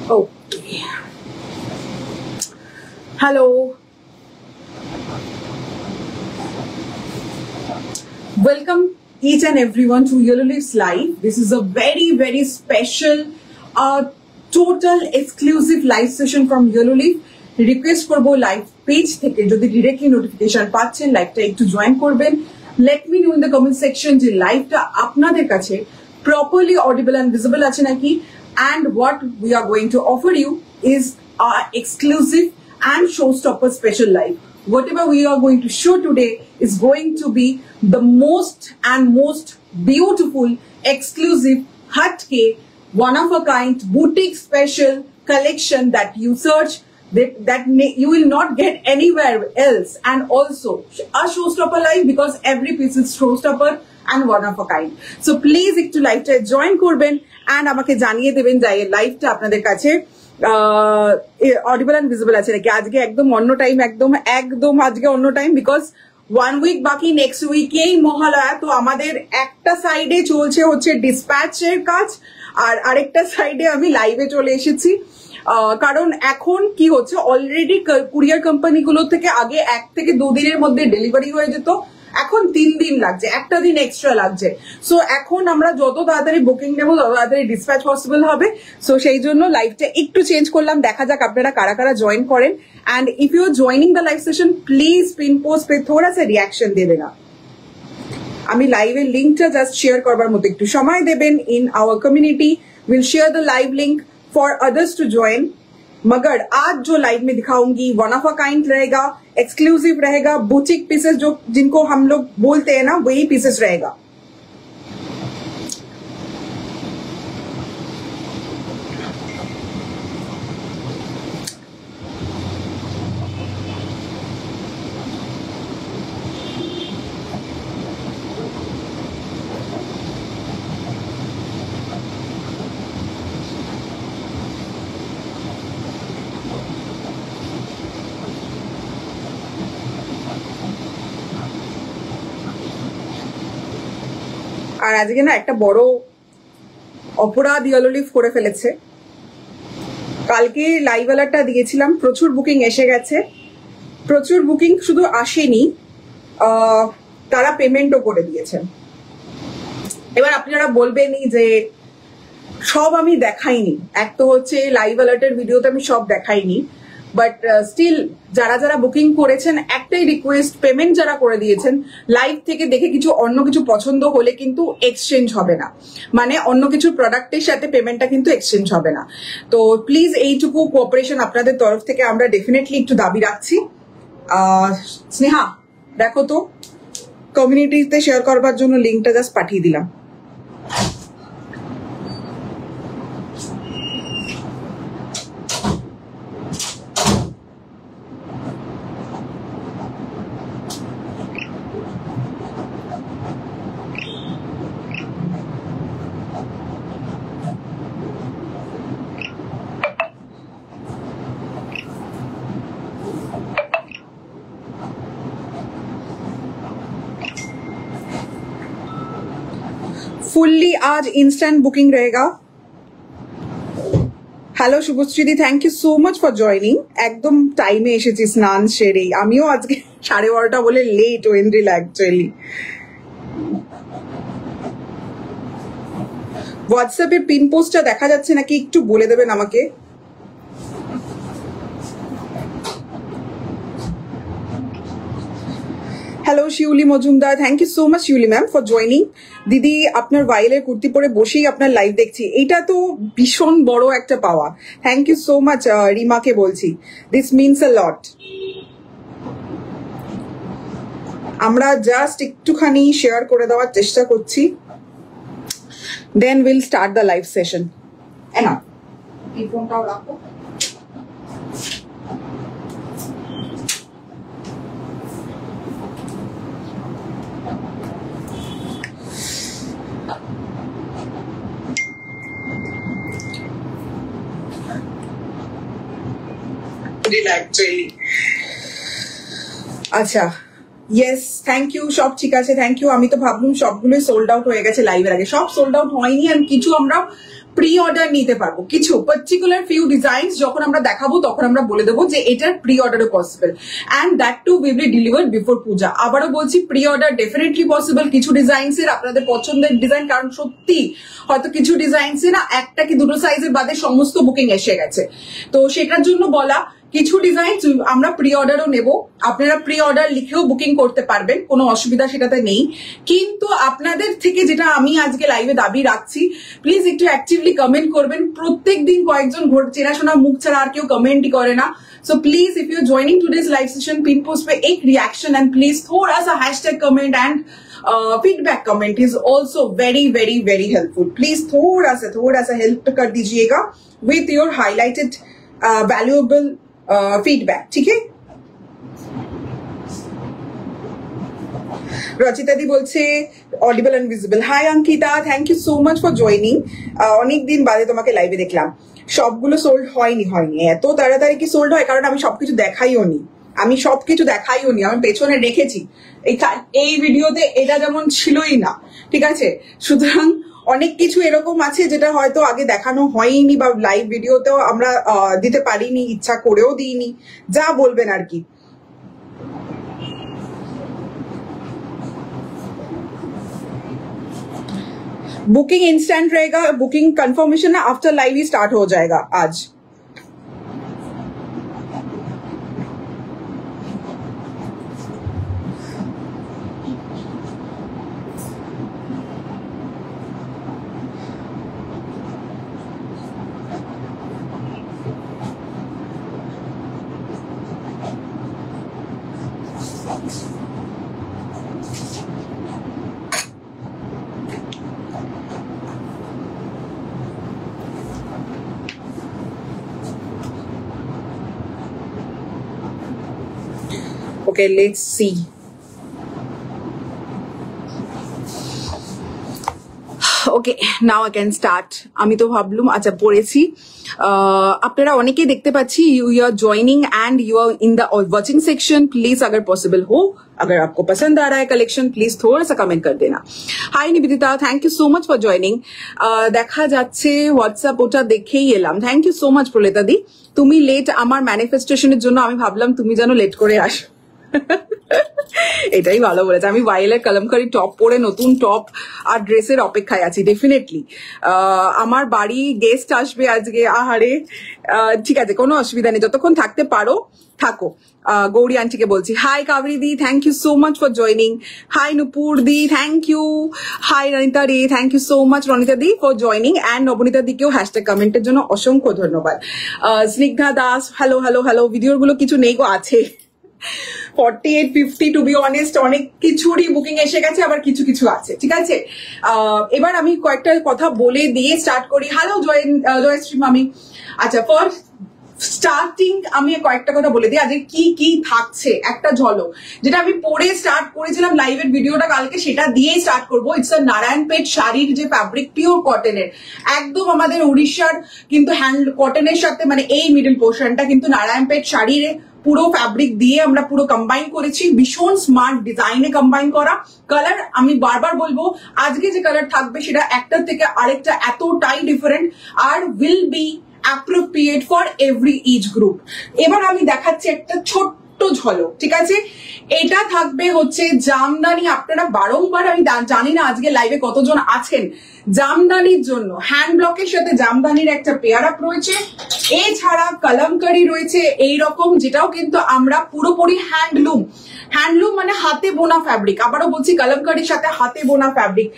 Okay. Hello. Welcome each and everyone to Yellow Leafs Live. This is a very, very special, total exclusive live session from Yellow Leaf. Request করবো live page থেকে যদি directly notification পাচ্ছেন লাইভটা একটু join করবেন। Let me no in the comment section যে লাইভটা আপনাদের কাছে প্রপারলি অডিবল এন্ড ভিজিবল আছে নাকি, and what we are going to offer you is our exclusive and showstopper special live. Whatever we are going to show today is going to be the most beautiful, exclusive, hatke, one of a kind, boutique special collection that you search that you will not get anywhere else, and also a showstopper live because every piece is showstopper and one of a kind. So please একটু লাইভটা join করবেন and আমাকে জানিয়ে দেবেন যে এই লাইভটা আপনাদের কাছে অডিবল এন্ড ভিজিবল আছে নাকি। আজকে একদম অন্য টাইম, একদম আজকে অন্য টাইম বিকজ 1 উইক বাকি, নেক্সট উইকেই মহালয়া। তো আমাদের একটা সাইডে চলছে হচ্ছে ডিসপ্যাচের কাজ আর আরেকটা সাইডে আমি লাইভে চলে এসেছি। কারণ এখন কি হচ্ছে, অলরেডি কুরিয়ার কোম্পানিগুলো থেকে আগে 1 থেকে 2 দিনের মধ্যে ডেলিভারি হয়ে যেত, এখন 3 দিন লাগছে, একটা দিন এক্সট্রা লাগছে। সো এখন আমরা যত তাড়াতাড়ি বুকিং নেবো তত তাড়াতাড়ি ডিসপ্যাচ পসিবল হবে। সো সেই জন্য লাইভটা একটু চেঞ্জ করলাম, দেখা যাক আপনারা কারা কারা জয়েন করেন। And if you are joining the live session please pin post पे थोड़ा सा रिएक्शन दे देना। আমি লাইভের লিঙ্কটা জাস্ট শেয়ার করবার মতো একটু সময় দেবেন। In our community will share the live link for others to join. मगर आज जो लाइव में दिखाऊंगी वन ऑफ अ काइंड रहेगा, एक्सक्लूसिव रहेगा, बुटीक पीसेस जो जिनको हम लोग बोलते हैं ना, वही पीसेस रहेगा। আর আজকে না একটা বড় অপরাধ ইয়েলো লিফ করে ফেলেছে। কালকে লাইভ অ্যালার্টটা দিয়েছিলাম, প্রচুর বুকিং এসে গেছে। প্রচুর বুকিং শুধু আসেনি, তারা পেমেন্টও করে দিয়েছেন। এবার আপনারা বলবেনই যে সব আমি দেখাইনি, এক তো হচ্ছে লাইভ অ্যালার্টের ভিডিওতে আমি সব দেখাইনি, বাট স্টিল যারা যারা বুকিং করেছেন একটাই রিকোয়েস্ট, পেমেন্ট যারা করে দিয়েছেন লাইভ থেকে দেখে কিছু অন্য কিছু পছন্দ হলে কিন্তু এক্সচেঞ্জ হবে না, মানে অন্য কিছু প্রোডাক্টের সাথে পেমেন্টটা কিন্তু এক্সচেঞ্জ হবে না। তো প্লিজ এইটুকু কোঅপারেশন আপনাদের তরফ থেকে আমরা ডেফিনেটলি একটু দাবি রাখছি। স্নেহা দেখো তো, কমিউনিটিতে শেয়ার করবার জন্য লিঙ্কটা জাস্ট পাঠিয়ে দিলাম। ফুললি आज इंस्टेंट बुकिंग रहेगा। হ্যালো শুভশ্রীদি, thank you so much for joining. একদম টাইমে এসেছি স্নান সেরেই, আমিও আজকে 12:30 বলে লেট ওয়েন্দ্রিল অ্যাকচুয়ালি। হোয়াটসঅ্যাপের পিন পোস্টটা দেখা যাচ্ছে নাকি একটু বলে দেবেন আমাকে। Hello Shiuli Majumdar, thank you so much Shiuli ma'am for joining. দিদি আপনার ভাইলের কুর্তি পরে বসেই আপনার লাইভ দেখছি, এটা তো ভীষণ বড় একটা পাওয়া। থ্যাংক ইউ সো মাচ রিমাকে বলছি, দিস মিনস আ লট। আমরা জাস্ট একটুখানি শেয়ার করে দেওয়ার চেষ্টা করছি, then will start the live session. এনা এই ফোনটাও রাখো। Actually, আচ্ছা ইয়েস, থ্যাংক ইউ, সব ঠিক আছে, থ্যাংক ইউ। আমি তো ভাবলাম সবগুলোই সোল্ড আউট হয়ে গেছে লাইভের আগে, সব সোল্ড আউট হয়নি। আর কিছু আমরা প্রি অর্ডার নিতে পারবো, কিছু পার্টিকুলার ফিউ ডিজাইনস যখন আমরা দেখাবো তখন আমরা বলে দেবো যে এটার প্রি অর্ডারও possible, and that too will be delivered before Puja. আবারও বলছি, প্রি অর্ডার ডেফিনেটলি পসিবল কিছু ডিজাইনস এর, আপনাদের পছন্দের ডিজাইন, কারণ সত্যি হয়তো কিছু ডিজাইনস এ না একটা কি দুটো সাইজের বাদে সমস্ত বুকিং এসে গেছে, তো সেটার জন্য বলা। কিছু ডিজাইন আমরা প্রি অর্ডারও নেব, আপনারা প্রি অর্ডার লিখেও বুকিং করতে পারবেন, কোনো অসুবিধা সেটাতে নেই। কিন্তু আপনাদের থেকে যেটা আমি আজকে লাইভে দাবি রাখছি, প্লিজ একটু অ্যাক্টিভলি কমেন্ট করবেন। প্রত্যেক দিন কয়েকজন চেনাশোনা মুখ ছাড়া আর কেউ কমেন্টই করে না। So please, if you're joining today's live session, pin post पे एक reaction and please थोड़ा सा hashtag comment and feedback comment is also very very very helpful. Please थोड़ा सा help कर दीजिएगा with your highlighted valuable feedback, ठीक है? রচিতা দি বলছে audible and visible. Hi Ankita, thank you so much for joining. অনেকদিন বাদে তোমাকে লাইভে দেখলাম। সবগুলো সোল্ড হয়নি, এত তাড়াতাড়ি কি সোল্ড হয়? কারণ আমি সবকিছু দেখাইও নি, আমি পেছনে রেখেছি। এই ভিডিওতে এটা যেমন ছিলই না, ঠিক আছে? সুতরাং অনেক কিছু এরকম আছে যেটা হয়তো আগে দেখানো হয়নি বা লাইভ ভিডিওতেও আমরা দিতে পারিনি, ইচ্ছা করেও দিইনি, যা বলবেন আর কি। बुकिंग इंस्टेंट रहेगा, बुकिंग कंफर्मेशन ना आफ्टर लाइव ही स्टार्ट हो जाएगा आज। Okay, let's see. Okay, now I can start. আমি তো ভাবলুম আচ্ছা পড়েছি। আপনারা অনেকেই দেখতে পাচ্ছি you are joining and you are in the watching section. Please अगर possible हो, अगर आपको पसंद आ रहा है कलेक्शन, प्लीज थोड़ा सा कमेंट कर देना। Hi Nivedita, thank you so much for joining. দেখা যাচ্ছে হোয়াটসঅ্যাপ, ওটা দেখেই এলাম। থ্যাংক ইউ সো মাচ প্রলেতা দি। তুমি লেট আমার ম্যানিফেস্টেশনের জন্য, আমি ভাবলাম তুমি যেন লেট করে আসো। এটাই ভালো বলেছে। আমি ওয়াইলের কলমকারি টপ পরে, নতুন টপ আর ড্রেসের অপেক্ষায় আছি ডেফিনেটলি। আমার বাড়ি গেস্ট আসবে আজকে, আহারে ঠিক আছে, কোনো অসুবিধা নেই, যতক্ষণ থাকতে পারো থাকো। গৌরী আন্টিকে বলছি hi. Kaberi di, thank you so much for joining. Hi Nupur di, thank you. Hi Ranita রে, thank you so much Ranita di for joining, and Nabanita দিকেও হ্যাশট্যাগ কমেন্টের জন্য অসংখ্য ধন্যবাদ। Snigdha Das, hello hello hello. ভিডিওর গুলো কিছু নেই গো, আছে 48, 50 টু বি অনেস্ট, অনেক কিছুরই বুকিং এসে গেছে, আবার কিছু কিছু আছে, ঠিক আছে? এবার আমি কয়েকটা কথা বলে দিয়ে স্টার্ট করি। হ্যালো জয়শ্রী মামি। আচ্ছা, ফার্স্ট স্টার্টিং আমি কয়েকটা কথা বলে দিই আজকে কি কি থাকছে, একটা ঝলক যেটা আমি পরে স্টার্ট করেছিলাম লাইভের ভিডিওটা কালকে, সেটা দিয়েই স্টার্ট করবো। ইটস আ নারায়ণপেট শাড়ির যে ফ্যাব্রিক, পিওর কটনের, একদম আমাদের উড়িষ্যার কিন্তু হ্যান্ড কটনের সাথে, মানে এই মিডল পোর্শনটা কিন্তু নারায়ণপেট শাড়ির পুরো ফ্যাব্রিক দিয়ে আমরা পুরো কম্বাইন করেছি, ভীষণ স্মার্ট ডিজাইনে কম্বাইন করা। কালার আমি বারবার বলবো, আজকে যে কালার থাকবে সেটা একটার থেকে আরেকটা এতটাই ডিফারেন্ট আর will be appropriate for every each group. এবার আমি দেখাচ্ছি একটা ছোট্ট ঝলক, ঠিক আছে? এটা থাকবে হচ্ছে জামদানি। আপনারা বারংবার, আমি জানি না আজকে লাইভে কতজন আছেন, জামদানির জন্য হ্যান্ড ব্লকের সাথে জামদানির একটা পেয়ার আপ রয়েছে। এছাড়া কলমকারি রয়েছে এইরকম, যেটাও কিন্তু আমরা পুরোপুরি হ্যান্ডলুম মানে হাতে বোনা ফ্যাব্রিক। আবারও বলছি, কলমকারির সাথে হাতে বোনা ফ্যাব্রিক।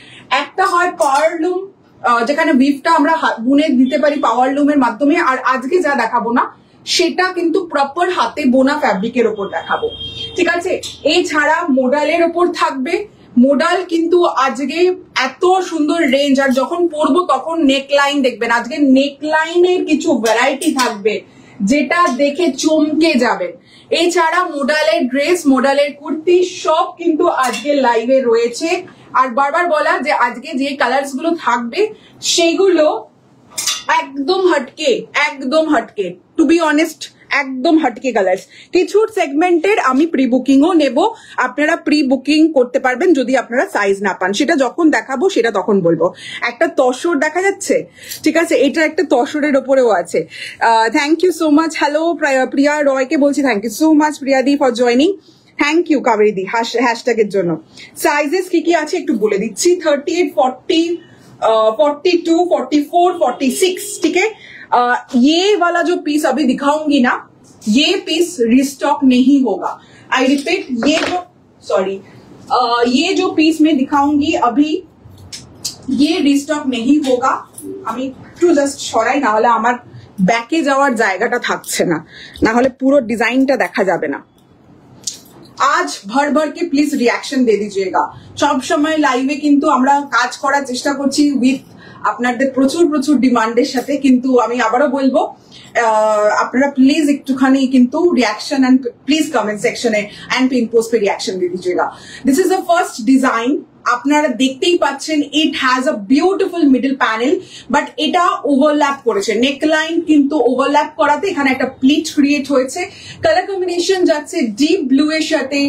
একটা হয় পাওয়ারলুম, যেখানে উইভটা আমরা বুনে দিতে পারি পাওয়ারলুমের মাধ্যমে, আর আজকে যা দেখাবো না সেটা কিন্তু প্রপার হাতে বোনা ফ্যাব্রিকের ওপর দেখাবো, ঠিক আছে? এছাড়া মোডালের ওপর থাকবে। মোডাল কিন্তু আজকে এত সুন্দর রেঞ্জ, আর যখন পরবো তখন নেক লাইন দেখবেন। আজকে নেক লাইনের কিছু ভ্যারাইটি থাকবে যেটা দেখে চমকে যাবেন। এছাড়া মোডালের ড্রেস, মোডালের কুর্তি সব কিন্তু আজকে লাইভে রয়েছে। আর বারবার বলা যে আজকে যে কালার্স গুলো থাকবে সেগুলো একদম হটকে, টু বি অনেস্ট একদম হটকে কালার্স। কিছু সেগমেন্টের আমি প্রি বুকিংও নেব, আপনারা প্রি বুকিং করতে পারবেন যদি আপনারা সাইজ না পান, সেটা যখন দেখাবো সেটা তখন বলবো। একটা তসর দেখা যাচ্ছে, ঠিক আছে, এটা একটা তসরের ওপরেও আছে। Thank you so much. Hello Priya রয়কে বলছি থ্যাংক ইউ সো মাচ প্রিয়াদি ফর জয়নিং। থ্যাংক ইউ কাবেরিদি হ্যাশট্যাগের জন্য। সাইজেস কি আছে একটু বলে দিচ্ছি, 38, 40, 42, 44, 46, ठीक है। ये वाला जो पीस अभी दिखाऊंगी ना, ये पीस रिस्टॉक नहीं होगा। आई रिपीट, ये जो पीस में दिखाऊंगी अभी, ये रिस्टॉक नहीं होगा। আমি একটু জাস্ট সরাই, না হলে আমার ব্যাকে যাওয়ার জায়গাটা থাকছে না, না হলে পুরো ডিজাইনটা দেখা যাবে না। आज भर भर के प्लीज रिएक्शन दे दीजिएगा। सब समय लाइवे किन्तु আমরা কাজ করার চেষ্টা করছি উইথ আপনাদের প্রচুর প্রচুর ডিমান্ডের সাথে, কিন্তু আমি আবারও বলবো আপনারা প্লিজ একটুখানি কিন্তু রিएक्शन एंड प्लीज कमेंट सेक्शने एंड पिन पोस्ट पे रिएक्शन दे दीजिएगा। This is the first design, আপনারা দেখতেই পাচ্ছেন it has a beautiful middle panel, but এটা ওভারল্যাপ করেছে, নেকলাইন কিন্তু ওভারল্যাপ করাতে এখানে একটা প্লিট ক্রিয়েট হয়েছে। কালার কম্বিনেশন যাচ্ছে ডিপ ব্লু এর সাথে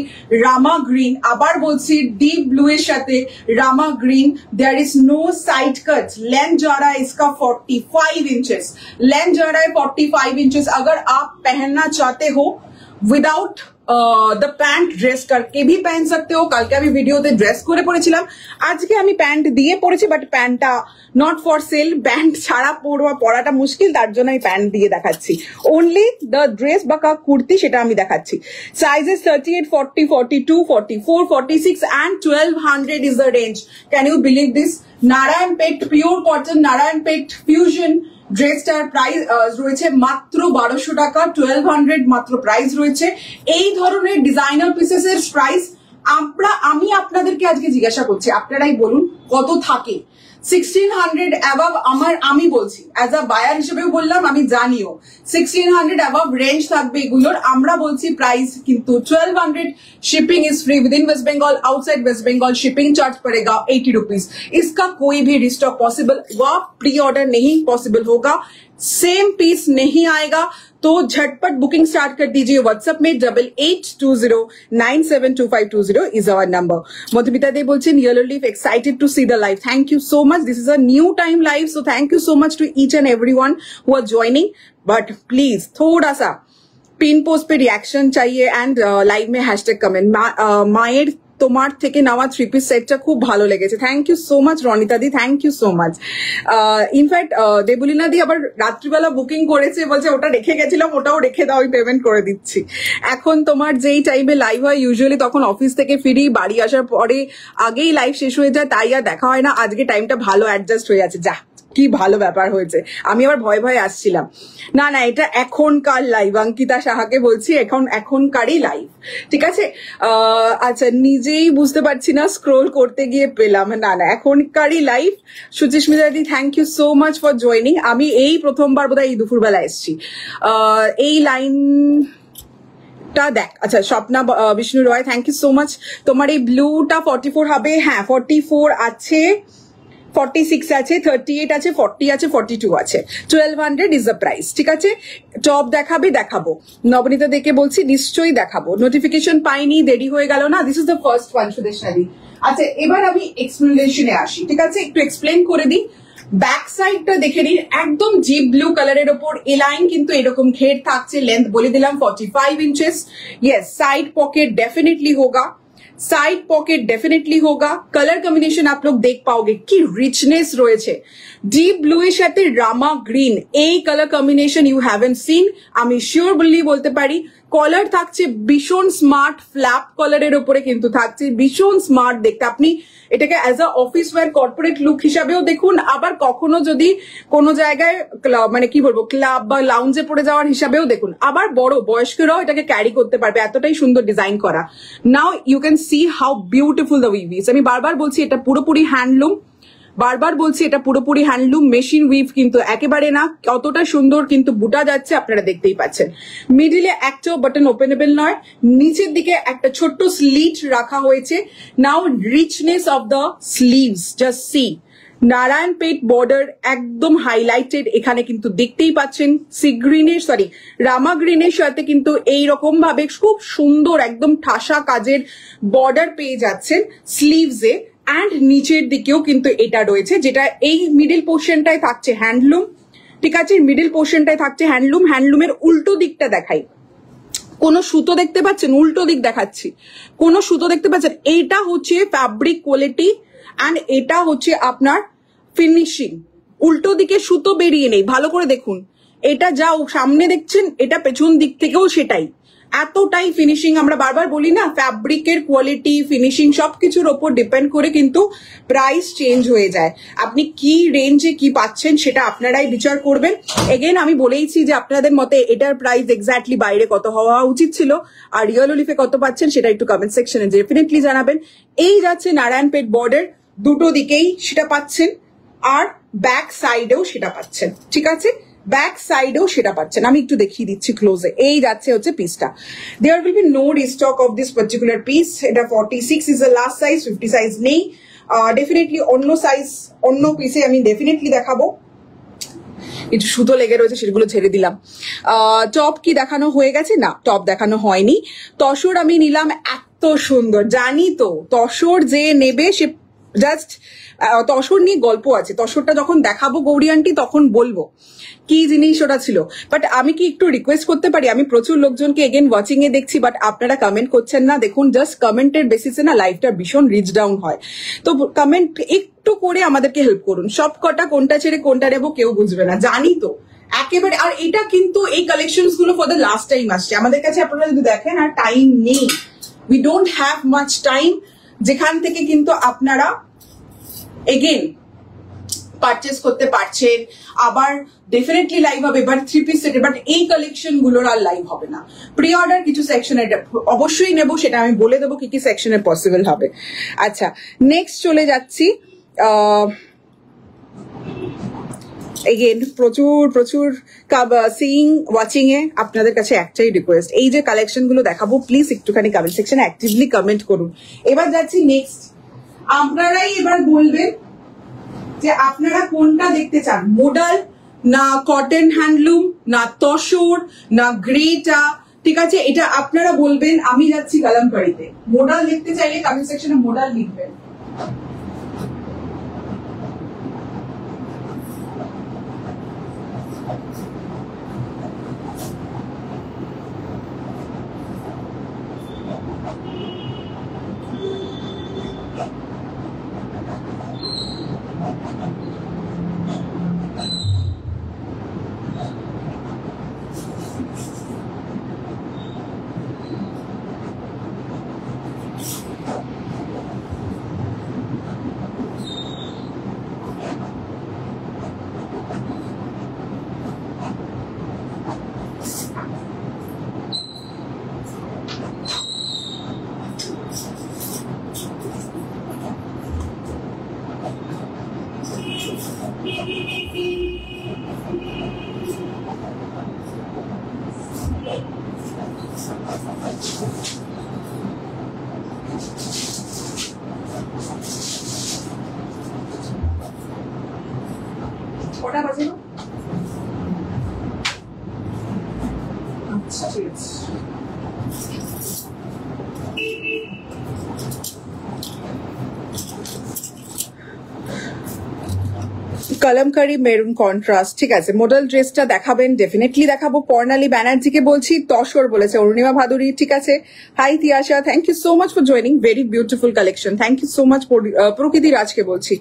রামা গ্রিন, আবার বলছি ডিপ ব্লু এর সাথে রামা green. There is no side cuts. Length जा रहा है इसका 45 इंचेस, लेंथ जा रहा है 45 इंचेस। अगर आप पहनना चाहते हो विदाउट द पैंट ड्रेस करके भी पहन सकते हो। कल के আমি ভিডিওতে ড্রেস করে পরেছিলাম, আজকে আমি প্যান্ট দিয়ে পরেছি, বাট প্যান্টটা নট ফর সেল, প্যান্ট ছাড়া পরাটা মুশকিল, তার জন্য আমি প্যান্ট দিয়ে দেখাচ্ছি। অনলি দ্য ড্রেস বা কুর্তি সেটা আমি দেখাচ্ছি। Sizes 38, 40, 42, 44, 46 and 1200 is the range. Can you believe this? Narayanpet pure cotton, Narayanpet fusion ড্রেসটার প্রাইস রয়েছে মাত্র 1200 টাকা, 1200 মাত্র প্রাইস রয়েছে। এই ধরনের ডিজাইনার পিসেস এর প্রাইস আমি আপনাদেরকে আজকে জিজ্ঞাসা করছি, আপনারাই বলুন কত থাকে। 1600 অ্যাবাভ আমি বলছি অ্যাজ আ বায়ার হিসেবেও বললাম, আমি জানিও 1600 অ্যাবাভ রেঞ্জ থাকবে এগুলোর। আমরা বলছি প্রাইস কিন্তু 1200। Shipping is free with in West Bengal, outside West Bengal shipping charge पड़ेगा 80 रुपीज। इसका कोई भी रिस्टॉक पॉसिबल व प्री ऑर्डर नहीं पॉसिबल होगा, सेम पीस नहीं आएगा। तो झटपट बुकिंग स्टार्ट कर दीजिए व्हाट्सएप में 8820972520 is our number। मधुमिता दे बोलছেন yellow leaf excited to see the live। Thank you so much, this is a new time live, so thank you so much to each and everyone who are joining, but please थोड़ा सा pin post पे reaction चाहिए and live में hashtag comment. माয়ের তোমার থেকে নেওয়া 3 piece সেটটা খুব ভালো লেগেছে। Thank you so much Ranita di, thank you so much. In fact Debulina di আবার রাত্রিবেলা বুকিং করেছে, বলছে ওটা রেখে গেছিলাম, ওটাও রেখে দাও, আমি পেমেন্ট করে দিচ্ছি। এখন তোমার যেই টাইমে লাইভ হয় ইউজুয়ালি তখন অফিস থেকে ফিরি, বাড়ি আসার পরে আগেই লাইভ শেষ হয়ে যায়, তাই আর দেখা হয় না। আজকে টাইমটা ভালো অ্যাডজাস্ট হয়ে আছে, যা কি ভালো ব্যাপার হয়েছে। আমি আবার ভয় ভয়ে আসছিলাম, না না এটা এখনকার লাইভ, অঙ্কিতা সাহাকে বলছি এখনকারই লাইভ, ঠিক আছে। আচ্ছা নিজেই বুঝতে পারছি না, স্ক্রোল করতে গিয়ে পেলাম, না না এখনকারই live. Suchismita di thank you so much for joining. আমি এই প্রথমবার বোধহয় এই দুপুরবেলা এসছি। এই লাইন দেখ, আচ্ছা স্বপ্না বিষ্ণু রয় থ্যাংক ইউ সো মাচ। তোমার এই ব্লুটা 44 হবে, হ্যাঁ 44 আছে, 46 আছে, 38 আছে, 40 আছে, 42 আছে। 1200 ইজ দ্য প্রাইস, ঠিক আছে। টপ দেখাবো। নবনীতা দেখে বলছি নিশ্চয়ই দেখাবো, নোটিফিকেশন পাইনি, দেরি হয়ে গেল না। This is the first one সুদেশনাদি। আচ্ছা এবার আমি এক্সপ্লেনেশনে আসি, ঠিক আছে, একটু এক্সপ্লেন করে দিই। ব্যাক সাইডটা দেখে নিন, একদম ডিপ ব্লু কালারের ওপর এ লাইন কিন্তু এরকম ঘের থাকছে। লেন্থ বলে দিলাম 45 inches. Yes side pocket definitely होगा, साइड पॉकेट डेफिनेटली होगा। कलर कॉम्बिनेशन आप लोग देख पाओगे कि रिचनेस রয়েছে। ডিপ ব্লু এর সাথে রামা গ্রিন, এই colour combination you haven't seen, আমি শিওর বলতে পারি। কলার থাকছে ভীষণ স্মার্ট, ফ্ল্যাপ কলারের উপরে কিন্তু থাকছে ভীষণ স্মার্ট দেখতে। আপনি এটাকে as a office wear corporate look হিসাবেও দেখুন, আবার কখনো যদি কোনো জায়গায় মানে কি বলবো ক্লাব বা লাউঞ্জে পড়ে যাওয়ার হিসাবেও দেখুন, আবার বড় বয়স্করাও এটাকে ক্যারি করতে পারবে, এতটাই সুন্দর ডিজাইন করা। Now you can see how beautiful the weave is. আমি বারবার বলছি এটা পুরোপুরি হ্যান্ডলুম, মেশিন উইভ কিন্তু একেবারে না, কতটা সুন্দর কিন্তু বুটা যাচ্ছে আপনারা দেখতেই পাচ্ছেন। মিডিলে একটাও বাটন ওপেনেবল নয়, নিচের দিকে একটা ছোট্ট স্লিট রাখা হয়েছে। Now richness of the sleeves, just see Narayanpet border একদম হাইলাইটেড, এখানে কিন্তু দেখতেই পাচ্ছেন সি গ্রিনের রামা গ্রিনের সাথে কিন্তু এইরকম ভাবে খুব সুন্দর একদম ঠাসা কাজের বর্ডার পেয়ে যাচ্ছেন স্লিভসে, অ্যান্ড নিচের দিকেও কিন্তু এটা রয়েছে, যেটা এই মিডিল পোর্শনটায় থাকছে হ্যান্ডলুম। ঠিক আছে, মিডিল পোর্শনটায় থাকছে হ্যান্ডলুম। হ্যান্ডলুমের উল্টো দিকটা দেখাই, কোনো সুতো দেখতে পাচ্ছেন? উল্টো দিক দেখাচ্ছি, কোনো সুতো দেখতে পাচ্ছেন? এইটা হচ্ছে ফ্যাব্রিক কোয়ালিটি অ্যান্ড এটা হচ্ছে আপনার ফিনিশিং। উল্টো দিকে সুতো বেরিয়ে নেই, ভালো করে দেখুন। এটা যা সামনে দেখছেন এটা পেছন দিক থেকেও সেটাই, এতটাই ফিনিশিং। আমরা বারবার বলি না, ফ্যাব্রিকের কোয়ালিটি ফিনিশিং সবকিছুর ওপর ডিপেন্ড করে কিন্তু প্রাইস চেঞ্জ হয়ে যায়। আপনি কি রেঞ্জে কি পাচ্ছেন সেটা আপনারাই বিচার করবেন। এগেন আমি বলেইছি যে আপনাদের মতে এটার প্রাইস এক্স্যাক্টলি বাইরে কত হওয়া উচিত ছিল, আর রিয়েল ওলিফে কত পাচ্ছেন সেটা একটু কমেন্ট সেকশনে ডেফিনেটলি জানাবেন। এই যাচ্ছে নারায়ণপেট বর্ডার, দুটো দিকেই সেটা পাচ্ছেন, আর ব্যাক সাইডেও সেটা পাচ্ছেন। ঠিক আছে, ব্যাক সাইডেও সেটা পাচ্ছেন। আমি একটু দেখিয়ে দিচ্ছি ক্লোজে। এই যাচ্ছে হচ্ছে পিসটা। There will be no restock of this particular piece. এটা 46 is the last size, 50 size নেই। ডেফিনেটলি অন্য সাইজ অন্য পিসে আমি ডেফিনেটলি দেখাবো। কিছু সুতো লেগে রয়েছে, সেগুলো ছেড়ে দিলাম। টপ কি দেখানো হয়ে গেছে? না, টপ দেখানো হয়নি। তসর আমি নিলাম, এত সুন্দর। জানি তো তসর যে নেবে সে জাস্ট তসর নিয়ে গল্প আছে, তসরটা যখন দেখাবো গৌরী আন্টি তখন বলবো কি জিনিস ওটা ছিল। বাট আমি কি একটু রিকোয়েস্ট করতে পারি? আমি প্রচুর লোকজনকে এগেন ওয়াচিং এ দেখছি, বাট আপনারা কমেন্ট করছেন না। দেখুন, জাস্ট কমেন্টের বেসিসে না লাইভটা ভীষণ রিচ ডাউন হয়, তো কমেন্ট একটু করে আমাদেরকে হেল্প করুন। সব কটা কোনটা ছেড়ে কোনটা নেবো কেউ বুঝবে না, জানি তো একেবারে। আর এটা কিন্তু এই কালেকশনস গুলো ফর দ্য লাস্ট টাইম আসছে আমাদের কাছে। আপনারা যদি দেখেন, আর টাইম নেই, we don't have much time, যেখান থেকে কিন্তু আপনারা এগেন পারচেস করতে পারছেন। আবার ডেফিনেটলি লাইভ হবে, বাট 3 পিস সেটে, বাট এই কালেকশন গুলোর আর লাইভ হবে না। প্রি অর্ডার কিছু সেকশনে অবশ্যই নেব, সেটা আমি বলে দেবো কি কি সেকশনে পসিবল হবে। আচ্ছা, নেক্সট চলে যাচ্ছি। এগেন প্রচুর সিইং ওয়াচিং এ আপনাদের কাছে একটাই রিকোয়েস্ট, এই যে কালেকশন গুলো দেখাবো প্লিজ একটুখানি কমেন্ট সেকশনে অ্যাক্টিভলি কমেন্ট করুন। এবার যাচ্ছি নেক্সট। আপনারাই এবার বলবেন যে আপনারা কোনটা দেখতে চান, মোডাল না কটন হ্যান্ডলুম না তসর না গ্রেটা। ঠিক আছে, এটা আপনারা বলবেন। আমি যাচ্ছি কলমকারীতে। মোডাল দেখতে চাইলে কমেন্ট সেকশনে মোডাল লিখবেন। কটা বাজে? আচ্ছা, ঠিক আছে। Kalamkari maroon contrast. ঠিক আছে, মডেল ড্রেসটা দেখাবেন? ডেফিনেটলি দেখাবো। কর্ণালী ব্যানার্জিকে বলছি, তসর বলেছে অরুণিমা ভাদুরী। ঠিক আছে, hi Tiyasha, thank you so much for joining, very beautiful collection, thank you so much. Prakriti রাজকে বলছি,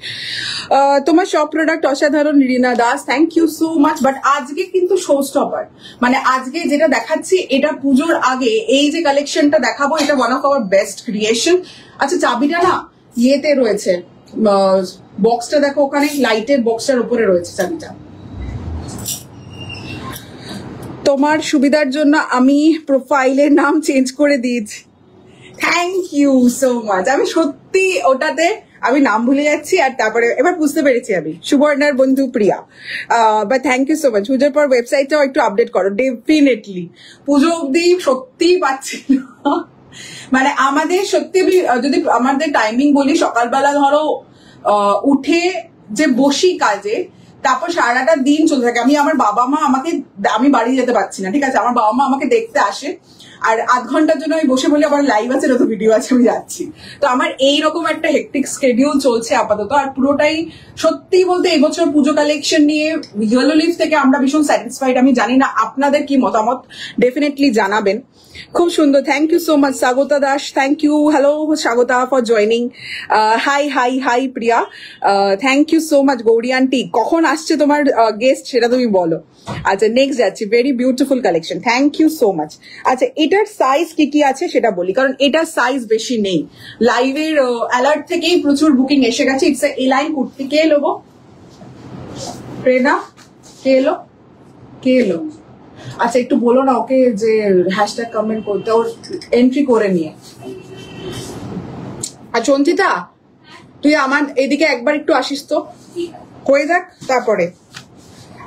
তোমার সব প্রোডাক্ট অসাধারণ। Rina Das, thank you so much. But আজকে কিন্তু শো স্টপার, মানে আজকে যেটা দেখাচ্ছি এটা পুজোর আগে এই যে কালেকশনটা দেখাবো, এটা one of our best creation. আচ্ছা, চাবিটা না ইয়েতে রয়েছে, বক্সটা দেখো, ওখানে লাইটের বক্সটার উপরে রয়েছে চাবিটা। তোমার সুবিধার জন্য আমি প্রোফাইলের নাম চেঞ্জ করে দিয়েছি, থ্যাংক ইউ সো মাচ। আমি সত্যি ওটাতে আমি নাম ভুলে যাচ্ছি, আর তারপরে এবার বুঝতে পেরেছি আমি সুবর্ণার বন্ধু Priya. But thank you so much. পুজোর পর ওয়েবসাইটটাও একটু আপডেট করো ডেফিনেটলি। পুজো অব্দি সত্যিই পাচ্ছি না, মানে আমাদের সত্যি যদি আমাদের টাইমিং বলি, সকালবেলা ধরো উঠে যে বসি কাজে, তারপর সারাটা দিন চলতে থাকে। আমার বাবা মা আমি বাড়ি যেতে পারছি না, ঠিক আছে, আমার বাবা মা আমাকে দেখতে আসে, আর আধ ঘন্টার জন্য আমি বসে বলি আবার লাইভ আছে নতুন ভিডিও আছে আমি যাচ্ছি। তো আমার এইরকম একটা হেক্টিক স্কেডিউল চলছে আপাতত, আর পুরোটাই সত্যি বলতে এবছর পুজো কালেকশন নিয়ে ইয়েলো লিফ থেকে আমরা ভীষণ স্যাটিসফাইড। আমি জানি না আপনাদের কি মতামত, ডেফিনেটলি জানাবেন। খুব সুন্দর, thank you so much Swagata Das, thank you. Hello Swagata for joining. Hi hi hi Priya, thank you so much. Gauri aunty, কখন আসছে তোমার গেস্ট সেটা তুমি বলো। আচ্ছা নেক্সট যাচ্ছি, very beautiful collection, thank you so much. আচ্ছা এটার সাইজ কি কি আছে সেটা বলি, কারণ এটার সাইজ বেশি নেই। লাইভের অ্যালার্ট থেকেই প্রচুর বুকিং এসে গেছে। It's A line kurti. কে এলো গো? প্রেরণা কে এলো? কে এলো? আচ্ছা একটু বলো না ওকে যে হ্যাশট্যাগ কমেন্ট করতে, ওর এন্ট্রি করে নিয়ে। আর চন্দ্রিতা তুই আমার এদিকে একবার একটু আসিস তো, হয়ে যাক তারপরে।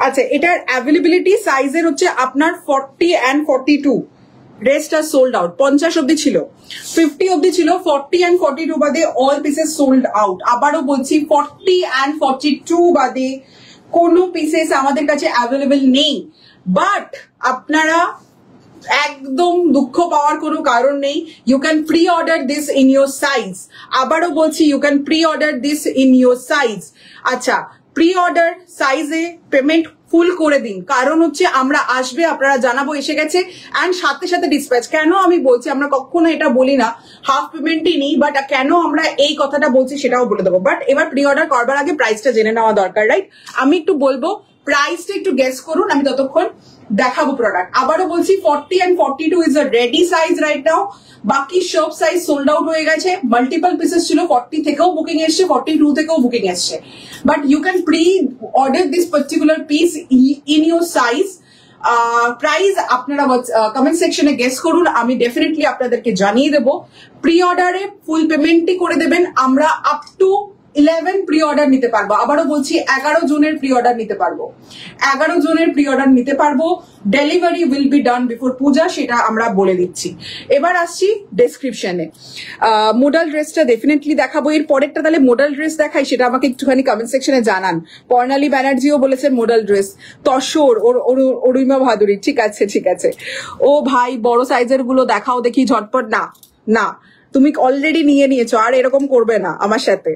আচ্ছা এটার অ্যাভেলেবিলিটি সাইজের হচ্ছে আপনার 40 and 42, rest are sold out. 50 অব্দি ছিল, 50 অব্দি ছিল, 40 and 42 বাদে অল পিসেস সোল্ড আউট। আবারও বলছি 40 and 42 বাদে কোনো পিসেস আমাদের কাছে অ্যাভেলেবেল নেই। বাট আপনারা একদম দুঃখ পাওয়ার কোনো কারণ নেই, you can pre order this in your size. আবারও বলছি you can pre order this in your size. আচ্ছা প্রি অর্ডার সাইজে পেমেন্ট ফুল করে দিন, কারণ হচ্ছে আমরা আসবে, আপনারা জানাবো এসে গেছে, অ্যান্ড সাথে সাথে ডিসপ্যাচ। কেন আমি বলছি, আমরা কখনো এটা বলি না হাফ পেমেন্টই নিই, বাট কেন আমরা এই কথাটা বলছি সেটাও বলে দেবো। বাট এবার প্রি অর্ডার করবার আগে প্রাইসটা জেনে নেওয়া দরকার, রাইট? আমি একটু বলবো প্রাইসটা একটু গেস করুন, আমি ততক্ষণ দেখাবো প্রোডাক্ট। আবারও বলছি 40 and 42 is a ready size right now. বাকি সব সাইজ সোল্ড আউট হয়ে গেছে। মাল্টিপল পিসেস ছিল, 40 থেকেও বুকিং এসছে, 42 থেকেও বুকিং এসছে। But you can pre order this particular piece in your size. Price আপনারা কমেন্ট সেকশনে গেস করুন, আমি ডেফিনেটলি আপনাদেরকে জানিয়ে দেবো। প্রি অর্ডারে ফুল পেমেন্টই করে দেবেন। আমরা আপ টু 11 প্রি অর্ডার নিতে পারবো। আবারও বলছি 11 জনের প্রি অর্ডার নিতে পারবো, 11 জনের প্রি অর্ডার নিতে পারবো। Delivery will be done before Puja, সেটা আমরা বলে দিচ্ছি। এবার আসছি ডেসক্রিপশনে। মোডাল ড্রেসটা ডেফিনেটলি দেখাবো। এর পরেরটা তাহলে মোডাল ড্রেস দেখাই, সেটা আমাকে একটুখানি কমেন্ট সেকশনে জানান। পর্ণালী ব্যানার্জিও বলেছেন মোডাল ড্রেস। তসর অরুণিমা ভাদুরী, ঠিক আছে ঠিক আছে। ও ভাই বড় সাইজের গুলো দেখাও দেখি ঝটপট। না না, তুমি অলরেডি নিয়ে নিয়েছো, আর এরকম করবে না আমার সাথে।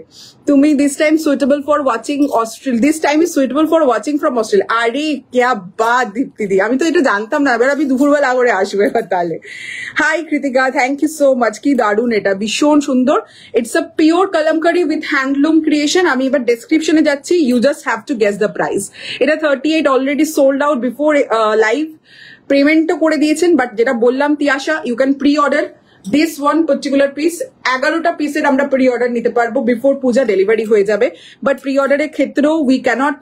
তুমি this time suitable for watching Australia, this time is suitable for watching from Australia. আরে ক্যা বাত দীপ্তিদি, আমি তো এটা জানতাম না, এবার আমি দুপুরবেলা করে আসবো এবার তাহলে। Hi Kritika, thank you so much. কি দারুন, এটা ভীষণ সুন্দর। It's a pure Kalamkari with handloom creation. আমি এবার ডেসক্রিপশনে যাচ্ছি, you just have to guess the price. এটা 38 already sold out before live. পেমেন্টও করে দিয়েছেন, বাট যেটা বললাম Tiyasha, you can pre order this one particular piece. 11টা পিসের আমরা প্রি অর্ডার নিতে পারবো, বিফোর পূজা ডেলিভারি হয়ে যাবে। বাট প্রি অর্ডারের ক্ষেত্রেও উই ক্যানট,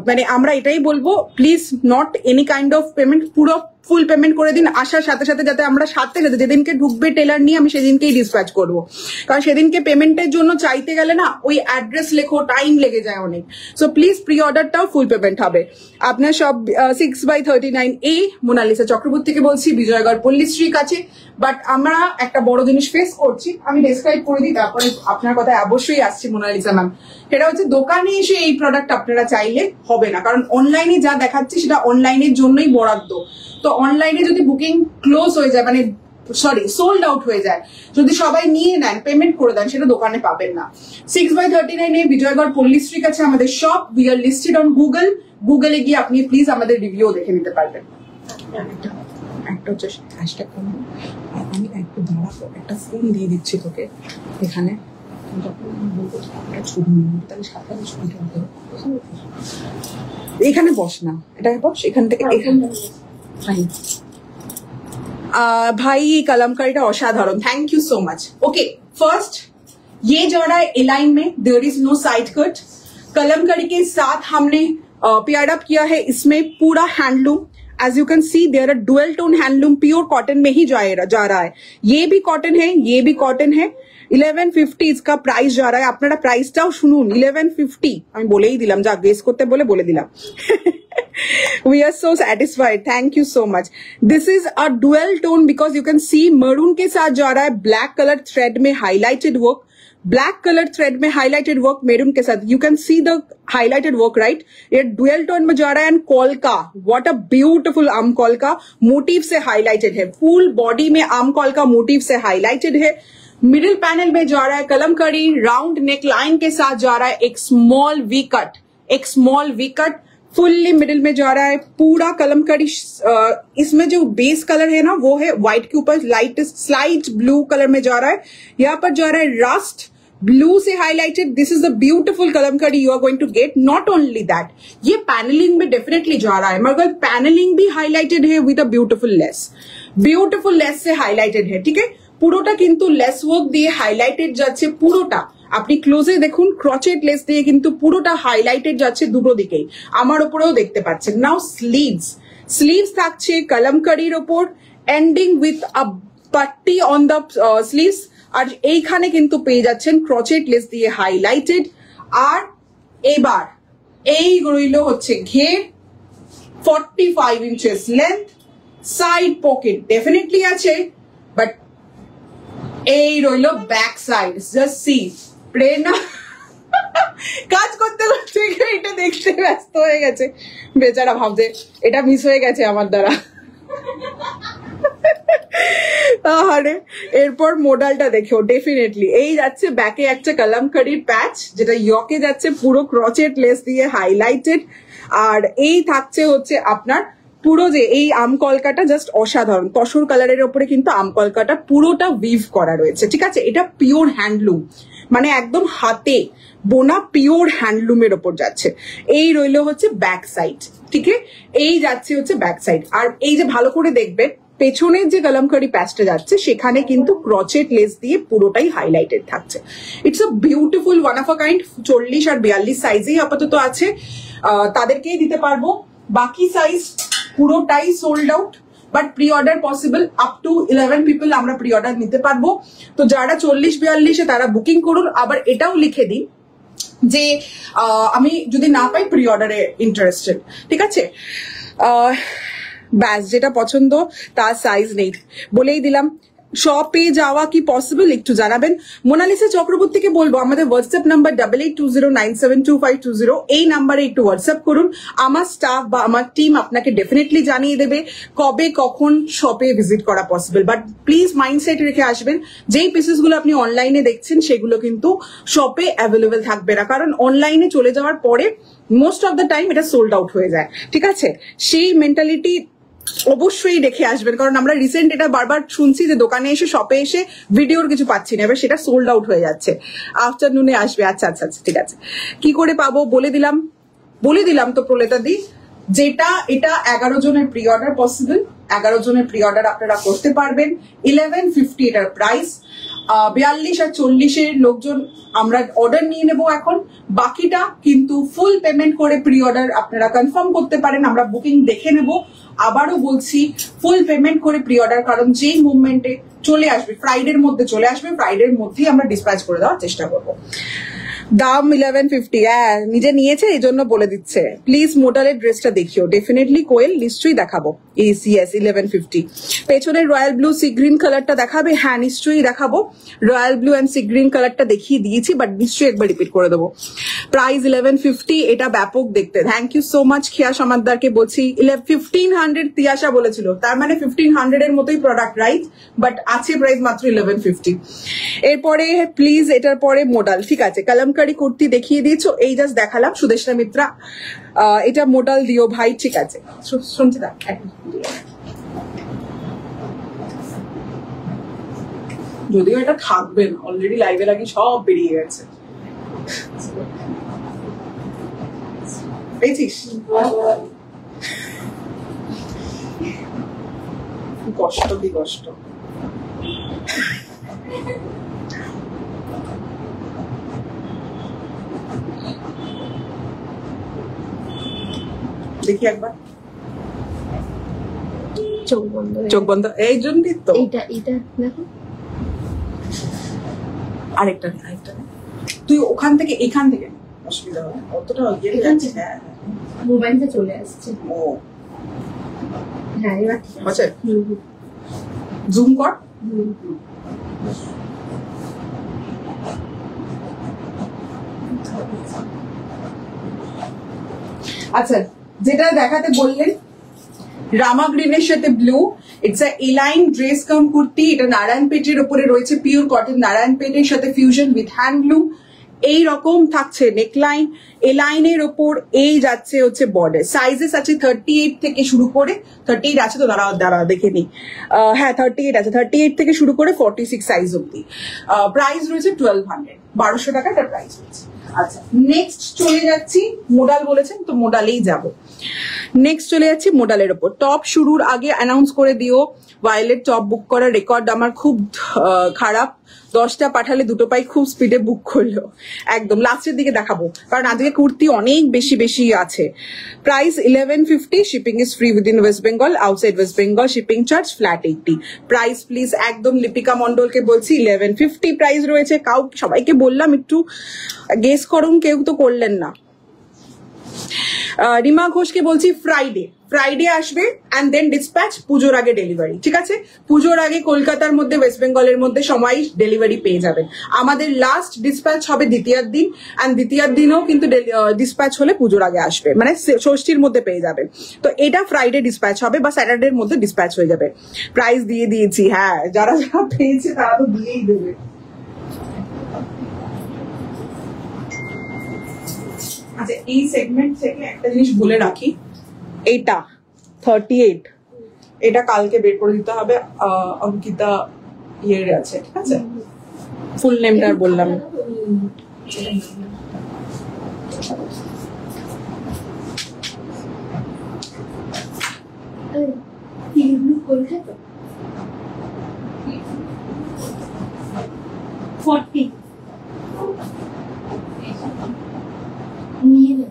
মানে আমরা এটাই বলবো, please not any kind of payment, পুরো ফুল পেমেন্ট করে দিন আসার সাথে সাথে, যাতে আমরা সাথে সাথে যেদিনকে ঢুকবে টেলার নিয়ে আমি সেদিনকেই ডিসপ্যাচ করবো। কারণ সেদিনকে পেমেন্টের জন্য চাইতে গেলে না ওই অ্যাড্রেস লেখো, টাইম লেগে যায় অনেক। সো প্লিজ প্রি অর্ডারটাও ফুল পেমেন্ট হবে। আপনার সব 6/39 এই মোনালিসা চক্রবর্তীকে বলছি, বিজয়গড় পল্লীশ্রীর কাছে। বাট আমরা একটা বড় জিনিস ফেস করছি, আমি ডেসক্রাইব করে দিই, তারপরে আপনার কথায় অবশ্যই আসছি মোনালিসা ম্যাম। সেটা হচ্ছে দোকানে এসে এই প্রোডাক্ট আপনারা চাইলে হবে না, কারণ অনলাইনে যা দেখাচ্ছি সেটা অনলাইনের জন্যই বরাদ্দ। তো অনলাইনে যদি বুকিং ক্লোজ হয়ে যায়, মানে সরি সোল্ড আউট হয়ে যায়, যদি সবাই নিয়ে নেন পেমেন্ট করে দেন, সেটা দোকানে পাবেন না। 6/39 বিজয়গড় পল্লীশ্রীর কাছে আমাদের shop. We are listed on Google. গুগলে গিয়ে আপনি প্লিজ আমাদের রিভিউ দেখে নিতে পারবেন। একটা হচ্ছে হ্যাশট্যাগ কমেন্ট, আমি একটু দাঁড়াবো, একটা ফোন দিয়ে দিচ্ছি তোকে এখানে, এখানে বস না, এটা বস, এখান থেকে এখানে। भाई कलमकारी असाधारण, thank you so much. Okay first, ये जा रहा है एलाइन में, there is no side cut. Kalamkari के साथ हमने पेयर अप किया है इसमें पूरा handloom. As you can see there are dual tone handloom, pure cotton में ही जा रहा है। ये भी कॉटन है, ये भी कॉटन है। 1150 इसका प्राइस जा रहा है। अपना प्राइसटाও শুনুন, 1150। আমি বলেই দিলাম, যা গেস করতে বলে দিলাম। We are so satisfied, thank you so much. This is a dual tone because you can see maroon के साथ जा रहा है ब्लैक कलर थ्रेड में highlighted work. Black colour thread में हाईलाइटेड वर्क मेरून के साथ, you can see the highlighted work right, ये डुअल टोन में जा रहा है एंड कॉलका, व्हाट अ ब्यूटीफुल आम कॉलका मोटिव से हाईलाइटेड है, फुल बॉडी में आम कॉलका मोटिव से हाईलाइटेड है। मिडिल पैनल में जा रहा है कलमकारी, राउंड नेक लाइन के साथ जा रहा है एक स्मॉल वी कट, एक small V cut fully middle में जा रहा है, पूरा कलमकारी। इसमें जो बेस कलर है ना वो है व्हाइट के ऊपर लाइट स्लाइट ब्लू कलर में जा रहा है, यहाँ पर जा रहा है रस्ट ब्लू से highlighted. This is the beautiful Kalamkari you are going to get. Not only that, ये पैनलिंग में डेफिनेटली जा रहा है, मगर पैनलिंग भी हाईलाइटेड है विद अ ब्यूटीफुल लेस से हाईलाइटेड है, ठीक है। পুরোটা কিন্তু লেস ওয়ার্ক দিয়ে হাইলাইটেড যাচ্ছে, পুরোটা আপনি ক্লোজে দেখুন ক্রচেট লেস দিয়ে কিন্তু পুরোটা হাইলাইটেড যাচ্ছে দুটো দিকেই, আমার উপরেও দেখতে পাচ্ছেন। নাও স্লিভস থাকছে কলমকারির ওপর, ending with a patti on the sleeves, আর এইখানে কিন্তু পেয়ে যাচ্ছেন ক্রচেট লেস দিয়ে হাইলাইটেড। আর এবার এই রইল হচ্ছে ঘের, 45 inches length, side pocket definitely আছে, বাট এই রইল ব্যাক সাইড। জাস্ট সি, প্রেরণা কাজ করতে করতে এটা দেখতে ব্যস্ত হয়ে গেছে, বেচারা ভাবছে এটা মিস হয়ে গেছে আমার দ্বারা। আরে এরপর মডেলটা দেখো, ডেফিনেটলি এই যাচ্ছে ব্যাকে একটা কলমকারির প্যাচ, যেটা ইয়কে যাচ্ছে পুরো ক্রচেট লেস দিয়ে হাইলাইটেড, আর এই থাকছে হচ্ছে আপনার পুরো যে এই আম কলকাটা জাস্ট অসাধারণ, তসর কালারের উপরে কিন্তু আম কলকাটা পুরোটা উইভ করা রয়েছে, ঠিক আছে। এটা পিওর হ্যান্ডলুম, মানে একদম হাতে বোনা পিওর হ্যান্ডলুমের ওপর যাচ্ছে। এই রইল হচ্ছে ব্যাক সাইড, ঠিক আছে, এই যাচ্ছে হচ্ছে ব্যাক সাইড। আর এই যে ভালো করে দেখবেন পেছনের যে কলমকারি প্যাচটা যাচ্ছে সেখানে কিন্তু ক্রচেট লেস দিয়ে পুরোটাই হাইলাইটেড থাকছে। It's a beautiful one of a kind. 40 আর 42 সাইজেই আপাতত আছে, তাদেরকেই দিতে পারবো। বাকি সাইজ পুরোটাই sold out, but pre order possible, up to 11 people আমরা প্রি অর্ডার নিতে পারবো। তো যারা 40-42 তারা বুকিং করুন। আবার এটাও লিখে দিন যে আমি যদি না পাই প্রি অর্ডারে ইন্টারেস্টেড, ঠিক আছে। ব্যাস যেটা পছন্দ তার সাইজ নেই বলেই দিলাম। শপে যাওয়া কি পসিবল একটু জানাবেন। মোনালিসা চক্রবর্তীকে বলবো আমাদের হোয়াটসঅ্যাপ নাম্বার 8820972520, এই নাম্বারে একটু হোয়াটসঅ্যাপ করুন। আমার স্টাফ বা আমার টিম আপনাকে ডেফিনেটলি জানিয়ে দেবে কবে কখন শপে ভিজিট করা পসিবল। বাট প্লিজ মাইন্ডসেট রেখে আসবেন, যেই পিসেস গুলো আপনি অনলাইনে দেখছেন সেগুলো কিন্তু শপে অ্যাভেলেবেল থাকবে না, কারণ অনলাইনে চলে যাওয়ার পরে মোস্ট অফ দ্য টাইম এটা সোল্ড আউট হয়ে যায়, ঠিক আছে। সেই মেন্টালিটি অবশ্যই রেখে আসবেন, কারণ আমরা রিসেন্ট এটা বারবার শুনছি যে দোকানে এসে শপে এসে ভিডিওর কিছু পাচ্ছি না, এবার সেটা সোল্ড আউট হয়ে যাচ্ছে, আফটারনুনে আসবে। আচ্ছা আচ্ছা আচ্ছা ঠিক আছে, কি করে পাবো বলে দিলাম তো প্রলেতা দি, যেটা এটা 11 জনের প্রি অর্ডার পসিবল, 11 জনের প্রি অর্ডার আপনারা করতে পারবেন। 1150 এটার প্রাইস। 42 আর 40 লোকজন আমরা অর্ডার নিয়ে নেব এখন, বাকিটা কিন্তু ফুল পেমেন্ট করে প্রি অর্ডার আপনারা কনফার্ম করতে পারেন, আমরা বুকিং দেখে নেব। আবারও বলছি ফুল পেমেন্ট করে প্রি অর্ডার, কারণ যেই মুভমেন্টে চলে আসবে ফ্রাইডের মধ্যে চলে আসবে, ফ্রাইডের মধ্যেই আমরা ডিসপ্যাচ করে দেওয়ার চেষ্টা করবো। দাম 1150, হ্যাঁ নিজে নিয়েছে এই জন্য বলে দিচ্ছে। প্লিজ মোডালের ড্রেসটা দেখিও, ডেফিনেটলি কোয়েল নিশ্চয়ই দেখাবো। ইয়েস 1150। পেছনের রয়্যাল ব্লু সি গ্রিন কালারটা দেখাবে? হ্যাঁ নিশ্চয়ই দেখাবো। Royal blue and sea green কালারটা দেখিয়ে দিয়েছি, বাট নিশ্চয়ই একবার রিপিট করে দেবো। প্রাইস 1150, এটা ব্যাপক দেখতে। থ্যাংক ইউ সো মাচ খিয়া সমাদ্দারকে বলছি। 1500 তিয়াশা বলেছিল, তার মানে 1500 এর মতোই প্রোডাক্ট, রাইট? বাট আছে প্রাইস মাত্র 1150। এরপরে প্লিজ এটার পরে মোডাল, ঠিক আছে। কলমকারি কুর্তি দেখিয়ে দিয়েছো, এই জাস্ট দেখালাম। সুদেশনা মিত্রা, এটা মোডাল দিও ভাই, ঠিক আছে। শুনছি না, যদিও এটা থাকবে না, অলরেডি লাইভের আগে সব বেরিয়ে গেছে। পেয়েছিস? কষ্ট কি কষ্ট। দেখি একবার, চোখ বন্ধ, এই জন্যই তো। এটা দেখো, আরেকটা তুই ওখান থেকে এখান থেকে, অসুবিধা হবে অতটা ইয়ে যাচ্ছে। হ্যাঁ মোবাইলটা চলে আসছে। ও হ্যাঁ এবার ঠিক আছে, জুম কর। আচ্ছা, যেটা দেখাতে বললেন রামা গ্রিনের সাথে blue, it's a A line dress cum kurti. এটা নারায়ণপেটের উপরে রয়েছে, পিওর কটন নারায়ণপেটের সাথে ফিউশন উইথ হ্যান্ডলুম। এই রকম থাকছে নেকলাইন, এলাইনের ওপর এই যাচ্ছে হচ্ছে বর্ডার। সাইজেস আছে 38 থেকে শুরু করে, 38 আছে তো, দাঁড়া দেখে নি, হ্যাঁ 38 আছে, 38 থেকে শুরু করে 46 সাইজ অব্দি। প্রাইস রয়েছে 1200, 1200 টাকা একটা প্রাইস রয়েছে। আচ্ছা, নেক্সট চলে যাচ্ছি, মোডাল বলেছেন তো মোডালেই যাব। নেক্সট চলে যাচ্ছি মোডালের ওপর। টপ শুরুর আগে অ্যানাউন্স করে দিও, ভায়োলেট টপ বুক করার রেকর্ড আমার খুব খারাপ, 10টা পাঠালে 2টো পাই, খুব স্পিডে বুক করলো, একদম লাস্টের দিকে দেখাবো কারণ আজকে কুর্তি অনেক বেশি আছে। Price 1150, shipping is free within West Bengal, outside West Bengal shipping charge flat 80। Price please একদম লিপিকা মন্ডলকে বলছি 1150 প্রাইস রয়েছে। সবাইকে বললাম একটু গেস করুন, কেউ তো করলেন না। রিমা ঘোষকে বলছি ফ্রাইডে আসবে অ্যান্ড দেন ডিসপ্যাচ, পুজোর আগে ডেলিভারি, ঠিক আছে? পুজোর আগে কলকাতার মধ্যে ওয়েস্ট বেঙ্গলের মধ্যে সময় ডেলিভারি পেয়ে যাবেন। আমাদের লাস্ট ডিসপ্যাচ হবে দ্বিতীয়ার দিন, অ্যান্ড দ্বিতীয়ার দিনও কিন্তু ডিসপ্যাচ হলে পুজোর আগে আসবে, মানে ষষ্ঠীর মধ্যে পেয়ে যাবেন। তো এটা ফ্রাইডে ডিসপ্যাচ হবে বা স্যাটারডের মধ্যে ডিসপ্যাচ হয়ে যাবে। প্রাইস দিয়ে দিয়েছি, হ্যাঁ যারা পেয়েছে তারা তো দিয়েই দেবে। আচ্ছা, এই সেগমেন্ট থেকে একটা জিনিস বলে রাখি, এইটা 38, এটা কালকে বের করে দিতে হবে, অঙ্কিতা ইয়ের আছে, ঠিক আছে? ফুল নেমটা আর বললাম। কলকাতা 40 নিয়ে নে।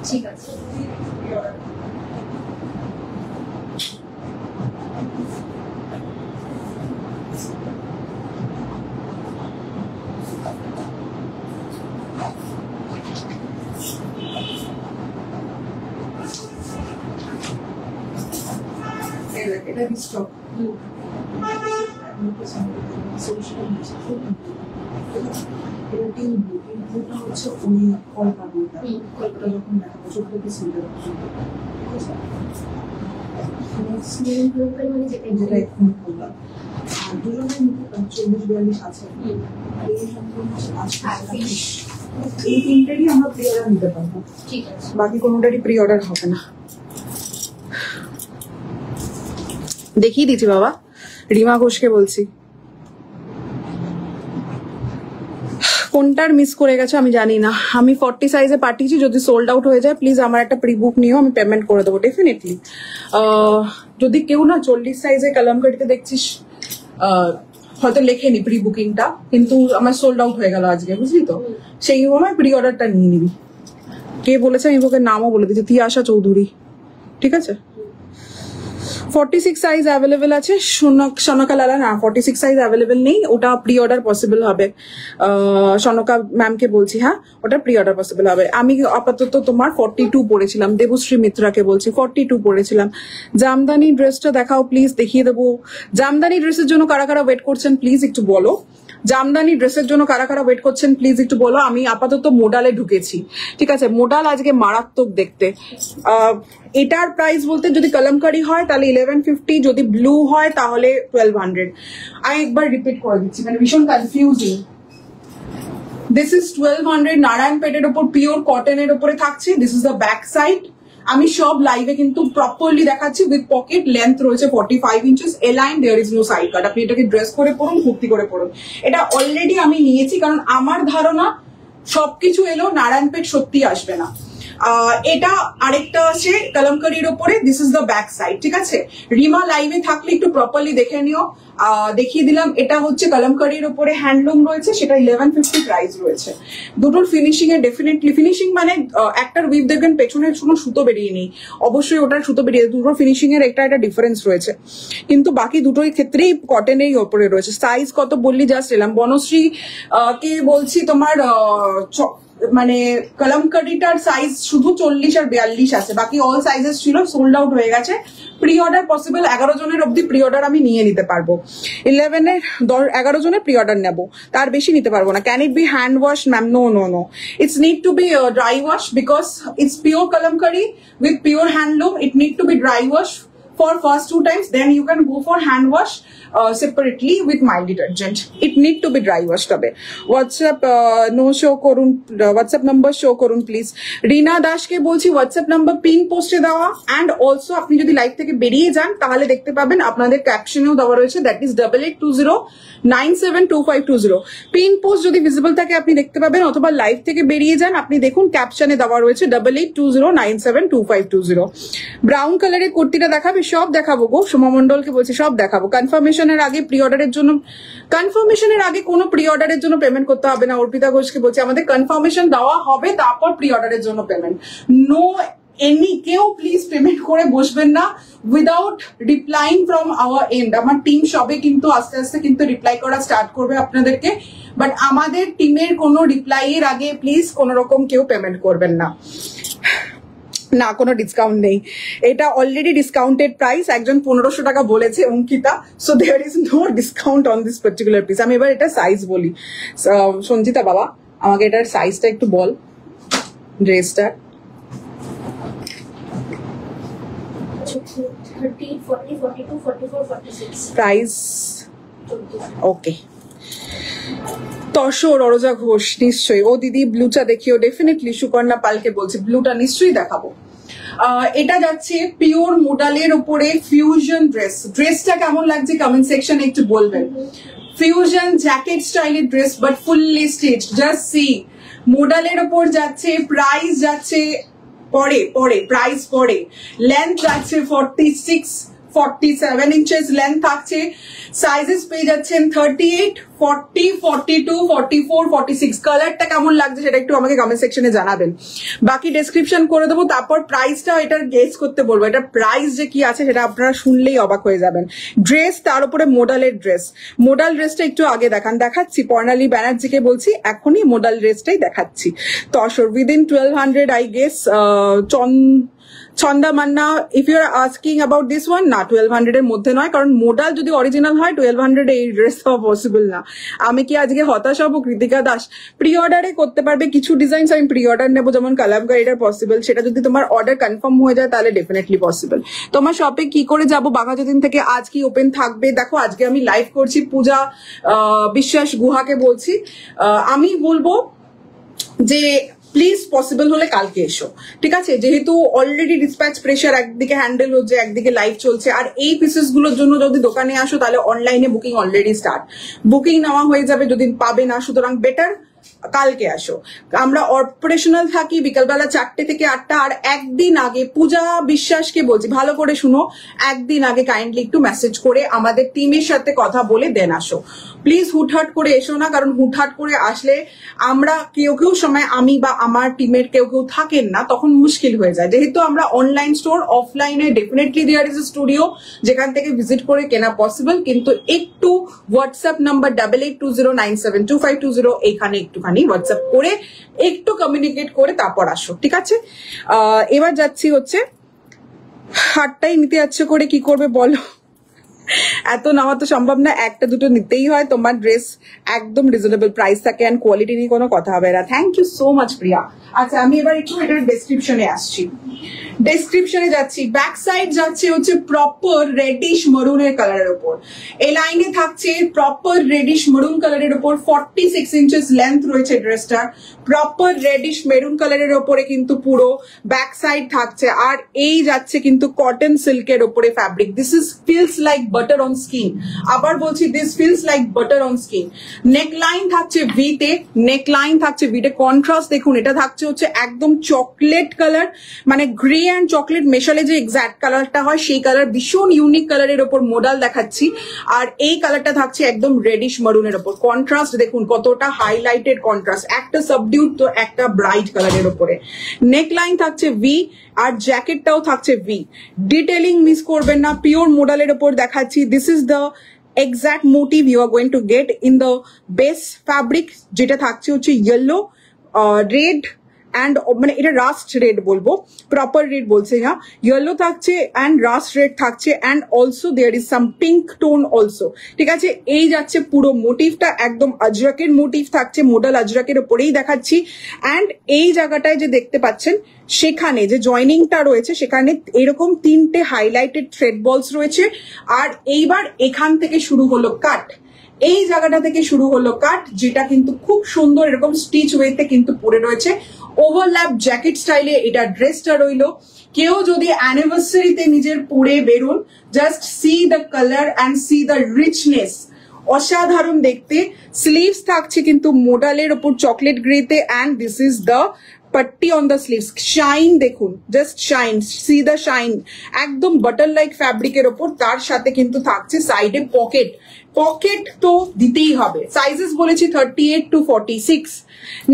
ঠিক আছে। এটা স্টক হচ্ছে ওই কলকাতা যখন দেখাবো চোখটা কি সুন্দর, যেটা এক্ষুনি বললাম। আর দুজনের মধ্যে 40-42 আছে, এই তিনটারই আমরা প্রি অর্ডার নিতে পারবো, ঠিক আছে? বাকি কোনোটারই প্রি অর্ডার হবে না। দেখিয়ে দিচ্ছি বাবা, রিমা ঘোষকে বলছি। কোনটার মিস করে গেছে আমি জানি না, আমি 40 সাইজে পাঠিয়েছি, যদি সোল্ড আউট হয়ে যায় প্লিজ আমার একটা প্রি বুক নিও, আমি পেমেন্ট করে দেবো ডেফিনেটলি। যদি কেউ না 40 সাইজে কালামকারিতে দেখছিস, হয়তো লেখেনি প্রি বুকিংটা, কিন্তু আমার সোল্ড আউট হয়ে গেল আজকে, বুঝলি তো? সেই সময় প্রি অর্ডারটা নিয়ে নিবি। কে বলেছে আমি ওকে নামও বলে দিচ্ছি, তিয়াশা চৌধুরী, ঠিক আছে? 46 সাইজ অ্যাভেলেবেল আছে, সনকা লালা না 46 সাইজ অ্যাভেলেবেল নেই, ওটা প্রি অর্ডার পসিবল হবে। সনকা ম্যামকে বলছি, হ্যাঁ ওটা প্রি অর্ডার পসিবল হবে। আমি আপাতত তোমার 42 পড়েছিলাম, দেবশ্রী মিত্রাকে বলছি 42 পড়েছিলাম। জামদানি ড্রেসটা দেখাও প্লিজ, দেখিয়ে দেবো। জামদানি ড্রেসের জন্য কারা কারা ওয়েট করছেন প্লিজ একটু বলো। জামদানি ড্রেসের জন্য কারা কারা ওয়েট করছেন প্লিজ একটু বলো। আমি আপাতত মোডালে ঢুকেছি, ঠিক আছে? মোডাল আজকে মারাত্মক দেখতে। এটার প্রাইস বলতে যদি কলমকারি হয় তাহলে 1150, যদি ব্লু হয় তাহলে 1200। আমি একবার রিপিট করে দিচ্ছি, মানে ভীষণ কনফিউজিং। দিস ইজ 1200 নারায়ণপেটের ওপর পিওর কটনের ওপরে থাকছে। This is the back side. আমি সব লাইভে কিন্তু প্রপারলি দেখাচ্ছি, উইথ পকেট, লেন্থ রয়েছে 45 inches, A line, there is no side cut. আপনি এটাকে ড্রেস করে পরুন, কুর্তি করে পরুন। এটা অলরেডি আমি নিয়েছি, কারণ আমার ধারণা সবকিছু এলো নারায়ণপেট সত্যি আসবে না। এটা আরেকটা আছে কলমকারির ওপরে, this is the back side, ঠিক আছে? রিমা লাইভে থাকলে একটু প্রপারলি দেখে নিও। দেখিয়ে দিলাম, এটা হচ্ছে কলমকারির ওপরে হ্যান্ডলুম রয়েছে, সেটা 1150 প্রাইস রয়েছে। দুটোর ফিনিশিং এ ডেফিনেটলি, ফিনিশিং মানে একটার উইথ দেখবেন পেছনের কোনো সুতো বেরিয়ে নেই, অবশ্যই ওটার সুতো বেরিয়ে, দুটোর ফিনিশিং এর একটা ডিফারেন্স রয়েছে, কিন্তু বাকি দুটোই ক্ষেত্রেই কটনেরই ওপরে রয়েছে। সাইজ কত বললি জাস্ট এলাম। বনশ্রী কে বলছি তোমার মানে কলমকারিটার সাইজ শুধু 40 আর 42 আছে, বাকি অল সাইজেস ছিল, সোল্ড আউট হয়ে গেছে। প্রি অর্ডার পসিবল 11 জনের অব্দি প্রি অর্ডার আমি নিয়ে নিতে পারবো, 11 জনের প্রি অর্ডার নেবো, তার বেশি নিতে পারবো না। Can it be hand wash ma'am? No no no, it's need to be dry wash because it's pure Kalamkari with pure handloom. It need to be dry wash for first 2 times, then you can go for hand wash separately with mild detergent. It need to be dry wash tobe. WhatsApp no show korun, WhatsApp number show korun please. Reena Dash ke bolchi WhatsApp number pin post e dewa, and also apni jodi live theke beriye jan tahole dekhte paben apnader caption এও দেওয়া রয়েছে, that is 8820972520. Pin post যদি visible থাকে আপনি দেখতে পাবেন, অথবা live থেকে বেরিয়ে যান আপনি দেখুন ক্যাপশনে দেওয়া রয়েছে 8820972520. ব্রাউন কালারের কুর্তিটা দেখাবে? সব দেখাবো গো, সোমা মন্ডলকে বলছি সব দেখাবো। কনফার্মেশনের আগে প্রি অর্ডারের জন্য, কনফার্মেশনের আগে কোনো প্রি অর্ডারের জন্য পেমেন্ট করতে হবে না। অর্পিতা ঘোষকে বলছি আমাদের কনফার্মেশন দেওয়া হবে তারপর প্রি অর্ডারের জন্য পেমেন্ট। নো এনি, কেউ প্লিজ পেমেন্ট করে বসবেন না without replying from our end. আমার টিম সবে কিন্তু আস্তে আস্তে কিন্তু রিপ্লাই করা স্টার্ট করবে আপনাদেরকে, বাট আমাদের টিমের কোনো রিপ্লাই এর আগে প্লিজ কোনো রকম কেউ পেমেন্ট করবেন না। না, কোনো ডিসকাউন্ট নেই, এটা অলরেডি ডিসকাউন্টেড প্রাইস। একজন 1500 টাকা বলেছে Ankita, so there is no discount on this particular piece. আমি এবার এটা সাইজ বলি। সঞ্জিতা বাবা আমাকে এটার সাইজটা একটু বল, ড্রেসটার। 30, 40, 42, 44, 46. Price okay. তসর অরজা ঘোষ নিশ্চয়ই। ও দিদি ব্লুটা দেখিও, ডেফিনেটলি। সুকর্ণা পালকে বলছি ব্লুটা নিশ্চয়ই দেখাবো। এটা যাচ্ছে পিওর মোডালের উপরে ফিউশন ড্রেস। ড্রেসটা কেমন লাগছে কমেন্ট সেকশনে একটু বলবেন। ফিউশন জ্যাকেট স্টাইলের dress but fully stitch, just see. মোডালের উপর যাচ্ছে, প্রাইস যাচ্ছে পরে প্রাইস পরে। লেন্থ যাচ্ছে 46-47 ইঞ্চেস লেন্থ থাকছে। সাইজেস পেয়ে যাচ্ছেন 38, 40, 42, 44, 46। কালারটা কেমন লাগছে সেটা একটু আমাকে কমেন্ট সেকশনে জানাবেন। বাকি ডেসক্রিপশন করে দেবো, তারপর প্রাইসটা এটার গেস করতে বলবো। এটা প্রাইস যে কি আছে সেটা আপনারা শুনলেই অবাক হয়ে যাবেন। ড্রেস তার উপরে মোডালের ড্রেস। মোডাল ড্রেসটা একটু আগে দেখাচ্ছি। পর্ণালী ব্যানার্জিকে বলছি এখনই মোডাল ড্রেসটাই দেখাচ্ছি। Tussar within 1200 I guess. Chhanda Manna, if you are asking about this one, না 1200 এর মধ্যে নয়, কারণ মোডাল যদি অরিজিনাল হয় 1200 এই ড্রেস পাওয়া পসিবল না। আমি কি আজকে হতাশ হবো? কৃতিকা দাস প্রি অর্ডারে করতে পারবে, কিছু ডিজাইনস আমি প্রি অর্ডার নেবো, যেমন কালামকারিটার পসিবল। সেটা যদি তোমার অর্ডার কনফার্ম হয়ে যায় তাহলে ডেফিনেটলি পসিবল। তোমার শপে কি করে যাবো? বাঘাযতীন থেকে। আজ কি ওপেন থাকবে? দেখো আজকে আমি লাইভ করছি, পূজা বিশ্বাস গুহাকে বলছি। আমি বলবো যে প্লিজ পসিবল হলে কালকে এসো, ঠিক আছে? যেহেতু অলরেডি ডিসপ্যাচ প্রেশার একদিকে হ্যান্ডেল হচ্ছে, একদিকে লাইভ চলছে, আর এই পিসেস গুলোর জন্য যদি দোকানে আসো তাহলে অনলাইনে বুকিং অলরেডি স্টার্ট, বুকিং নেওয়া হয়ে যাবে, যদি পাবে না। সুতরাং বেটার কালকে আসো। আমরা অপারেশনাল থাকি বিকালবেলা 4টে থেকে 8টা। আর একদিন আগে, পূজা বিশ্বাসকে বলছি ভালো করে শুনো, একদিন আগে কাইন্ডলি একটু মেসেজ করে আমাদের টিমের সাথে কথা বলে দেন আসো। প্লিজ হুটহাট করে এসো না, কারণ হুটহাট করে আসলে আমরা কেউ সময় আমি বা আমার টিমের কেউ থাকেন না, তখন মুশকিল হয়ে যায়। যেহেতু আমরা অনলাইন স্টোর, অফলাইনে definitely there is a studio যেখান থেকে ভিজিট করে কেনা পসিবল, কিন্তু একটু হোয়াটসঅ্যাপ নাম্বার 8820972520 এখানে একটুখানি হোয়াটসঅ্যাপ করে একটু কমিউনিকেট করে তারপর আসো, ঠিক আছে? এবার যাচ্ছি হচ্ছে 8টাই নিতে যাচ্ছে করে কি করবে বলো? এত নেওয়া তো সম্ভব না, একটা দুটো নিতেই হয়। তোমার ড্রেস একদম রিজনেবল প্রাইস থাকে, এন্ড কোয়ালিটি নিয়ে কোনো কথা হবে না। থ্যাংক ইউ সো মাচ প্রিয়া। আচ্ছা আমি এবার একটু এটার ডেসক্রিপশনে আসছি। ডেসক্রিপশনে যাচ্ছি। ব্যাক সাইড যাচ্ছে হচ্ছে প্রপার রেডিশ মরুনের কালারের উপর। এই লাইনে থাকছে প্রপার রেডিশ মরুন কালারের উপর, 46 ইঞ্চেস লেন্থ রয়েছে ড্রেসটার। প্রপার রেডিশ মেরুন কালারের উপরে কিন্তু পুরো ব্যাক সাইড থাকছে। আর এই যাচ্ছে কিন্তু কটন সিল্কের উপরে fabric. This is feels like butter on skin. আবার বলছি, this feels like butter on skin. Neck line থাকছে ভিতে, নেক লাইন থাকছে ভিতে। কন্ট্রাস্ট দেখুন, এটা থাকছে হচ্ছে একদম চকলেট কালার, মানে গ্রে অ্যান্ড চকলেট মেশালে যে এক্সাক্ট কালারটা হয় সেই কালার, ভীষণ ইউনিক কালারের ওপর মোডাল দেখাচ্ছি। আর এই কালারটা থাকছে একদম রেডিশ মারুনের ওপর। কন্ট্রাস্ট দেখুন কতটা হাইলাইটেড কন্ট্রাস্ট, একটা সাবডিউড তো একটা ব্রাইট কালারের ওপরে। নেক লাইন থাকছে ভি, আর জ্যাকেটটাও থাকছে ভি। ডিটেলিং মিস করবেন না, পিওর মোডালের ওপর দেখাচ্ছি। This is the exact motif you are going to get in the base fabric, যেটা থাকছে হচ্ছে ইয়েলো রেড অ্যান্ড মানে এটা রাস্ট রেড বলবো, প্রপার রেড বলছে না, ইয়েলো থাকছে অ্যান্ড রাস্ট রেড থাকছে and also there is some pink tone also, ঠিক আছে। এই যাচ্ছে পুরো মোটিভটা একদম আজরাকের মোটিভ থাকছে, মোডাল আজরাকের ওপরেই দেখাচ্ছি। অ্যান্ড এই জায়গাটায় যে দেখতে পাচ্ছেন সেখানে যে জয়নিংটা রয়েছে সেখানে এরকম 3টে হাইলাইটেড থ্রেড বলস রয়েছে। আর এইবার এখান থেকে শুরু হলো কাট, এই জায়গাটা থেকে শুরু হলো কাট, যেটা কিন্তু খুব সুন্দর এরকম স্টিচ ওয়েতে কিন্তু পরে রয়েছে। ওভারল্যাপ জ্যাকেট স্টাইলে এটা ড্রেসটা রইলো। কেউ যদি অ্যানিভার্সারিতে নিজের পরে বেরোন, just see the colour and see the richness, অসাধারণ দেখতে। স্লিভস থাকছে কিন্তু মোডালের ওপর চকলেট গ্রেতে and this is the patti on the sleeves. Shine দেখুন, just shine, see the shine, একদম বাটার লাইক ফ্যাব্রিকের ওপর। তার সাথে কিন্তু থাকছে সাইডে পকেট, পকেট তো দিতেই হবে। সাইজেস বলেছি 38 to 46।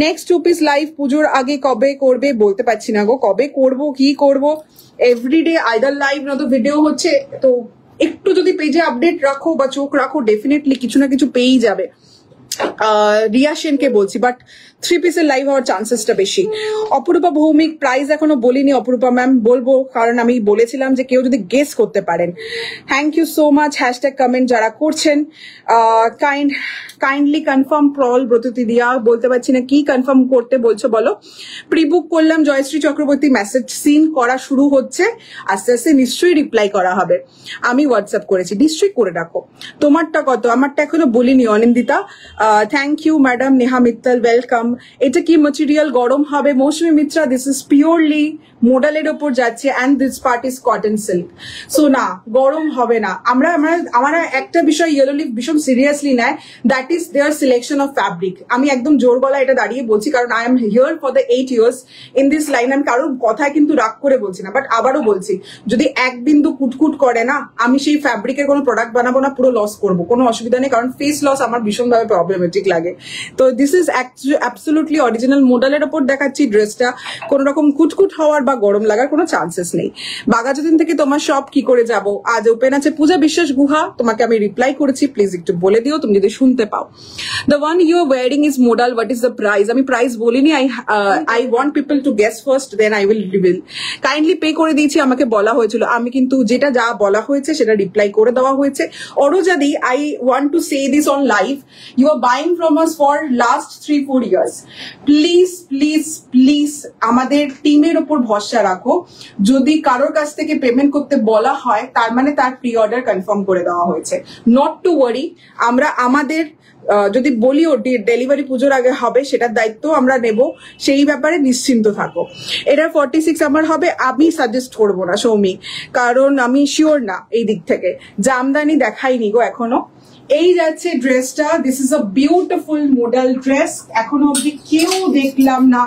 নেক্সট 2 পিস লাইভ পুজোর আগে কবে করবে বলতে পারছি না গো, কবে করব কি করব, এভরিডে আইদার লাইভ না তো ভিডিও হচ্ছে। তো একটু যদি পেজে আপডেট রাখো বা চোখ রাখো, ডেফিনেটলি কিছু না কিছু পেয়েই যাবে। রিয়া সেনকে বলছি, বাট 3 পিসের লাইভ হওয়ার চান্সেসটা বেশি। অপরূপা ভৌমিক প্রাইস এখনো বলিনি অপরূপা ম্যাম, বলবো কারণ আমি বলেছিলাম যে কেউ যদি গেস করতে পারেন। Thank you so much, hashtag comment যারা করছেন। কাইন্ডলি কনফার্ম প্রল ব্রততি দিয়া, বলতে পারছি না কি কনফার্ম করতে বলছো বলো। প্রিবুক করলাম জয়শ্রী চক্রবর্তী, মেসেজ সিন করা শুরু হচ্ছে, আস্তে আস্তে নিশ্চয়ই রিপ্লাই করা হবে। আমি হোয়াটসঅ্যাপ করেছি, নিশ্চয়ই করে রাখো। তোমারটা কত? আমারটা এখনো বলিনি Anindita. Thank you madam Neha Mittal, welcome. এটা কি ম্যাটেরিয়াল গরম হবে? Mousumi Mitra, this is purely মোডালের ওপর যাচ্ছে and this part is cotton silk. So না, গরম হবে না। আমরা একটা বিষয় ইয়েলো লিফ ভীষণ সিরিয়াসলি নেয়, that is there selection of fabric. আমি একদম জোর গলা এটা দাঁড়িয়ে বলছি, কারণ I am here for the 8 years in this line. আমি কারোর কথায় কিন্তু রাগ করে বলছি না, বাট আবারও বলছি, যদি এক বিন্দু কুটকুট করে না, আমি সেই ফ্যাব্রিকের কোনো প্রোডাক্ট বানাবো না, পুরো লস করবো, কোনো অসুবিধা নেই, কারণ ফেস লস আমার ভীষণভাবে প্রবলেমেটিক লাগে। তো দিস ইজ অ্যাবসলুটলি অরিজিনাল মোডালের ওপর দেখাচ্ছি ড্রেসটা, কোন রকম কুটকুট হওয়ার বা গরম লাগার কোনো চান্সেস নেই। বাঘাযতীন থেকে তোমার সব কি করে যাব, আজ ওপেন আছে। পূজা বিশ্বাস গুহা, তোমাকে আমি রিপ্লাই করেছি, প্লিজ একটু বলে দিও তুমি যদি শুনতে পাও। The one you are wearing is modal, what is the price? আমি প্রাইস বলিনি, I want people to guess first, then I will reveal. Kindly pay করে দিয়েছি, আমাকে বলা হয়েছিল, আমি কিন্তু যেটা যা বলা হয়েছে সেটা রিপ্লাই করে দেওয়া হয়েছে। অরোজাদি, I want to say this on live, you are buying from us for last 3-4 years, please please please আমাদের টিমের ওপর ভরসা রাখো। যদি কারোর কাছ থেকে পেমেন্ট করতে বলা হয়, তার মানে তার প্রি অর্ডার কনফার্ম করে দেওয়া হয়েছে। নট টু ওয়ারি, আমরা আমাদের যদি বলিও ডেলিভারি পুজোর আগে হবে, সেটার দায়িত্ব আমরা নেব, সেই ব্যাপারে নিশ্চিন্ত থাকো। এটা 46 আমার হবে, আমি সাজেস্ট করবো না সৌমি, কারণ আমি শিওর না এই দিক থেকে। জামদানি দেখাইনি গো এখনো। এই যাচ্ছে ড্রেসটা, this is a beautiful model dress. এখনো অব্দি কেউ দেখলাম না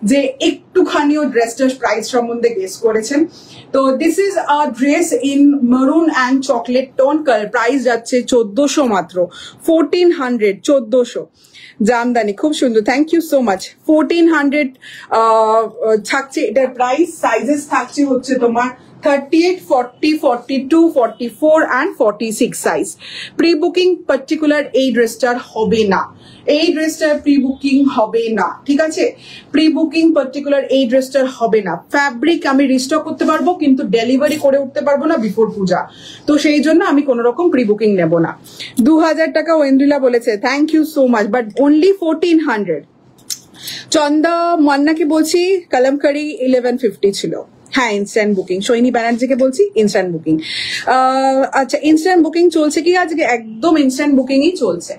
যে একটুখানিও ড্রেসটার প্রাইস সম্বন্ধে গেস করেছেন। তো this is a dress in maroon and chocolate tone colour. Price যাচ্ছে 1400 মাত্র, 1400, 1400। জামদানি খুব সুন্দর, থ্যাংক ইউ সো মাচ। 1400 থাকছে এটার প্রাইস। সাইজেস থাকছে হচ্ছে তোমার 38, 40, 42, 44 and 46 size. Pre booking particular এই ড্রেসটার হবে না, এই ড্রেসটার প্রি বুকিং হবে না, ঠিক আছে? প্রি বুকিং পার্টিকুলার এই ড্রেসটার হবে না। ফ্যাব্রিক আমি রিস্টক করতে পারবো, কিন্তু ডেলিভারি করে উঠতে পারবো না বিফোর পূজা, তো সেই জন্য আমি কোন রকম প্রি বুকিং নেব না। 2000 টাকা ওয়েন্দ্রিলা বলেছে, thank you so much, but only 1400। Chanda মান্নাকে বলছি কালামকারি 1150 ছিল। হ্যাঁ, ইনস্ট্যান্ট বুকিং। সৈনী ব্যানার্জিকে বলছি ইনস্ট্যান্ট বুকিং। আচ্ছা, ইনস্ট্যান্ট বুকিং চলছে কি আজকে? একদম ইনস্ট্যান্ট বুকিংই চলছে।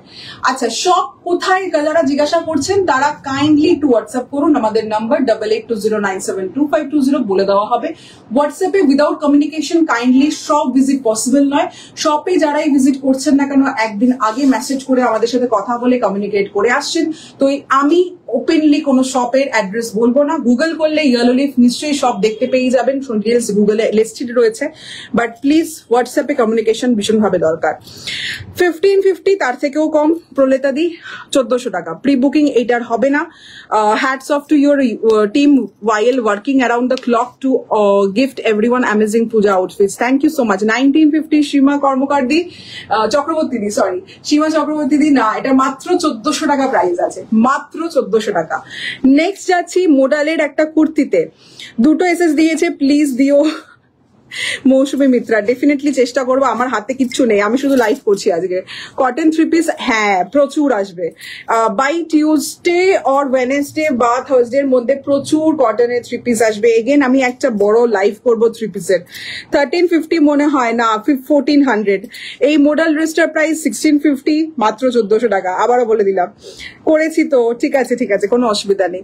আচ্ছা, সব কোথায় যারা জিজ্ঞাসা করছেন তারা কাইন্ডলি একটু হোয়াটসঅ্যাপ করুন, আমাদের নাম্বার 8820972520 বলে দেওয়া হবে। হোয়াটসঅ্যাপে উইদাউট কমিউনিকেশন কাইন্ডলি সব ভিজিট পসিবল নয়। শপে যারাই ভিজিট করছেন না কেন, একদিন আগে মেসেজ করে আমাদের সাথে কথা বলে কমিউনিকেট করে আসছেন। তো আমি ওপেনলি কোনো শপের অ্যাড্রেস বলবো না। গুগল করলে ইয়েলো লিফ নিশ্চয়ই সব দেখতে পেয়ে যাবেন, ডিটেলস গুগলে লিস্টেড রয়েছে, বাট প্লিজ হোয়াটসঅ্যাপে কমিউনিকেশন ভীষণভাবে দরকার। 1550, তার থেকেও কম প্রলেতাদি 1400 টাকা। প্রি বুকিং এইটার হবে না। Hats off to your team while working around the clock to gift everyone amazing puja outfits. Thank you so much. 1950 Seema Karmakar দি, চক্রবর্তী দি, সরি সীমা চক্রবর্তী দি না, এটা মাত্র 1400 টাকা প্রাইস আছে, মাত্র 1400 টাকা। নেক্সট যাচ্ছি মোডালের একটা কুর্তিতে, দুটো এসএস দিয়েছে, প্লিজ দিও মৌসুমী মিত্রা। ডেফিনেটলি চেষ্টা করবো, আমার হাতে কিচ্ছু নেই, আমি শুধু লাইভ করছি আজকে। কটন থ্রি পিস হ্যাঁ প্রচুর আসবে, বাই টিউসডে অর ওয়েনেসডে বা থার্সডে এর মধ্যে প্রচুর কটনের থ্রি পিস আসবে। এগেন আমি একটা বড় লাইভ করবো থ্রি পিসের। 1350 মনে হয় না, 1400। এই মোডাল ড্রেসটার প্রাইস 1650, মাত্র 1400 টাকা। আবারও বলে দিলাম, করেছি তো, ঠিক আছে ঠিক আছে, কোনো অসুবিধা নেই।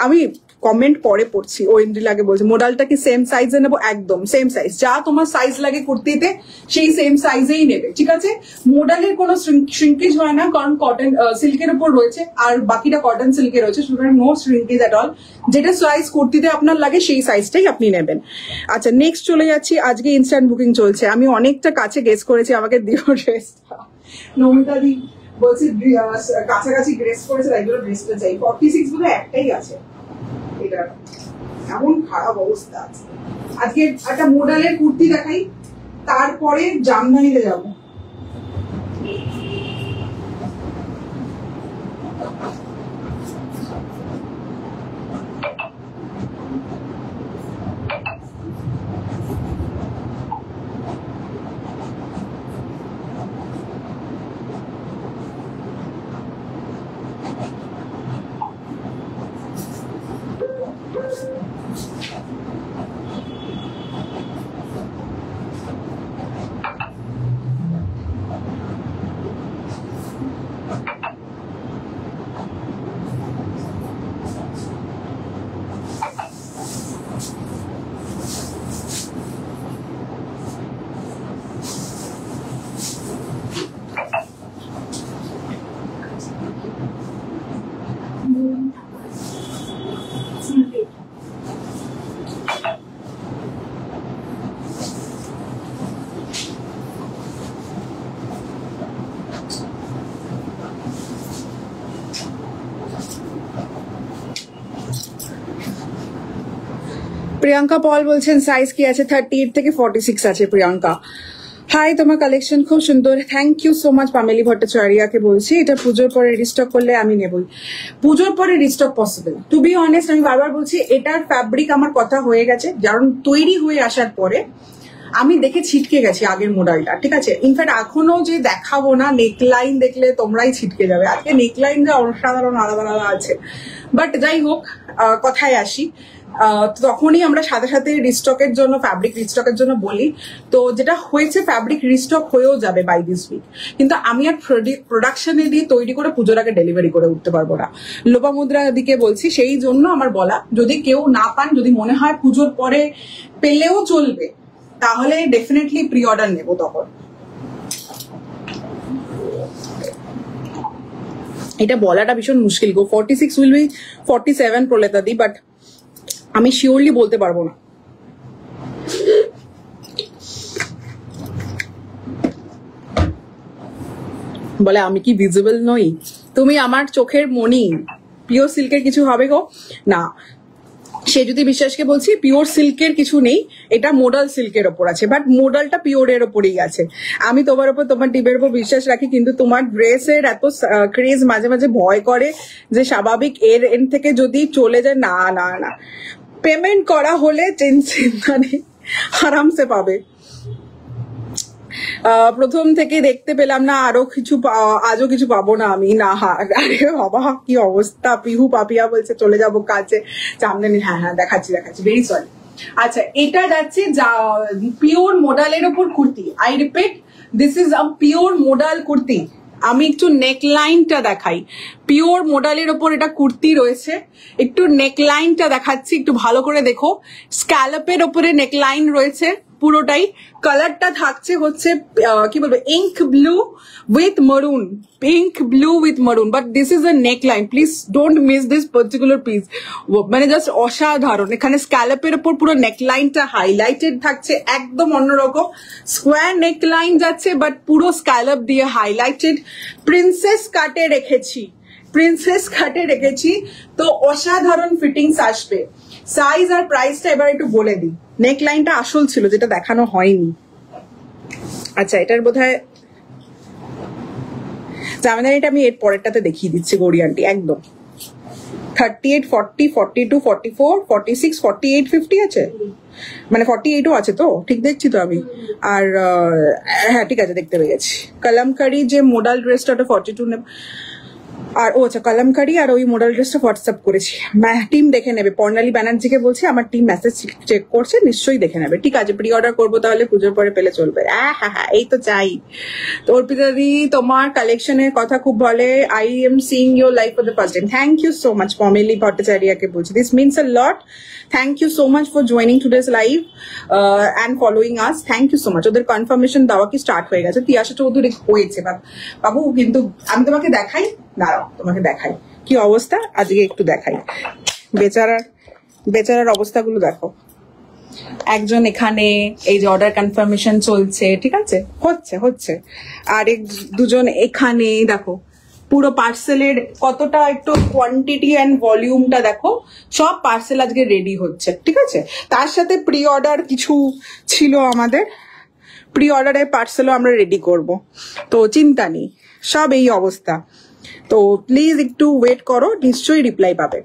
আমি কমেন্ট পরে পড়ছি, ওএমডি লাগে বলছে মোডালটা কি সেম সাইজে নেবো? একদম সেম সাইজ, যা তোমার সাইজ লাগে কুর্তিতে সেই সেম সাইজেই নেবে, ঠিক আছে? মোডালের কোনো শ্রিঙ্কেজ হয় না, কারণ কটন সিল্কের উপর রয়েছে আর বাকিটা কটন সিল্কে রয়েছে, সুতরাং নো শ্রিঙ্কেজ এট অল। যেটা সাইজ কুর্তিতে আপনার লাগে সেই সাইজটাই আপনি নেবেন। আচ্ছা নেক্সট চলে যাচ্ছি, আজকে ইনস্ট্যান্ট বুকিং চলছে, আমি অনেকটা কাছে গেস করেছি, আমাকে দিও ড্রেসটা। নমিতা দি বলছি কাছাকাছি ড্রেস করেছে, তাই জন্য ড্রেসটা চাই। 46 বলে একটাই আছে, এটা এমন খারাপ অবস্থা আছে। আজকে একটা মোডালের কুর্তি দেখাই, তারপরে জামদানিতে যাবো। প্রিয়াঙ্কা পল বলছেন সাইজ কি আছে? 38 থেকে 46 আছে প্রিয়াঙ্কা। হাই, তোমার কালেকশন খুব সুন্দর, থ্যাংক ইউ সো মাচ। পামেলি ভট্টাচার্যাকে বলছি, এটা পুজোর পরে রিস্টক করলে আমি নেবই। পুজোর পরে restock possible, to be honest আমি বারবার বলছি, এটার ফ্যাব্রিক আমার কথা হয়ে গেছে, কারণ তৈরি হয়ে আসার পরে আমি দেখে ছিটকে গেছি আগের মডেলটা, ঠিক আছে? ইনফ্যাক্ট এখনো যে দেখাবো না, নেকলাইন দেখলে তোমরাই ছিটকে যাবে। আজকে নেকলাইনটা অসাধারণ আলাদা আলাদা আছে, বাট যাই হোক, কথায় আসি, তখনই আমরা সাথে সাথে রিস্টকের জন্য, ফ্যাব্রিক রিস্টকের জন্য বলি। তো যেটা হয়েছে, ফ্যাব্রিক রিস্টক হয়েও যাবে বাই দিস উইক, কিন্তু আমি আর প্রোডাকশনে দিয়ে তৈরি করে পুজোর আগে ডেলিভারি করে উঠতে পারবো না। লোপামুদ্রা দিকে বলছি, সেই জন্য আমার বলা, যদি কেউ না পান, যদি মনে হয় পুজোর পরে পেলেও চলবে, তাহলে ডেফিনেটলি প্রি অর্ডার নেবো তখন। এটা বলাটা ভীষণ মুশকিল গো। 46 উইল বি 47 প্রলেতা দি, বাট আমি শিওরলি বলতে পারবো না। বলে আমি কি ভিজিবল নই? তুমি আমার চোখের মনি। পিওর সিল্কের কিছু হবে গো না, সে যদি বিশ্বাসকে বলছি পিওর সিল্কের কিছু নেই, এটা মোডাল সিল্কের ওপর আছে, বাট মোডালটা পিওরের ওপরেই আছে। আমি তোমার ওপর, তোমার টিমের ওপর বিশ্বাস রাখি, কিন্তু তোমার ড্রেসের এত ক্রেজ মাঝে মাঝে ভয় করে যে স্বাভাবিক এর এন্ড থেকে যদি চলে যায়, না না না, পেমেন্ট করা হলে চিন্তা নেই, আরামসে পাবে। প্রথম থেকে দেখতে পেলাম না, আরো কিছু আজও কিছু পাবো না আমি? না, আরে বাবা কি অবস্থা। পিহু পাপিয়া বলছে চলে যাবো কাছে জামদানি। হ্যাঁ হ্যাঁ দেখাচ্ছি, ভেরি সরি। আচ্ছা, এটা যাচ্ছে পিওর মোডালের ওপর kurti. I repeat, this is a pure modal kurti. আমি একটু নেকলাইনটা দেখাই, পিওর মোডালের ওপর এটা কুর্তি রয়েছে। একটু নেকলাইনটা দেখাচ্ছি, একটু ভালো করে দেখো। স্ক্যালপের ওপরে নেকলাইন রয়েছে, পুরোটাই। কালারটা থাকছে হচ্ছে কি বলবো, ইঙ্ক ব্লু উইথ মারুন, পিঙ্ক ব্লু উইথ মারুন, but this is a neck line, please don't miss this particular piece. মানে জাস্ট অসাধারণ। এখানে স্ক্যালপের উপর পুরো নেক লাইনটা হাইলাইটেড থাকছে, একদম অন্যরকম। স্কোয়ার নেক লাইন যাচ্ছে বাট পুরো স্ক্যালপ দিয়ে হাইলাইটেড। প্রিন্সেস কাটে রেখেছি, প্রিন্সেস কাটে রেখেছি, তো অসাধারণ ফিটিংস আসবে। সাইজ আর প্রাইসটা এবার একটু বলে দিই। নেক লাইনটা আসল ছিল, যেটা দেখানো হয়নি। আচ্ছা, এটার বোধহয় জামাদানিটা আমি এর পরেরটাতে দেখিয়ে দিচ্ছি। গৌরী আন্টি একদম 38, 40, 42, 44, 46, 48, 50 আছে, মানে 48ও আছে তো, ঠিক দেখছি তো আমি। আর হ্যাঁ ঠিক আছে, দেখতে পেয়ে গেছি। কলমকারি যে মোডাল ড্রেসটা, ওটা 42 নেব। আর ও আচ্ছা, কলমকারি আর ওই মোডাল ড্রেসটা হোয়াটসঅ্যাপ করেছি। টিম দেখে নেবে। পর্ণালী ব্যানার্জিকে বলছি, আমার টিম মেসেজ চেক করছে, নিশ্চয়ই দেখে নেবে। ঠিক আছে, প্রি অর্ডার করবো তাহলে, পুজোর পরে পেলে চলবে। হ্যাঁ, এই তো চাই। তো অর্পিতা দি, তোমার কালেকশনের কথা খুব বলে। I am seeing your life for the first time. Thank you so much. পমেলি ভট্টাচার্যকে বলছি, this means a lot. Thank you so much for joining today's live and following us. Thank you so much. ওদের confirmation দেওয়া কি start হয়ে গেছে। তিয়াশা চৌধুরী হয়েছে বাবু, কিন্তু আমি তোমাকে দেখাই, দাঁড়াও তোমাকে দেখাই কি অবস্থা আজকে, একটু দেখাই। বেচারার অবস্থাগুলো দেখো। একজন এখানে এই যে অর্ডার কনফার্মেশন চলছে, ঠিক আছে, হচ্ছে। আর দুজন এখানে দেখো, পুরো পার্সেলের কতটা একটু কোয়ান্টিটি অ্যান্ড ভলিউমটা দেখো। সব পার্সেল আজকে রেডি হচ্ছে, ঠিক আছে। তার সাথে প্রি অর্ডার কিছু ছিল আমাদের, প্রি অর্ডারের পার্সেলও আমরা রেডি করব, তো চিন্তা নেই। সব এই অবস্থা। তো প্লিজ একটু ওয়েট করো, নিশ্চয়ই রিপ্লাই পাবে।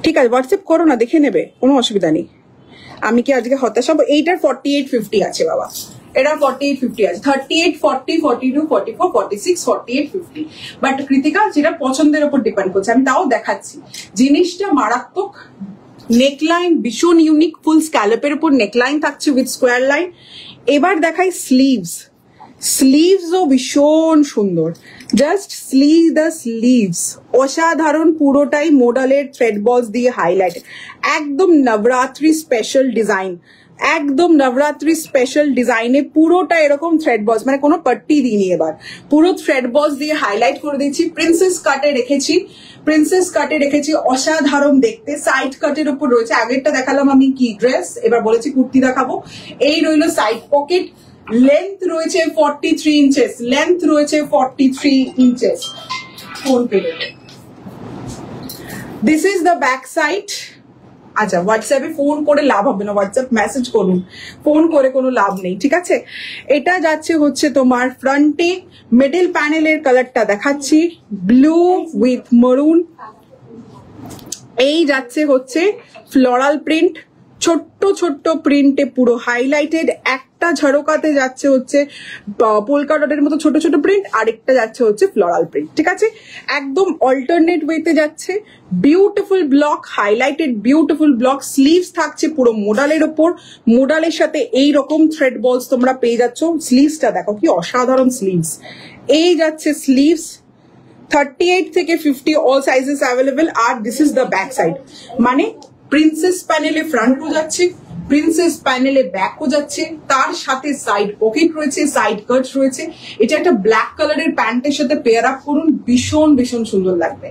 ঠিক আছে, হোয়াটসঅ্যাপ করো না, দেখে নেবে, কোনো অসুবিধা নেই। আমি কি আজকে হতাশা? এইটার 48-50 আছে বাবা, এটা 48-50 আছে। 38, 40, 42, 44, 46, 48, 50। বাট কৃতিকা, যেটা পছন্দের উপর ডিপেন্ড করছে, আমি তাও দেখাচ্ছি। জিনিসটা মারাত্মক। নেকলাইন ভীষণ ইউনিক, ফুল স্ক্যালপের উপর নেকলাইন থাকছে উইথ স্কোয়ার লাইন। এবার দেখাই স্লিভস। স্লিভসও ভীষণ সুন্দর। জাস্ট দ্য স্লিভস অসাধারণ, পুরোটাই মোডালের থ্রেড বলস দিয়ে হাইলাইট। একদম নবরাত্রি স্পেশাল ডিজাইন, একদম নবরাত্রি স্পেশাল ডিজাইনে পুরোটা এরকম থ্রেড বলস, মানে কোনো পট্টি দিইনি, এবার পুরো থ্রেড বলস দিয়ে হাইলাইট করে দিয়েছি। প্রিন্সেস কাটে রেখেছি, অসাধারণ দেখতে। সাইড কাটের উপর রয়েছে। আগেরটা দেখালাম আমি কি ড্রেস, এবার বলেছি কুর্তি দেখাবো। এই রইল সাইড পকেট। লেন্থ রয়েছে 43 ইঞ্চেস, লেন্থ রয়েছে 43 inches. Phone pay, this is the back side. আচ্ছা, হোয়াটসঅ্যাপে ফোন করে লাভ হবে না, হোয়াটসঅ্যাপ মেসেজ করুন, ফোন করে কোনো লাভ নেই, ঠিক আছে। এটা যাচ্ছে হচ্ছে তোমার ফ্রন্টে। মিডল প্যানেলের কালারটা দেখাচ্ছি, ব্লু উইথ মরুন। এই যাচ্ছে হচ্ছে ফ্লোরাল প্রিন্ট, ছোট্ট ছোট্ট প্রিন্টে পুরো হাইলাইটেড। একটা ঝাড়কাতে যাচ্ছে হচ্ছে পোলকা ডটের মতো ছোট ছোট প্রিন্ট, আরেকটা যাচ্ছে হচ্ছে ফ্লোরাল প্রিন্ট, ঠিক আছে। একদম অল্টারনেট ওয়েতে যাচ্ছে। Beautiful block, highlighted beautiful block. Sleeves থাকছে পুরো মোডালের ওপর, মোডালের সাথে এই রকম থ্রেড বলস তোমরা পেয়ে যাচ্ছ। স্লিভসটা দেখো কি অসাধারণ স্লিভস। এই যাচ্ছে স্লিভস। 38 থেকে 50 অল সাইজেস অ্যাভেলেবেল। আর this is the back side, মানে প্রিন্সেস প্যানেলে ফ্রন্টও যাচ্ছে, প্রিন্সেস প্যানেলে ব্যাকও যাচ্ছে, তার সাথে সাইড পকেট রয়েছে, সাইড কাট রয়েছে। এটা একটা ব্ল্যাক কালারের প্যান্টের সাথে পেয়ার আপ করুন, ভীষণ ভীষণ সুন্দর লাগবে,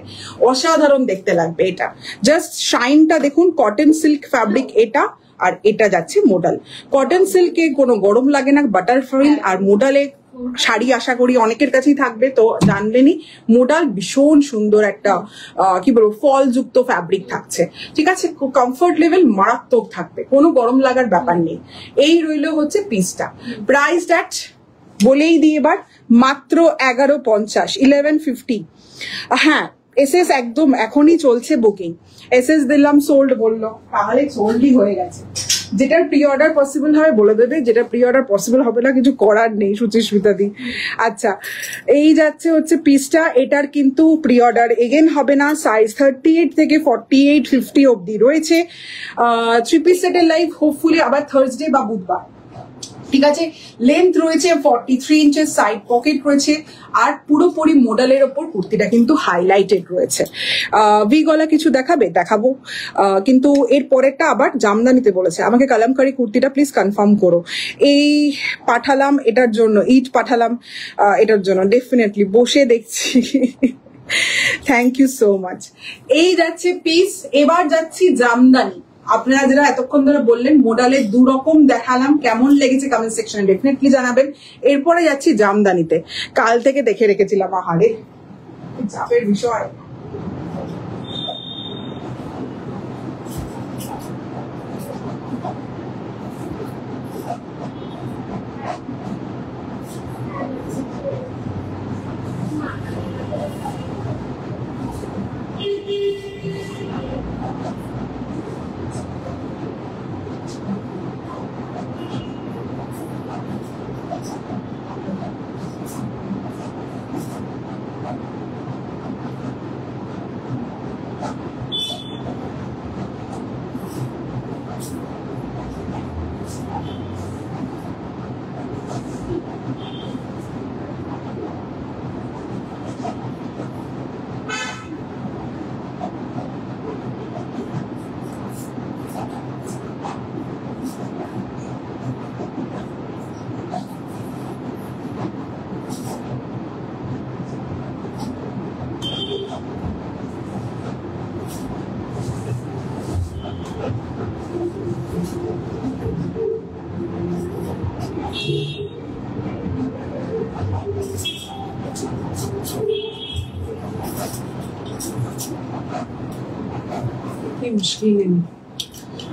অসাধারণ দেখতে লাগবে। এটা জাস্ট শাইনটা দেখুন। কটন সিল্ক ফ্যাব্রিক এটা, আর এটা যাচ্ছে মোডাল। কটন সিল্কে কোনো গরম লাগে না, বাটারফ্লাই। আর মোডালে শাড়ি আশা করি অনেকের কাছেই থাকবে, তো জানবেনই মোডাল ভীষণ সুন্দর একটা কি বলবো ফলযুক্ত ফ্যাব্রিক থাকছে, ঠিক আছে। কমফোর্ট লেভেল মারাত্মক থাকবে, কোনো গরম লাগার ব্যাপার নেই। এই রইল হচ্ছে পিসটা। প্রাইস দ্যাট বলেই দিই এবার, মাত্র 1150, 1150। হ্যাঁ, এসএস একদম এখনই চলছে বুকিং। এসএস দিলাম, সোল্ড বললো, তাহলে সোল্ডই হয়ে গেছে। যেটার প্রি অর্ডার পসিবল হবে বলে দেবে, যেটা প্রি অর্ডার পসিবল হবে না কিছু করার নেই, সুচিস্মিতা দি। আচ্ছা, এই যাচ্ছে হচ্ছে পিসটা। এটার কিন্তু প্রি অর্ডার এগেন হবে না। সাইজ 38 থেকে 48, 50 অব্দি রয়েছে। 3 পিস সেটের লাইভ হোপফুলি আবার থার্সডে বা বুধবার, ঠিক আছে, লেন্থ রয়েছে 43 ইঞ্চের, সাইড পকেট রয়েছে, আর পুরোপুরি মোডালের ওপর কুর্তিটা কিন্তু হাইলাইটেড রয়েছে। ভি গলা কিছু দেখাবো, কিন্তু এর পরেরটা আবার জামদানিতে বলেছে। আমাকে কালামকারী কুর্তিটা প্লিজ কনফার্ম করো। এই পাঠালাম এটার জন্য, ইট পাঠালাম এটার জন্য, ডেফিনেটলি বসে দেখছি। Thank you so much. এই যাচ্ছে পিস, এবার যাচ্ছি জামদানি। আপনারা যারা এতক্ষণ ধরে বললেন মোডালের দু রকম দেখালাম, কেমন লেগেছে কমেন্ট সেকশনে ডেফিনেটলি জানাবেন। এরপরে যাচ্ছি জামদানিতে। কাল থেকে দেখে রেখেছিলাম, আহারে চাপের বিষয়।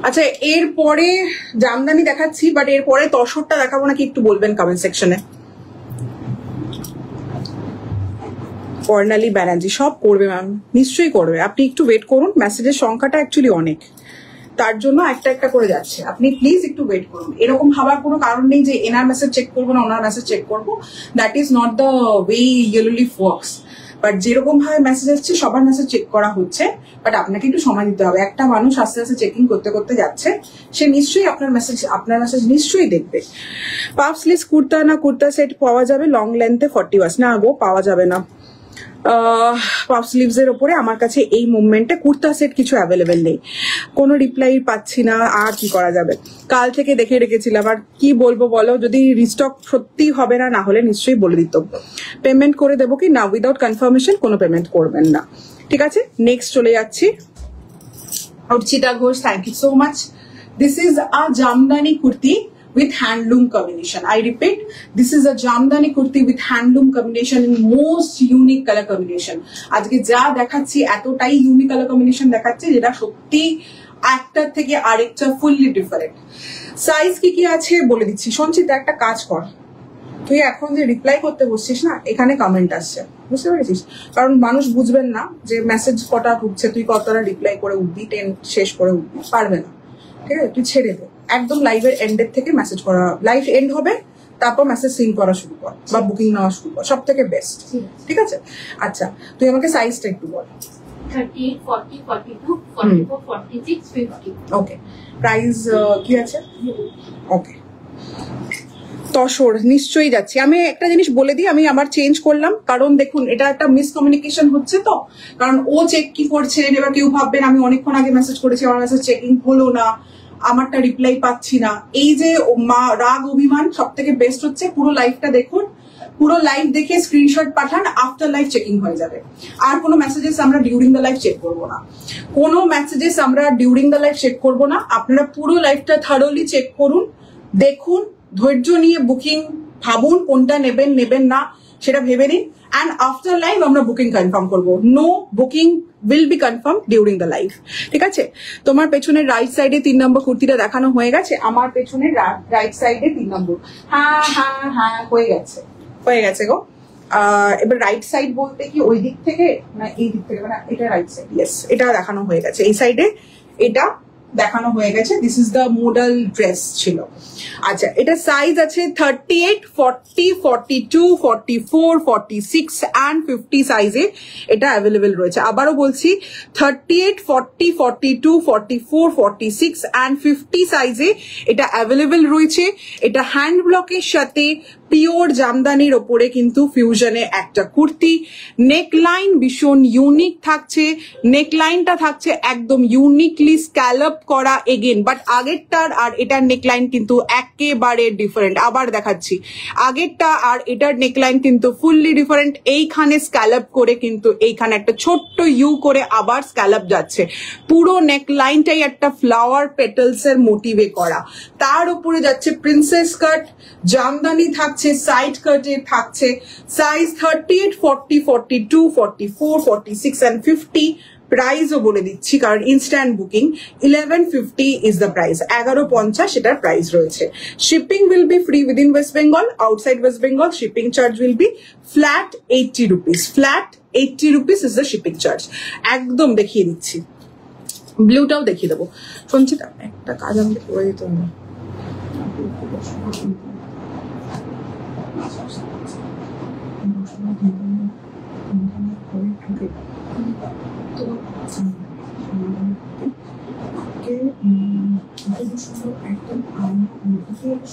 আচ্ছা, এরপরে জামদানি দেখাচ্ছি, বাট এরপরে তসরটা দেখাবো নাকি একটু বলবেন কমেন্ট সেকশনে। কর্ণালী ব্যানার্জি সব করবে ম্যাম, নিশ্চয়ই করবে, আপনি একটু ওয়েট করুন। মেসেজের সংখ্যাটা অ্যাকচুয়ালি অনেক, তার জন্য একটা একটা করে যাচ্ছে। আপনি প্লিজ একটু ওয়েট করুন। এরকম ভাবার কোনো কারণ নেই যে এনার মেসেজ চেক করবো না ওনার মেসেজ চেক করবো, that is not the way yellow leaf works. But যেরকম ভাবে মেসেজ আসছে সবার মেসেজ চেক করা হচ্ছে, বাট আপনাকে একটু সময় দিতে হবে। একটা মানুষ আস্তে আস্তে চেকিং করতে করতে যাচ্ছে, সে নিশ্চয়ই আপনার মেসেজ নিশ্চয়ই দেখবে। পাফ স্লিভস কুর্তা না কুর্তা সেট পাওয়া যাবে লং লেন্থে 40 ওয়াশ? না গো, পাওয়া যাবে না। পাফ স্লিভস এর ওপরে আমার কাছে এই মুভমেন্টে কুর্তা সেট কিছু অ্যাভেলেবেল নেই। কোনো রিপ্লাই পাচ্ছি না, আর কি করা যাবে। কাল থেকে দেখে রেখেছিলাম, আর কি বলবো বলো। যদি রিস্টক সত্যি হবে না, না হলে নিশ্চয়ই বলে দিত। পেমেন্ট করে দেবো কি না, উইদাউট কনফার্মেশন কোনো পেমেন্ট করবেন না। ঠিক আছে, নেক্সট চলে যাচ্ছি। Archita Ghosh, thank you so much. This is a jamdani kurti with handloom combination. I repeat, this is a jamdani kurti with handloom combination in most unique color combination. আজকে যা দেখাচ্ছি এতটাই ইউনিক কালার কম্বিনেশন দেখাচ্ছি যেটা সত্যি একটার থেকে আরেকটা ফুললি ডিফারেন্ট। সাইজ কি আছে বলে দিচ্ছি। সঞ্চিত, একটা কাজ কর, তুই এখন যে রিপ্লাই করতে বসছিস না, এখানে কমেন্ট আসছে, বুঝতে পেরেছিস? কারণ মানুষ বুঝবেন না যে মেসেজ কটা ঢুকছে, তুই কতটা রিপ্লাই করে উঠবি, শেষ করে উঠবি, পারবে না। ঠিক আছে, তুই ছেড়ে দে। একদম লাইভের এন্ডের থেকে মেসেজ করা, লাইভ এন্ড হবে তারপর মেসেজ সিন করা শুরু কর বা বুকিং নেওয়া শুরু কর, সব থেকে বেস্ট। ঠিক আছে, আচ্ছা তুই আমাকে সাইজটা একটু বল। 38, 40, 42, 44, 46, 50. ওকে, প্রাইস কি আছে? ওকে, তসর নিশ্চয়ই যাচ্ছি। আমি একটা জিনিস বলে দিই, আমি আবার চেঞ্জ করলাম, কারণ দেখুন এটা একটা মিসকমিউনিকেশন হচ্ছে। তো কারণ ও চেক কি করছে, এবার কেউ ভাববেন আমি অনেকক্ষণ আগে মেসেজ করেছি, আমার মেসেজ চেকিং হলো না, আমারটা রিপ্লাই পাচ্ছি না। এই যে রাগ অভিমান, সব থেকে বেস্ট হচ্ছে পুরো লাইভটা দেখুন, পুরো লাইভ দেখে স্ক্রিনশট পাঠান, আফটার লাইভ চেকিং হয়ে যাবে। আর কোনো মেসেজেস আমরা ডিউরিং দ্য লাইভ চেক করবো না, কোনো মেসেজেস আমরা ডিউরিং দ্য লাইভ চেক করবো না। আপনারা পুরো লাইভটা থারোলি চেক করুন, দেখুন, ধৈর্য নিয়ে বুকিং ভাবুন কোনটা নেবেন না সেটা ভেবে নিন, অ্যান্ড আফটার লাইভ আমরা বুকিং কনফার্ম করবো। No booking will be confirmed during the live. ঠিক আছে, তোমার পেছনের রাইট সাইডে 3 নম্বর কুর্তিটা দেখানো হয়ে গেছে, আমার পেছনের রাইট সাইডে 3 নম্বর। হ্যাঁ হয়ে গেছে গো। এবার রাইট সাইড বলতে কি ওই দিক থেকে না এই দিক থেকে, মানে এটা রাইট সাইড? ইয়েস, এটা দেখানো হয়ে গেছে। এই সাইডে এটা দেখানো হয়ে গেছে। This is the modal dress ছিল। আচ্ছা, এটা সাইজ আছে 38, 40, 42, 44, 46 and 50 সাইজে এটা অ্যাভেলেবেল রয়েছে। আবারও বলছি 38, 40, 42, 44, 46 and 50 সাইজে এটা অ্যাভেলেবেল রয়েছে। এটা হ্যান্ড ব্লকের সাথে পিওর জামদানির ওপরে কিন্তু ফিউশনে একটা কুর্তি। নেকলাইন ভীষণ ইউনিক থাকছে, নেকলাইনটা থাকছে একদম ইউনিকলি স্ক্যালপ করা এগেন, বাট আগেরটার আর এটার নেকলাইন কিন্তু একেবারে ডিফারেন্ট। আবার দেখাচ্ছি, আগেরটা আর এটার নেকলাইন কিন্তু ফুললি ডিফারেন্ট। এইখানে স্ক্যালপ করে কিন্তু এইখানে একটা ছোট্ট ইউ করে আবার স্ক্যালপ যাচ্ছে। পুরো নেকলাইনটাই একটা ফ্লাওয়ার পেটালস এর মোটিভে করা, তার উপরে যাচ্ছে প্রিন্সেস কাট, জামদানি থাকছে, সাইড কাটে থাকছে। Size 38, 40, 42, 44, 46 and 50। প্রাইসও বলে দিচ্ছি কারণ instant booking. 1150 is the price, 1150 এটার প্রাইস রয়েছে। Shipping will be free within West Bengal, outside West Bengal shipping charge will be flat 80 rupees. Flat 80 rupees is the shipping charge. একদম দেখিয়ে দিচ্ছি, ব্লুটাও দেখিয়ে দেবো। শুনছি তো একটা কাজ আমাকে করে দিতে হবে।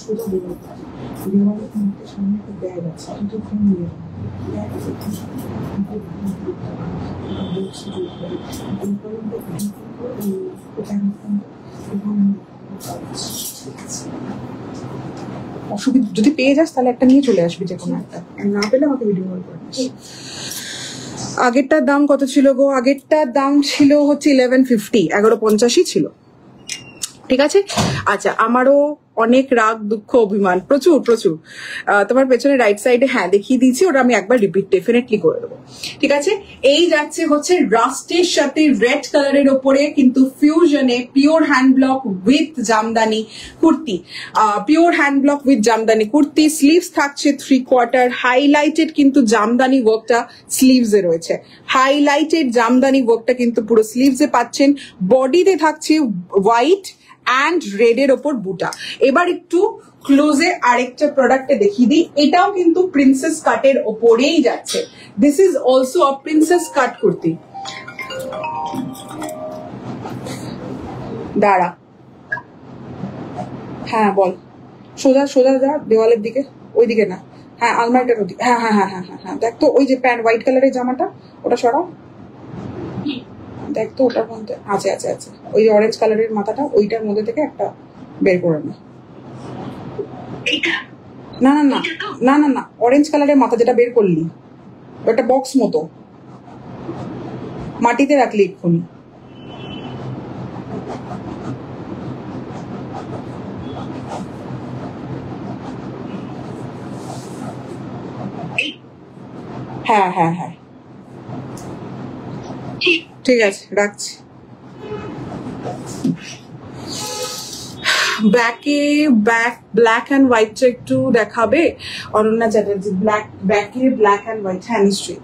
সোজা দেওয়ালের মধ্যে সামনে একটা ব্যাগ আছে, কিন্তু ফোন নিয়ে অসুবিধা যদি পেয়ে যাস তাহলে একটা নিয়ে চলে আসবি, যে কোনো একটা, না পেলে আমাকে ভিডিও কল করে। আগেরটার দাম কত ছিল গো? আগেরটার দাম ছিল হচ্ছে 1150, 1150 ছিল, ঠিক আছে। আচ্ছা, আমারও অনেক রাগ দুঃখ অভিমান প্রচুর প্রচুর। তোমার পেছনে রাইট সাইডে হ্যাঁ দেখিয়ে দিয়েছি, ওটা আমি একবার রিপিট ডেফিনেটলি করে দেবো, ঠিক আছে। এই যাচ্ছে হচ্ছে রাস্টের সাথে রেড কালারের ওপরে কিন্তু ফিউশনে pure hand block with jamdani kurti, pure hand block with jamdani kurti. Sleeves থাকছে 3/4, হাইলাইটেড কিন্তু জামদানি ওয়ার্কটা স্লিভসে রয়েছে, হাইলাইটেড জামদানি ওয়ার্কটা কিন্তু পুরো স্লিভসে পাচ্ছেন। বডিতে থাকছে হোয়াইট অ্যান্ড রেড এর ওপর বুটা। এবার একটু ক্লোজে আরেকটা প্রোডাক্টে দেখিয়ে দিই, এটাও কিন্তু প্রিন্সেস কাটের ওপরেই যাচ্ছে। This is also a princess কাট কুর্তি। দাঁড়া, হ্যাঁ বল, সোজা সোজা যা দেওয়ালের দিকে, ওই দিকে না, হ্যাঁ আলমারিটার ওদিকে, হ্যাঁ হ্যাঁ হ্যাঁ হ্যাঁ হ্যাঁ দেখ তো, ওই যে প্যান্ট হোয়াইট কালারের জামাটা ওটা সরাও, দেখ তো ওটার মধ্যে আছে আছে আছে, ওই অরেঞ্জ কালারের মাথাটা ওইটার মধ্যে থেকে একটা বের করে না। না না না না না না, অরেঞ্জ কালারের মাথা যেটা বের করলি ওটা বক্স মতো, মাটিতে রাখলি এক্ষুনি। হ্যাঁ হ্যাঁ হ্যাঁ ঠিক আছে, রাখছি। ব্যাকে ব্ল্যাক অ্যান্ড হোয়াইটটা একটু দেখাবে অনন্যা চ্যাটার্জি, ব্যাকে ব্ল্যাক অ্যান্ড হোয়াইট, হ্যাঁ নিশ্চয়ই।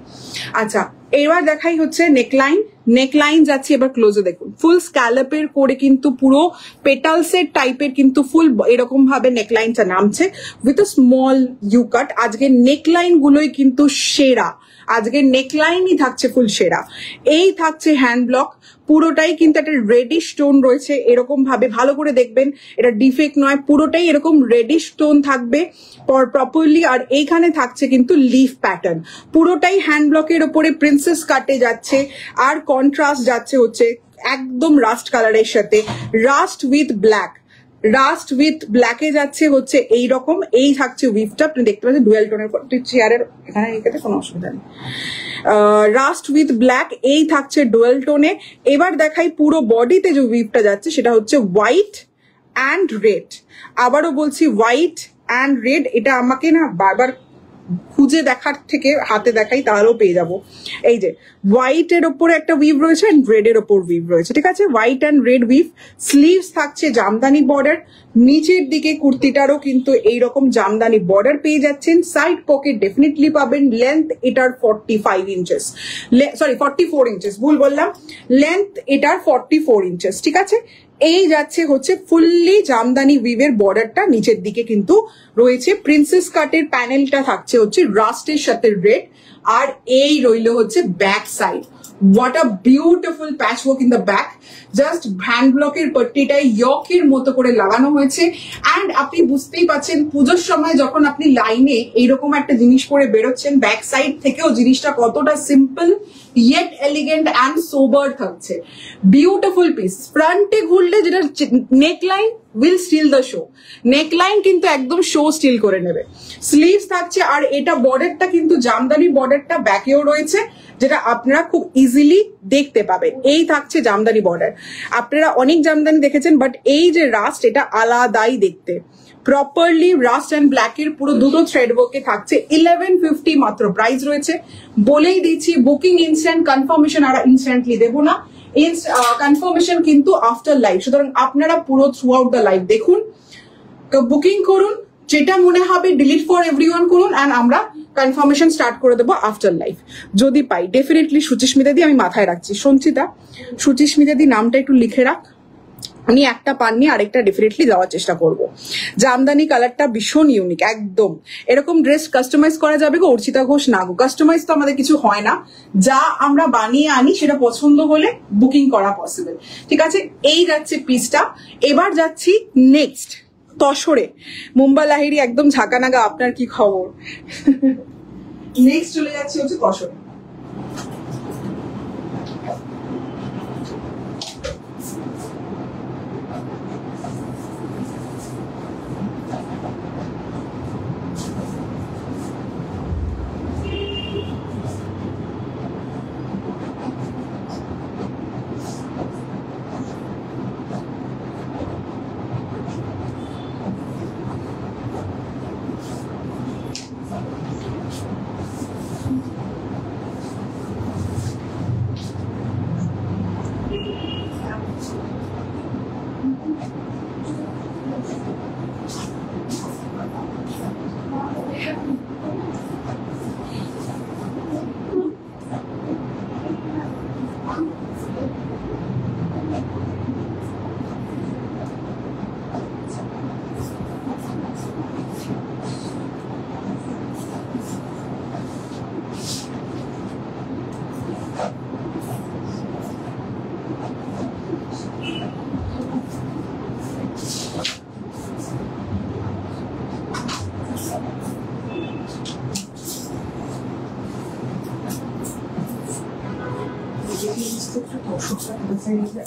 আচ্ছা, এবার দেখাই হচ্ছে নেকলাইন। নেকলাইন যাচ্ছে এবার ক্লোজে দেখুন, ফুল স্ক্যালপের করে কিন্তু পুরো পেটালসের টাইপের কিন্তু ফুল এরকম ভাবে নেকলাইনটা নামছে উইথ স্মল ইউ কাট। আজকের নেকলাইন গুলোই কিন্তু সেরা, আজকের নেকলাইনই থাকছে ফুল সেরা। এই থাকছে হ্যান্ড ব্লক, পুরোটাই কিন্তু একটা রেডিশ টোন রয়েছে, এরকম ভাবে ভালো করে দেখবেন, এটা ডিফেক্ট নয়, পুরোটাই এরকম রেডিশ টোন থাকবে প্রপারলি। আর এইখানে থাকছে কিন্তু লিফ প্যাটার্ন, পুরোটাই হ্যান্ড ব্লকের ওপরে প্রিন্সেস কাটে যাচ্ছে। আর কন্ট্রাস্ট যাচ্ছে হচ্ছে একদম রাস্ট কালারের সাথে, rust with black, rust with ব্ল্যাকে যাচ্ছে হচ্ছে এইরকম। এই থাকছে উইভটা, আপনি দেখতে পাচ্ছেন ডুয়েল টোনের, তুই চেয়ারের এখানে রেখে কোনো অসুবিধা নেই। রাস্ট উইথ ব্ল্যাক, এই থাকছে ডুয়েল টোনে। এবার দেখাই পুরো বডিতে যে উইভটা যাচ্ছে সেটা হচ্ছে হোয়াইট অ্যান্ড রেড। আবারও বলছি হোয়াইট অ্যান্ড রেড, এটা আমাকে না বারবার খুঁজে দেখার থেকে হাতে দেখাই তাহলেও পেয়ে যাবো। এই যে হোয়াইট এর ওপরে একটা উইভ রয়েছে এন্ড রেড এর ওপর উইভ রয়েছে, ঠিক আছে, white and red we've. Sleeves থাকছে জামদানি বর্ডার, নিচের দিকে কুর্তিটারও কিন্তু এইরকম জামদানি বর্ডার পেয়ে যাচ্ছেন। সাইড পকেট ডেফিনেটলি পাবেন। লেন্থ এটার 45 ইঞ্চেস, সরি 44 ইঞ্চেস, ভুল বললাম, লেন্থ এটার 44 ইঞ্চেস, ঠিক আছে। এই যাচ্ছে হচ্ছে ফুললি জামদানি উইভের বর্ডারটা নিচের দিকে কিন্তু রয়েছে, প্রিন্সেস কাটের প্যানেলটা থাকছে হচ্ছে রাস্টের সাথে রেড, আর এই রইল হচ্ছে back side. What a beautiful patch work in the back, just hand ব্লকের পট্টিটাই ইয়কের মতো করে লাগানো হয়েছে। অ্যান্ড আপনি বুঝতেই পাচ্ছেন পুজোর সময় যখন আপনি লাইনে এইরকম একটা জিনিস পরে বেরোচ্ছেন, ব্যাক সাইড থেকেও জিনিসটা কতটা simple yet elegant and sober থাকছে। Beautiful piece. ফ্রন্টে ঘুরলে যেটা neck line will steal the show, neck line কিন্তু একদম শো স্টিল করে নেবে। স্লিভস থাকছে, আর এটা বর্ডারটা কিন্তু জামদানি বর্ডারটা ব্যাকেও রয়েছে, যেটা আপনারা খুব ইজিলি দেখতে পাবেন। এই থাকছে জামদানি বর্ডার। আপনারা অনেক জামদানি দেখেছেন, বাট এই যে রাস্ট এটা আলাদাই দেখতে। প্রপারলি রাস্ট অ্যান্ড ব্ল্যাকের পুরো দুটো থ্রেড ওয়ার্কে থাকছে। 1150 মাত্র প্রাইস রয়েছে। বলেই দিচ্ছি বুকিং ইনস্ট্যান্ট, কনফার্মেশন আর ইনস্ট্যান্টলি দেবো না, কনফার্মেশন কিন্তু আফটার লাইভ। সুতরাং আপনারা পুরো থ্রু আউট দ্য লাইভ দেখুন, বুকিং করুন, যেটা মনে হবে ডিলিট ফর এভরিওয়ান করুন, অ্যান্ড আমরা কনফার্মেশন স্টার্ট করে দেবো আফটার লাইভ যদি পাই। ডেফিনেটলি সুচিস্মিতা দি আমি মাথায় রাখছি। সঞ্চিতা, সুচিস্মিতা দি নামটা একটু লিখে রাখ, উনি একটা পাননি, আরেকটা ডেফিনেটলি দেওয়ার চেষ্টা করব। জামদানি কালারটা ভীষণ ইউনিক একদম। এরকম ড্রেস কাস্টমাইজ করা যাবে গো অর্চিতা ঘোষ? না গো, কাস্টমাইজ তো আমাদের কিছু হয় না, যা আমরা বানিয়ে আনি সেটা পছন্দ হলে বুকিং করা পসিবল। ঠিক আছে, এই যাচ্ছে পিসটা। এবার যাচ্ছি নেক্সট তসরে। মুম্বা লাহিড়ি একদম ঝাঁকানাগা, আপনার কি খবর? নেক্সট চলে যাচ্ছি হচ্ছে তসরে।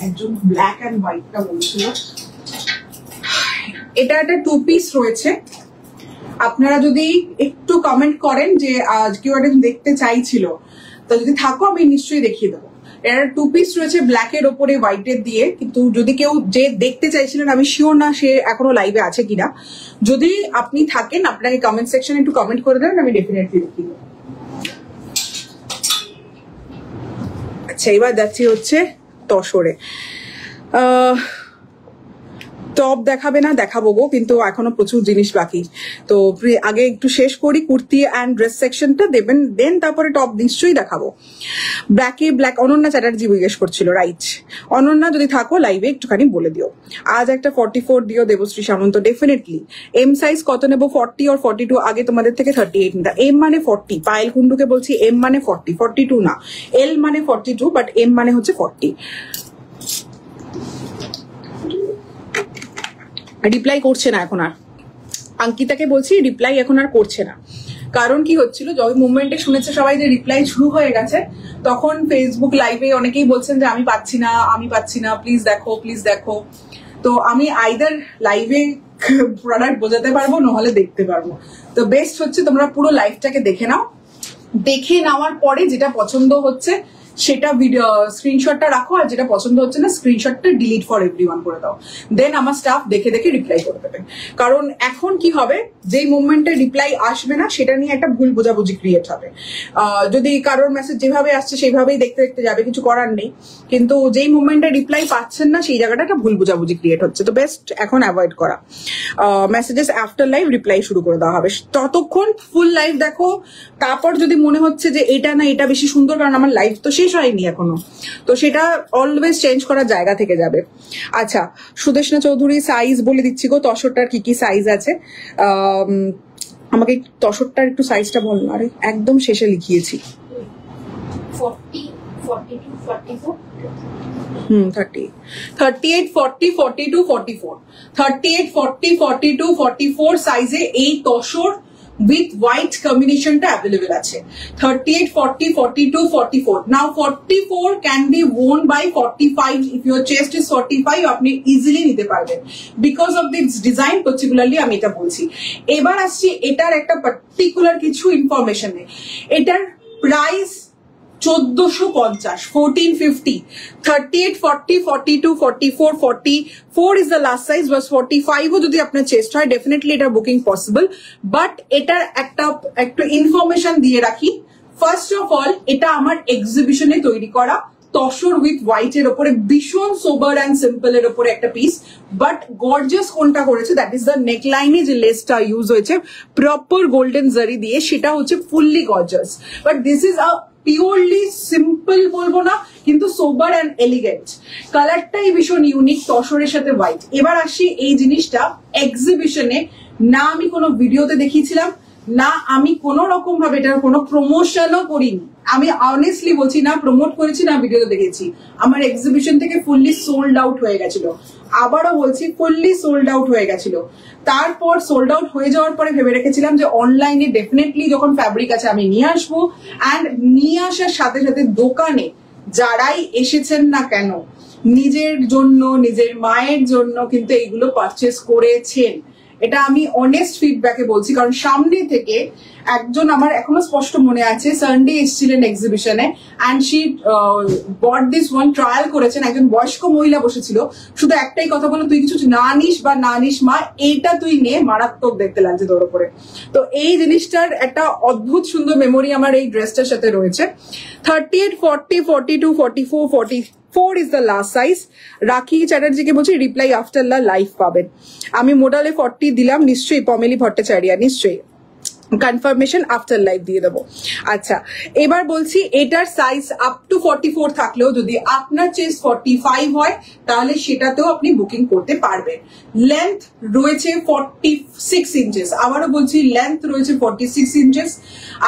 একজন ব্ল্যাক অ্যান্ড হোয়াইটটা বলছিল, এটা একটা 2 পিস রয়েছে। আপনারা যদি একটু কমেন্ট করেন যে কেউ একটা দেখতে চাইছিল, তো যদি থাকো আমি নিশ্চয়ই দেখিয়ে দেবো। এটা 2 পিস রয়েছে ব্ল্যাকের ওপরে হোয়াইটের দিয়ে, কিন্তু যদি কেউ যে দেখতে চাইছিলেন, আমি শিওর না সে এখনো লাইভে আছে কিনা। যদি আপনি থাকেন আপনাকে কমেন্ট সেকশনে একটু কমেন্ট করে দেবেন, আমি ডেফিনেটলি দেখিয়ে দেবো। আচ্ছা, এবার যাচ্ছি হচ্ছে তসরে। টপ দেখাবে না? দেখাবো গো, কিন্তু এখনো প্রচুর জিনিস বাকি। তো আগে একটু শেষ করি কুর্তি অ্যান্ড ড্রেস সেকশনটা, দেবেন দেন তারপরে টপ নিশ্চয়ই দেখাবো। ব্ল্যাকে ব্ল্যাক, অনন্যা চ্যাটার্জি জিজ্ঞেস করছিল, রাইট? অনন্যা যদি থাকো লাইভে একটুখানি বলে দিও। আজ একটা 44 দিও দেবশ্রী সামন্ত, ডেফিনেটলি। এম সাইজ কত নেবো? 40 আর 42? আগে তোমাদের থেকে 38 নিতা। এম মানে 40, পায়েল কুন্ডুকে বলছি এম মানে 40, 42 না। এল মানে 42, বাট এম মানে হচ্ছে 40। রিপ্লাই করছে না এখন আর, অঙ্কিতাকে বলছি রিপ্লাই এখন আর করছে না। কারণ কি হচ্ছিল, যখন মুভমেন্টে শুনেছে সবাই যে রিপ্লাই শুরু হয়ে গেছে, তখন ফেসবুক লাইভে অনেকেই বলছেন যে আমি পাচ্ছি না, প্লিজ দেখো, প্লিজ দেখো। তো আমি আইদার লাইভে প্রোডাক্ট বোঝাতে পারবো, নাহলে দেখতে পারবো। তো বেস্ট হচ্ছে তোমরা পুরো লাইভটাকে দেখে নাও, দেখে নেওয়ার পরে যেটা পছন্দ হচ্ছে সেটা ভিডিও স্ক্রিনশটটা রাখো, আর যেটা পছন্দ হচ্ছে না স্ক্রিনশটটা ডিলিট ফর এভরিওয়ান করে দাও। দেন আমার স্টাফ দেখে দেখে রিপ্লাই করে দেবে। কারণ এখন কি হবে, যেই মুভমেন্টে রিপ্লাই আসবে না সেটা নিয়ে একটা ভুল বোঝাবুঝি ক্রিয়েট হবে। যদি কারোর মেসেজ যেভাবে আসছে সেইভাবেই দেখতে দেখতে যাবে, কিছু করার নেই। কিন্তু যেই মুভমেন্টে রিপ্লাই পাচ্ছেন না সেই জায়গাটা একটা ভুল বোঝাবুঝি ক্রিয়েট হচ্ছে। তো বেস্ট এখন অ্যাভয়েড করা। মেসেজেস আফটার লাইভ রিপ্লাই শুরু করে দেওয়া হবে। ততক্ষণ ফুল লাইভ দেখো, তারপর যদি মনে হচ্ছে যে এটা না এটা বেশি সুন্দর, কারণ আমার লাইভ তো শেষ হয়নি এখনো, তো সেটা অলওয়েজ চেঞ্জ করার জায়গা থেকে যাবে। আচ্ছা, সুদেশনা চৌধুরী সাইজ বলে দিচ্ছি গো, তসরটার কি কি সাইজ আছে। আমাকে তসরটার একটু সাইজটা বল না, আরে একদম শেষে লিখিয়েছি। 40, 42, 44. 38, 40, 42, 44, 38, 40, 42, 44 সাইজে এই তসর with white combination টা available আছে। 38, 40, 42, 44. Now 44 can be worn by 45. If your chest is 45, আপনি easily নিতে পারবেন because of this design particularly আমি এটা বলছি। এবার আসছি এটার একটা particular কিছু ইনফরমেশন নেই। এটার price 1450, 1450, 38, 40, 42, 44, 44 is the last size, but 45 ও যদি আপনার চেস্ট হয় ডেফিনেটলি এটা বুকিং পসিবল। বাট এটার একটা ইনফরমেশন দিয়ে রাখি। ফার্স্ট অফ অল, এটা আমার এক্সিবিশনে তৈরি করা তসর উইথ হোয়াইট এর উপরে, ভীষণ সোবার অ্যান্ড সিম্পল এর উপরে একটা পিস। বাট গর্জিয়াস কোনটা করেছে, দ্যাট ইজ দ্য নেকলাইনে যে লেসটা ইউজ হয়েছে প্রপার গোল্ডেন জারি দিয়ে, সেটা হচ্ছে fully gorgeous. But this is a purely simple বলবো না, কিন্তু সোবার অ্যান্ড এলিগেন্ট। কালারটাই ভীষণ ইউনিক তসরের সাথে হোয়াইট। এবার আসি এই জিনিসটা এক্সিবিশনে, না আমি কোনো ভিডিওতে দেখিয়েছিলাম, না আমি কোনো রকম ভাবে এটার কোনো প্রমোশনও করিনি। আমি অনেস্টলি বলছি, না প্রমোট করেছি না ভিডিওতে দেখেছি। আমার এক্সিবিশন থেকে ফুললি সোল্ড আউট হয়ে গেছিল। আবারও বলছি, ফুললি সোল্ড আউট হয়ে গেছিল। তারপর সোল্ড আউট হয়ে যাওয়ার পরে ভেবে রেখেছিলাম যে অনলাইনে ডেফিনেটলি যখন ফ্যাব্রিক আছে আমি নিয়ে আসবো, অ্যান্ড নিয়ে আসার সাথে সাথে দোকানে যারাই এসেছেন না কেন নিজের জন্য, নিজের মায়ের জন্য কিন্তু এইগুলো পারচেস করেছেন। এটা আমি অনেস্ট ফিডব্যাকে বলছি, কারণ সামনে থেকে একজন, আমার এখনো স্পষ্ট মনে আছে, সানডে এসেছিলেন এক্সিবিশনে, and she bought this one, trial করেছেন। একজন বয়স্ক মহিলা বসেছিল, শুধু একটাই কথা বলো, তুই কিছু না নিস বা না নিস মা, এইটা তুই নে, মারাত্মক দেখতে লাগছে তোর উপরে। তো এই জিনিসটার একটা অদ্ভুত সুন্দর মেমোরি আমার এই ড্রেসটার সাথে রয়েছে। 38, 40, 42, 44, 44 is the last size. রাখি চ্যাটার্জিকে বলছি রিপ্লাই আফটার লাইভ পাবেন। আমি মোডালে 40 দিলাম, নিশ্চয়ই পমেলি ভট্টাচার্য, নিশ্চয়ই কনফার্মেশন আফটার লাইভ দিয়ে দেবো। আচ্ছা, এবার বলছি এটার সাইজ আপ টু 44 থাকলেও যদি আপনার চেস্ট 45 হয় তাহলে সেটাতেও আপনি বুকিং করতে পারবেন। লেন্থ রয়েছে 46 ইঞ্চেস, আবারও বলছি লেন্থ রয়েছে 46 ইঞ্চেস।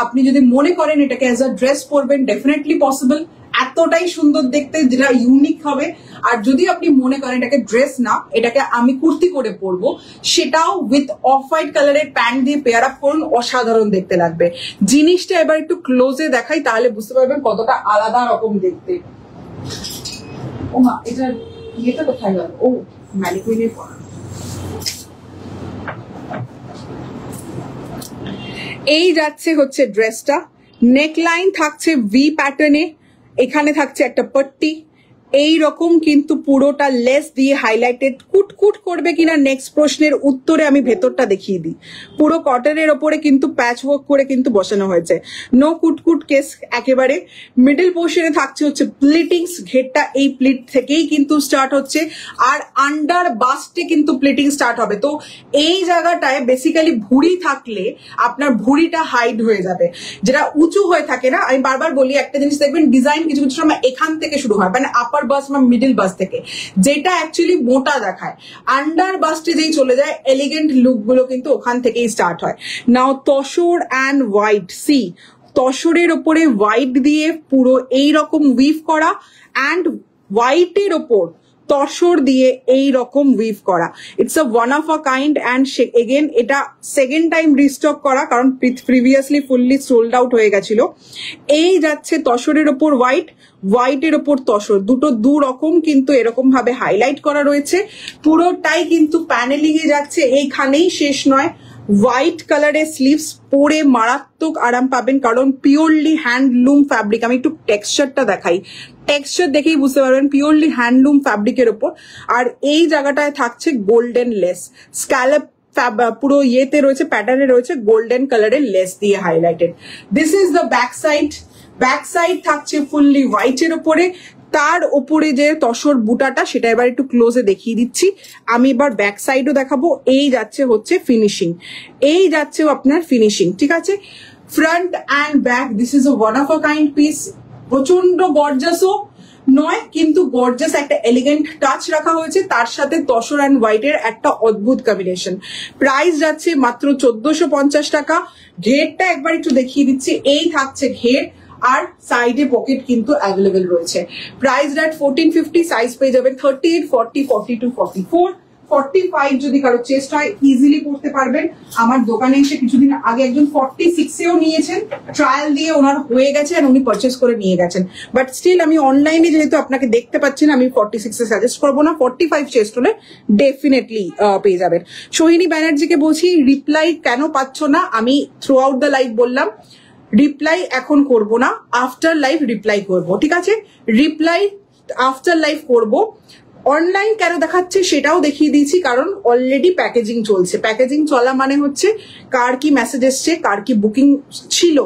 আপনি যদি মনে করেন এটাকে অ্যাজ আ ড্রেস পরবেন, ডেফিনেটলি পসিবল, এতটাই সুন্দর দেখতে, যেটা ইউনিক হবে। আর যদি আপনি মনে করেন এটাকে ড্রেস না, এটাকে আমি কুর্তি করে পরবো, সেটাও উইথ অফ হোয়াইট কালারের প্যান্ট দিয়ে পেয়ার আপ করুন, অসাধারণ দেখতে লাগবে। জিনিসটা এবার একটু ক্লোজে দেখাই, তাহলে বুঝতে পারবেন কতটা আলাদা রকম দেখতে। ও মা, এটা ইয়েটা কোথায় গেল? ও ম্যানিকুইনের পরা। এই যাচ্ছে হচ্ছে ড্রেসটা, নেকলাইন থাকছে ভি প্যাটার্নে, এখানে থাকছে একটা পট্টি, এই রকম কিন্তু পুরোটা লেস দিয়ে হাইলাইটেড। কুটকুট করবে কিনা নেক্সট প্রশ্নের উত্তরে আমি ভেতরটা দেখিয়ে দিই। পুরো কটনের ওপরে কিন্তু প্যাচ ওয়ার্ক করে কিন্তু বসানো হয়েছে, নো কুটকুট কেস একেবারে। মিডল পোর্শনে থাকছে হচ্ছে প্লিটিংস, ঘেরটা এই প্লিট থেকেই কিন্তু স্টার্ট হচ্ছে, আর আন্ডার বাস্টে কিন্তু প্লিটিং স্টার্ট হবে। তো এই জায়গাটায় বেসিক্যালি ভুঁড়ি থাকলে আপনার ভুঁড়িটা হাইড হয়ে যাবে, যেটা উঁচু হয়ে থাকে না। আমি বারবার বলি একটা জিনিস দেখবেন, ডিজাইন কিছু কিছু সময় এখান থেকে শুরু হয়, মানে আপার বাস বা মিডল বাস থেকে, যেটা অ্যাকচুয়ালি মোটা দেখায়। আন্ডার বাস্টে যেই চলে যায় এলিগেন্ট লুক গুলো কিন্তু ওখান থেকেই স্টার্ট হয়। নাও তসর অ্যান্ড হোয়াইট, সি তসরের ওপরে হোয়াইট দিয়ে পুরো এই রকম উইভ করা, অ্যান্ড হোয়াইটের ওপর তসর দিয়ে এই রকম উইভ করা। It's a one of a kind, and again এটা সেকেন্ড টাইম রিস্টক করা, কারণ প্রিভিয়াসলি ফুললি সোল্ড আউট হয়ে গেছিল। এই যাচ্ছে তসরের ওপর হোয়াইট, হোয়াইটের ওপর তসর, দুটো দু রকম কিন্তু এরকম ভাবে হাইলাইট করা রয়েছে। পুরোটাই কিন্তু প্যানেলিং এ যাচ্ছে, এইখানেই শেষ নয়। হোয়াইট কালারের স্লিভস পরে মারাত্মক আরাম পাবেন, কারণ পিওরলি হ্যান্ডলুম ফ্যাব্রিক। আমি একটু টেক্সচারটা দেখাই, টেক্সচার দেখেই বুঝতে পারবেন পিওরলি হ্যান্ডলুম ফ্যাব্রিকের ওপর। আর এই জায়গাটায় থাকছে গোল্ডেন লেস, স্ক্যালপ পুরো ইয়েতে রয়েছে, প্যাটার্নে রয়েছে গোল্ডেন কালারের লেস দিয়ে highlighted. This is the back side. Back side থাকছে ফুললি হোয়াইটের ওপরে, তার ওপরে যে তসর বুটাটা সেটা এবার একটু ক্লোজে দেখিয়ে দিচ্ছি। আমি এবার ব্যাক সাইডও দেখাবো। এই যাচ্ছে হচ্ছে ফিনিশিং, এই যাচ্ছে আপনার ফিনিশিং, ঠিক আছে। Front and back, this is a one of a kind piece. প্রচন্ড গর্জাসও নয়, কিন্তু গর্জাস একটা এলিগেন্ট টাচ রাখা হয়েছে, তার সাথে তসর অ্যান্ড হোয়াইটের একটা অদ্ভুত কম্বিনেশন। প্রাইস যাচ্ছে মাত্র 1450 টাকা। ঘেরটা একবার একটু দেখিয়ে দিচ্ছি, এই থাকছে ঘের, আর সাইডে পকেট কিন্তু অ্যাভেলেবেল রয়েছে। প্রাইস এট 1450, সাইজ পেয়ে যাবেন 38, 40, 42, 44, 45 যদি কারো চেস্ট হয় ইজিলি পড়তে পারবেন। আমার দোকানে এসে কিছুদিন আগে একজন 46-এও নিয়েছেন, ট্রায়াল দিয়ে ওনার হয়ে গেছে আর উনি পারচেস করে নিয়ে গেছেন। বাট স্টিল আমি অনলাইনে যেহেতু আপনাকে দেখতে পাচ্ছি না, আমি 46-এ সাজেস্ট করবো না, 45 চেস্ট হলে ডেফিনেটলি পেয়ে যাবেন। সোহিনী ব্যানার্জিকে বলছি রিপ্লাই কেন পাচ্ছ না, আমি থ্রু আউট দ্য লাইভ বললাম রিপ্লাই এখন করব না, আফটার লাইভ রিপ্লাই করব, ঠিক আছে? রিপ্লাই আফটার লাইভ করব। অনলাইন কেন দেখাচ্ছে সেটাও দেখিয়ে দিয়েছি, কারণ অলরেডি প্যাকেজিং চলছে। প্যাকেজিং চলা মানে হচ্ছে কার কি মেসেজ এসছে, কার কি বুকিং ছিল,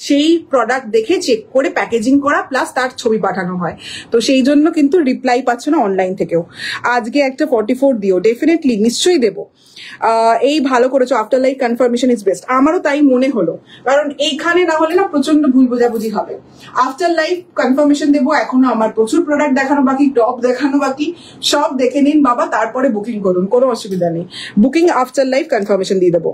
সেই প্রোডাক্ট দেখে চেক করে প্যাকেজিং করা প্লাস তার ছবি পাঠানো হয়। তো সেই জন্য কিন্তু রিপ্লাই পাচ্ছ না অনলাইন থেকেও। আজকে একটা 44 দিও, ডেফিনেটলি নিশ্চয়ই দেবো। এই ভালো করেছো, after live confirmation is best. আমারও তাই মনে হলো, কারণ এইখানে না হলে না প্রচন্ড ভুল বোঝাবুঝি হবে। আফটার লাইভ কনফার্মেশন দেবো, এখনো আমার প্রচুর প্রোডাক্ট দেখানো বাকি, টপ দেখানো বাকি, সব দেখে নিন বাবা, তারপরে বুকিং করুন, কোনো অসুবিধা নেই। বুকিং আফটার লাইভ কনফার্মেশন দিয়ে দেবো।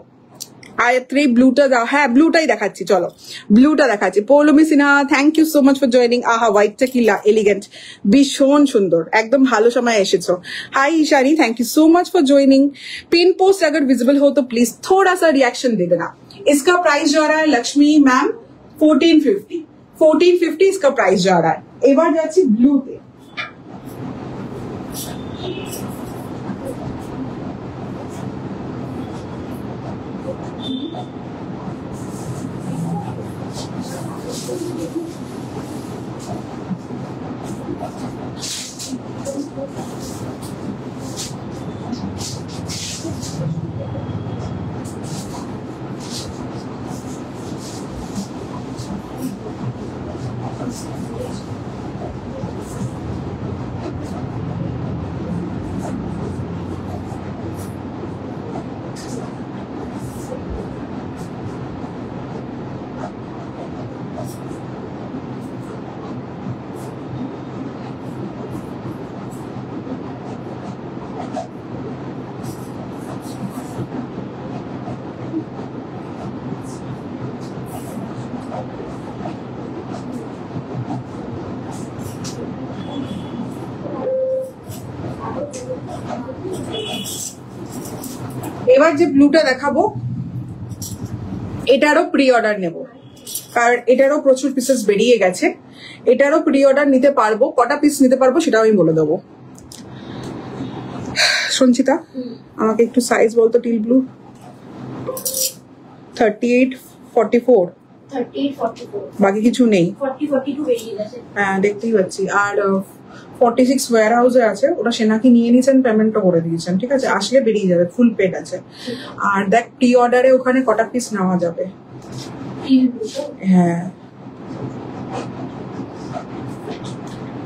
আয়াত্রী ব্লুটা দাও, হ্যাঁ ব্লুটাই দেখাচ্ছি, চলো ব্লুটা দেখাচ্ছি। Poulami Sinha, thank you so much for joining. আহা হোয়াইটটা কি এলিগেন্ট, ভীষণ সুন্দর, একদম ভালো সময় এসেছো। Hi Ishani, thank you so much for joining. Pin post अगर विजिबल हो तो प्लीज थोड़ा सा रिएक्शन दे देना। इसका प्राइस जा रहा है लक्ष्मी मैम 1450, 1450 इसका प्राइस जा रहा है। এবার যাচ্ছি ব্লুতে। এবার যে ব্লুটা দেখাবো এটারও প্রি অর্ডার নেব, কারণ এটারও প্রচুর পিসেস বেরিয়ে গেছে। এটারও প্রি অর্ডার নিতে পারবো, কটা পিস নিতে পারবো সেটাও আমি বলে দেবো। সঞ্চিতা আমাকে একটু সাইজ বলতো, টিল ব্লু 38, 44, 38, 44, বাকি কিছু নেই। 40, 42 বেরিয়ে গেছে। হ্যাঁ দেখতেই পাচ্ছি। আর 46 ওয়্যার হাউসে আছে, ওটা সেনাকি নিয়ে নিয়েছেন, পেমেন্টও করে দিয়েছেন, ঠিক আছে? আসলে বেরিয়ে যাবে, ফুল পেড আছে। আর দেখ প্রি অর্ডারে ওখানে কটা পিস নেওয়া যাবে। হ্যাঁ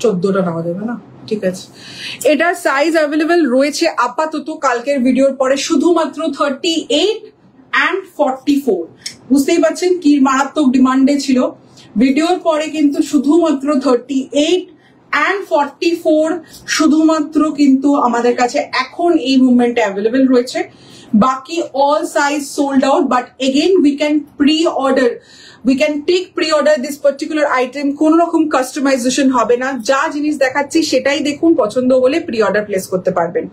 14টা নেওয়া যাবে না, ঠিক আছে। এটার সাইজ অ্যাভেলেবেল রয়েছে আপাতত কালকের ভিডিওর পরে শুধুমাত্র 38 and 44। বুঝতেই পারছেন কি মারাত্মক ডিমান্ডে ছিল। ভিডিওর পরে কিন্তু শুধুমাত্র 38 and 44 শুধুমাত্র কিন্তু আমাদের কাছে এখন এই মুভমেন্টে অ্যাভেলেবেল রয়েছে। বাকি all size sold out, but again we can pre-order, we can take pre-order this particular item। কোন রকম কাস্টমাইজেশন হবে না, যা জিনিস দেখাচ্ছি সেটাই দেখুন, পছন্দ হলে প্রি-অর্ডার প্লেস করতে পারবেন।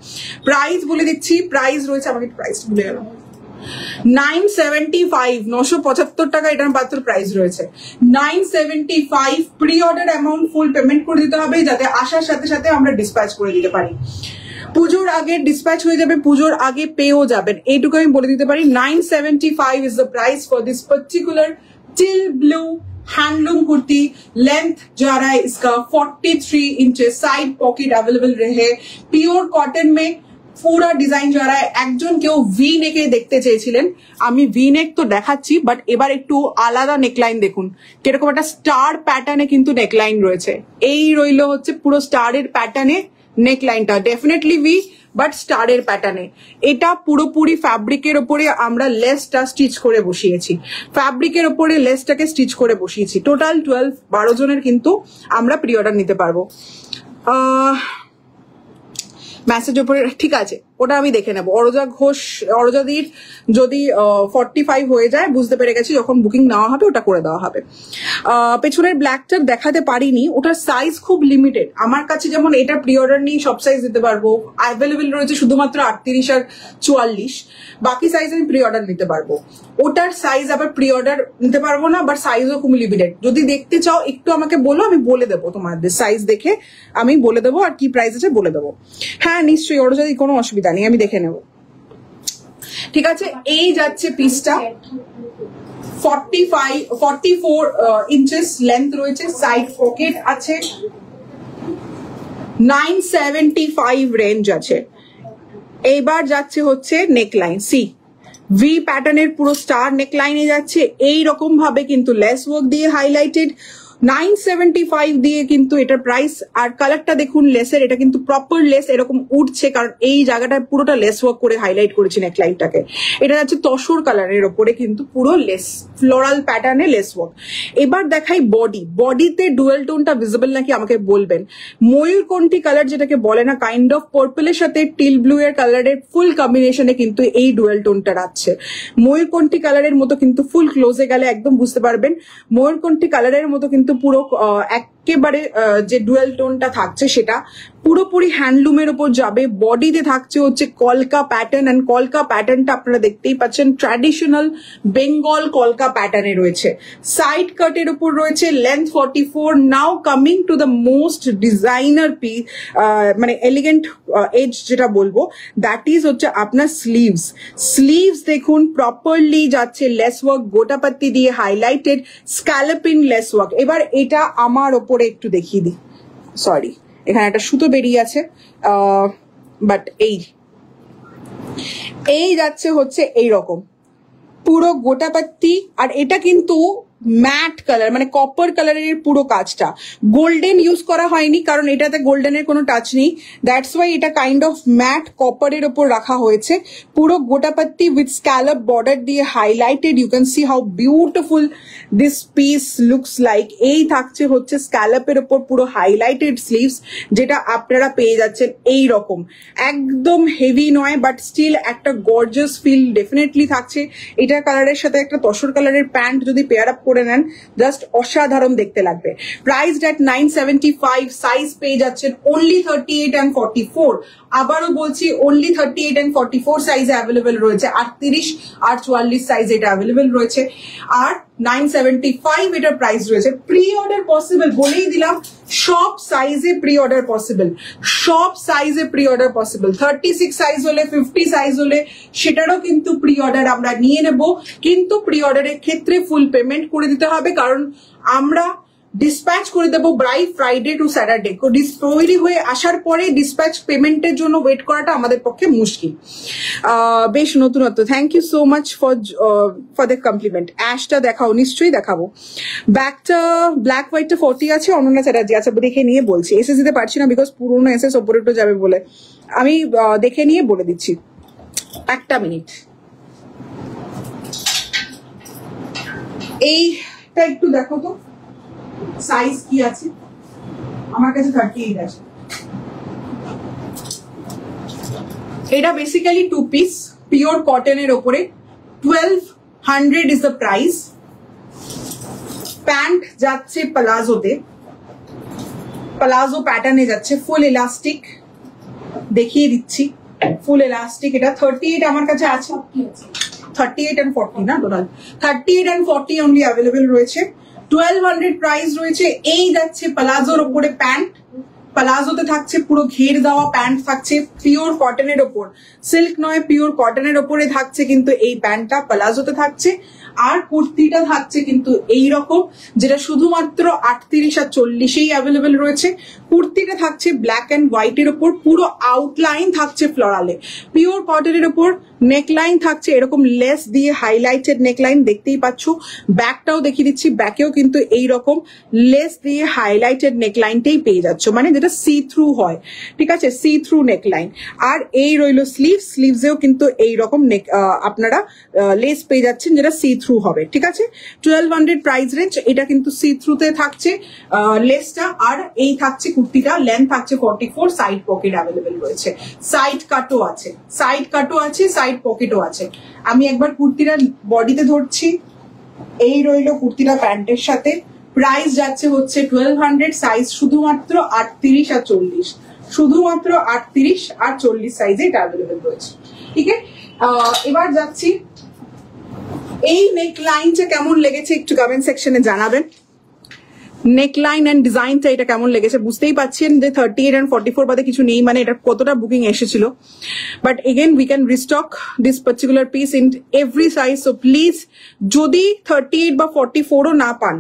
প্রাইস বলে দিচ্ছি, প্রাইস রয়েছে, আমাকে প্রাইস ভুলে গেলাম, 975, 975 টাকা এটার মাত্র প্রাইস রয়েছে। 975 প্রি অর্ডার অ্যামাউন্ট ফুল পেমেন্ট করে দিতে হবে, যাতে আসার সাথে সাথে আমরা ডিসপ্যাচ করে দিতে পারি। পুজোর আগে ডিসপ্যাচ হয়ে যাবে, পুজোর আগে পেয়েও যাবেন, এইটুকু আমি বলে দিতে পারি। 975 is the price for this particular teal blue handloom kurti. Length जा रहा है इसका 43 इंचेस, साइड पॉकेट अवेलेबल रहे, प्योर कॉटन में পুরা ডিজাইন जा रहा है। একজন কেউ ভি নেকে দেখতে চেয়েছিলেন, আমি ভি নেক তো দেখাচ্ছি, বাট এবার একটু আলাদা নেকলাইন দেখুন, কিরকম একটা স্টার প্যাটার্নে কিন্তু নেকলাইন রয়েছে। এই রইল হচ্ছে পুরো স্টারের প্যাটার্নে নেকলাইনটা, ডেফিনেটলি ভি, বাট স্টারের প্যাটার্নে। এটা পুরোপুরি ফ্যাব্রিকের ওপরে আমরা লেসটা স্টিচ করে বসিয়েছি, ফ্যাব্রিকের ওপরে লেসটাকে স্টিচ করে বসিয়েছি। টোটাল 12 জনের কিন্তু আমরা প্রি অর্ডার নিতে পারবো। মেসেজ ওপরে ঠিক আছে, ওটা আমি দেখে নেবো। অরজাদির যদি 45 হয়ে যায়, বুঝতে পেরে গেছি যখন বুকিং নেওয়া হবে ওটা করে দেওয়া হবে। পেছনের ব্ল্যাকটার দেখাতে পারিনি, ওটার সাইজ খুব লিমিটেড আমার কাছে। যেমন এটা প্রি অর্ডার নিয়ে সব সাইজ দিতে পারবো, অ্যাভেলেবেল রয়েছে শুধুমাত্র 38 আর 44, বাকি সাইজ আমি প্রি অর্ডার নিতে পারবো। ওটার সাইজ আবার প্রি অর্ডার নিতে পারবো না, বাট সাইজও খুব লিমিটেড। যদি দেখতে চাও একটু আমাকে বলো, আমি বলে দেবো, তোমাদের সাইজ দেখে আমি বলে দেবো আর কি প্রাইস আছে বলে দেবো। হ্যাঁ নিশ্চয়ই, ওর যদি কোনো অসুবিধা নেই, আমি দেখে নেব। ঠিক আছে, এই যাচ্ছে পিসটা 44 ইঞ্চেস লেন্থ রয়েছে, সাইড পকেট আছে, 975 রেঞ্জ আছে। এইবার যাচ্ছে হচ্ছে নেকলাইন, সি ভি প্যাটার্নের পুরো স্টার নেকলাইনে যাচ্ছে। এই রকম ভাবে কিন্তু লেস ওয়ার্ক দিয়ে হাইলাইটেড, 975 দিয়ে কিন্তু এটার প্রাইস। আর কালারটা দেখুন লেসের, এটা কিন্তু প্রপার লেস এরকম উঠছে, কারণ এই জায়গাটায় পুরোটা লেস ওয়ার্ক করে হাইলাইট করেছি নেকলাইনটাকে। এটা যাচ্ছে তসর কালারের ওপরে কিন্তু পুরো লেস, ফ্লোরাল প্যাটার্নে লেস ওয়ার্ক। এবার দেখাই বডিতে ডুয়েল টোনটা ভিজিবল নাকি আমাকে বলবেন। ময়ূরকণ্ঠী কালার যেটাকে বলে না, কাইন্ড অফ পার্পলের সাথে টিল ব্লু এর কালারের ফুল কম্বিনেশনে কিন্তু এই ডুয়েল টোনটা রাখছে। ময়ূরকণ্ঠী কালারের মতো কিন্তু ফুল ক্লোজে গেলে একদম বুঝতে পারবেন ময়ূরকণ্ঠী কালারের মতো কিন্তু পুরো একেবারে যে ডুয়েল টোনটা থাকছে সেটা পুরোপুরি হ্যান্ডলুমের উপর যাবে। বডিতে থাকছে হচ্ছে কলকা প্যাটার্ন, এন্ড কলকা প্যাটার্নটা আপনারা দেখতেই পাচ্ছেন ট্র্যাডিশনাল বেঙ্গল কলকা প্যাটার্নে রয়েছে। সাইড কাটের উপর রয়েছে length 44। Now coming to the most designer piece, মানে এলিগেন্ট এজ যেটা বলবো, দ্যাট ইজ হচ্ছে আপনার স্লিভস দেখুন প্রপারলি যাচ্ছে লেস ওয়ার্ক, গোটাপাত্তি দিয়ে হাইলাইটেড, স্ক্যালপিন লেস ওয়ার্ক। এবার এটা আমার ওপরে একটু দেখিয়ে দিই, সরি এখানে একটা সুতো বেরিয়ে আছে, বাট এই যাচ্ছে হচ্ছে এইরকম পুরো গোটাপাত্তি। আর এটা কিন্তু ম্যাট কালার, মানে কপার কালারের পুরো কাজটা, গোল্ডেন ইউজ করা হয়নি কারণ এটাতে গোল্ডেনের কোনো টাচ নেই, দ্যাটস ওয়াই এটা কাইন্ড অফ ম্যাট কপারের ওপর রাখা হয়েছে। পুরো গোটাপাত্তি উইথ স্ক্যালপ বর্ডার দিয়ে highlighted. You can see how beautiful this piece looks like. এই থাকছে হচ্ছে স্ক্যালপের ওপর পুরো হাইলাইটেড স্লিভস, যেটা আপনারা পেয়ে যাচ্ছেন এই রকম। একদম হেভি নয়, বাট স্টিল একটা গর্জিয়াস ফিল ডেফিনেটলি থাকছে। এটা কালারের সাথে একটা তসর কালারের প্যান্ট যদি পেয়ার আপ করে নেন, জাস্ট অসাধারণ দেখতে লাগবে। প্রাইসড এট 975, সাইজ পেয়ে যাচ্ছেন অনলি 38 and 44। আবারও বলছি অনলি 38 and 44 সাইজে অ্যাভেলেবেল রয়েছে, 38 আর 44 সাইজ এটা অ্যাভেলেবেল রয়েছে। আর 975 এটার প্রাইস রয়েছে। প্রি অর্ডার পসিবল, বলেই দিলাম সব সাইজে প্রি অর্ডার পসিবল, সব সাইজে প্রি অর্ডার পসিবল। 36 সাইজ হলে, 50 সাইজ হলে সেটারও কিন্তু প্রি অর্ডার আমরা নিয়ে নেব, কিন্তু প্রি অর্ডারের ক্ষেত্রে ফুল পেমেন্ট করে দিতে হবে, কারণ আমরা ডিসপ্যাচ করে দেবো ফ্রাইডে টু স্যাটারডে। তৈরি হয়ে আসার পরে ডিসপ্যাচ পেমেন্টের জন্য ওয়েট করাটা আমাদের পক্ষে মুশকিল। বেশ নতুনত্ব, thank you so much for the compliment. অ্যাশটা দেখাও, নিশ্চয়ই দেখাবো। ব্যাকটা ব্ল্যাক হোয়াইটটা 40 আছে, অনন্যা চ্যাটার্জি। আচ্ছা দেখে নিয়ে বলছি, এসএস দিতে পারছি না বিকজ পুরোনো এসএস ওপরে একটু যাবে বলে, আমি দেখে নিয়ে বলে দিচ্ছি, একটা মিনিট। এইটা একটু দেখো তো সাইজ কি আছে, আমার কাছে 38 আছে। এটা বেসিক্যালি 2 পিস পিওর কটনের ওপরে, 1200 ইজ দ্য প্রাইস। প্যান্ট যাচ্ছে প্লাজোতে, প্লাজো প্যাটার্নে যাচ্ছে, ফুল ইলাস্টিক দেখিয়ে দিচ্ছি, ফুল ইলাস্টিক। এটা 38 আমার কাছে আছে, 38 and 40 না, টোটাল 38 and 40 অনলি অ্যাভেলেবেল রয়েছে। 1200 প্রাইস রয়েছে। এই যাচ্ছে প্লাজোর ওপরে প্যান্ট, প্লাজোতে থাকছে পুরো ঘের দেওয়া প্যান্ট থাকছে পিওর কটনের ওপর, সিল্ক নয় পিওর কটনের ওপরে থাকছে কিন্তু এই প্যান্টটা প্লাজোতে থাকছে। আর কুর্তিটা থাকছে কিন্তু এই রকম, যেটা শুধুমাত্র 38 আর 40-এই অ্যাভেলেবেল রয়েছে। কুর্তিটা থাকছে ব্ল্যাক অ্যান্ড হোয়াইটের ওপর, পুরো আউটলাইন থাকছে ফ্লোরালে, পিওর কটনের ওপর নেকলাইন থাকছে এরকম লেস দিয়ে হাইলাইটেড নেকলাইন, দেখতেই পাচ্ছ। ব্যাকটাও দেখিয়ে দিচ্ছি, ব্যাকেও কিন্তু এইরকম লেস দিয়ে হাইলাইটেড নেকলাইনটাই পেয়ে যাচ্ছ, মানে যেটা সি থ্রু হয়, ঠিক আছে, সি থ্রু নেকলাইন। আর এই রইল স্লিভসেও কিন্তু এইরকম আপনারা লেস পেয়ে যাচ্ছেন যেটা সি থ্রু হবে, ঠিক আছে। 1200 প্রাইস রেঞ্জ, এটা কিন্তু সি থ্রুতে থাকছে লেসটা। আর এই থাকছে কুর্তিটা, লেন্থ থাকছে 44, সাইড পকেট অ্যাভেলেবেল রয়েছে, সাইড কাটও আছে, সাইড পকেটও আছে। আমি একবার কুর্তিটা বডিতে ধরছি, এই রইল কুর্তিটা প্যান্টের সাথে। প্রাইস যাচ্ছে হচ্ছে 1200, সাইজ শুধুমাত্র 38 আর 40, শুধুমাত্র 38 আর 40 সাইজে এটা অ্যাভেলেবেল রয়েছে, ঠিক আছে। এবার যাচ্ছি, এই নেক লাইনটা কেমন লেগেছে একটু কমেন্ট সেকশনে জানাবেন। নেকলাইন এন্ড ডিজাইনটা এটা কেমন লেগেছে, বুঝতেই পাচ্ছেন যে 38 and 44 বাদে কিছু নেই, মানে এটা কতটা বুকিং এসেছিল। But again we can restock this particular piece in every size. So please, যদি 38 বা 44ও না পান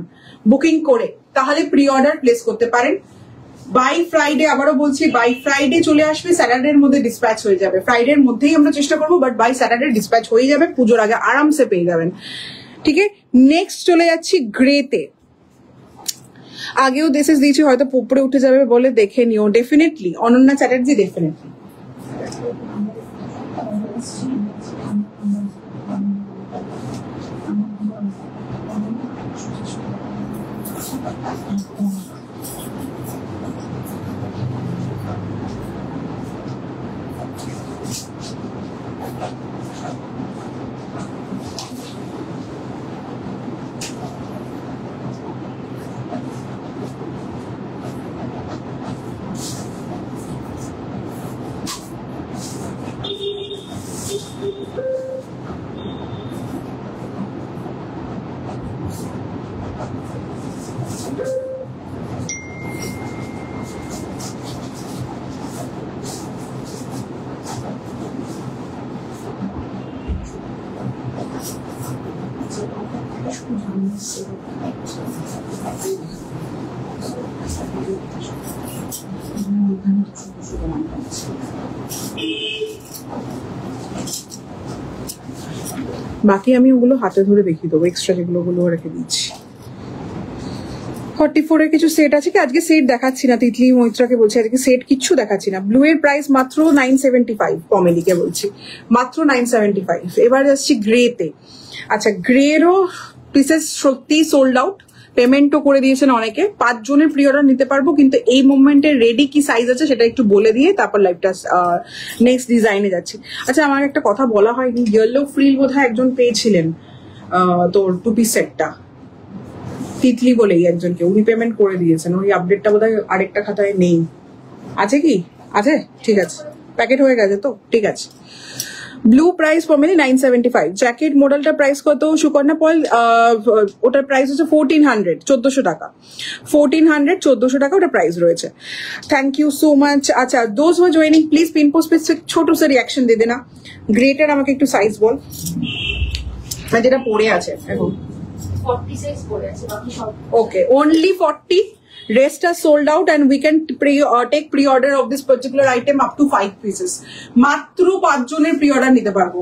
বুকিং করে, তাহলে প্রি অর্ডার প্লেস করতে পারেন। বাই ফ্রাইডে, আবারও বলছি, বাই ফ্রাইডে চলে আসবে, স্যাটারডের মধ্যে ডিসপ্যাচ হয়ে যাবে। ফ্রাইডের মধ্যেই আমরা চেষ্টা করবো, বাট বাই স্যাটারডে ডিসপ্যাচ হয়ে যাবে, পুজোর আগে আরামসে পেয়ে যাবেন, ঠিক আছে। নেক্সট চলে যাচ্ছি গ্রেতে। আগেও দেশেস দিয়েছি, হয়তো উপরে উঠে যাবে বলে দেখে নিও। Definitely Ananya Chatterjee, definitely. বাকি আমি ওগুলো হাতে ধরে দেখিয়ে দেবো, এক্সট্রা যেগুলো রেখে দিচ্ছি। 44 এর কিছু সেট আছে কি, আজকে সেট দেখাচ্ছি না, তিতলি মৈত্রাকে বলছি আজকে সেট কিচ্ছু দেখাচ্ছি না। ব্লু এর প্রাইস মাত্র 975, কমেডিকে বলছি মাত্র 975। এবার যাচ্ছি গ্রেতে। আচ্ছা, গ্রেরও পিসেস সত্যি সোল্ড আউট, পেমেন্টও করে দিয়েছেন অনেকে। 5 জনের প্রি অর্ডার নিতে পারবো, কিন্তু এই মুভমেন্টে রেডি কি সাইজ আছে সেটা একটু বলে দিয়ে তারপর লাইভটা নেক্সট ডিজাইনে যাচ্ছি। আচ্ছা, আমার একটা কথা বলা হয়নি, ইয়েলো ফ্রিল বোধহয় একজন পেয়েছিলেন তোর 2 পিস সেটটা, তিতলি বলেই একজনকে, উনি পেমেন্ট করে দিয়েছেন। ওই আপডেটটা বোধহয় আরেকটা খাতায় নেই, আছে কি? আছে, ঠিক আছে, প্যাকেট হয়ে গেছে তো, ঠিক আছে। Blue price formally 975। জ্যাকেট মডেলটা প্রাইস কত সুকন্যা পল? ওটার প্রাইস হচ্ছে 1400, 1400 টাকা। 1400, 1400 টাকা ওটা প্রাইস রয়েছে। Thank you so much. আচ্ছা, those who joining please pin post पे ছোট সে রিঅ্যাকশন দে দেনা। গ্রেটার আমাকে একটু সাইজ বল, মানে যেটা পড়ে আছে এখন। 40 সাইজ পড়ে আছে, বাকি সব ওকে, only 40. Rest are sold out and we can take pre-order of this particular item up to 5 pieces. মাত্র 5 জনের pre-order নিতে পারবো।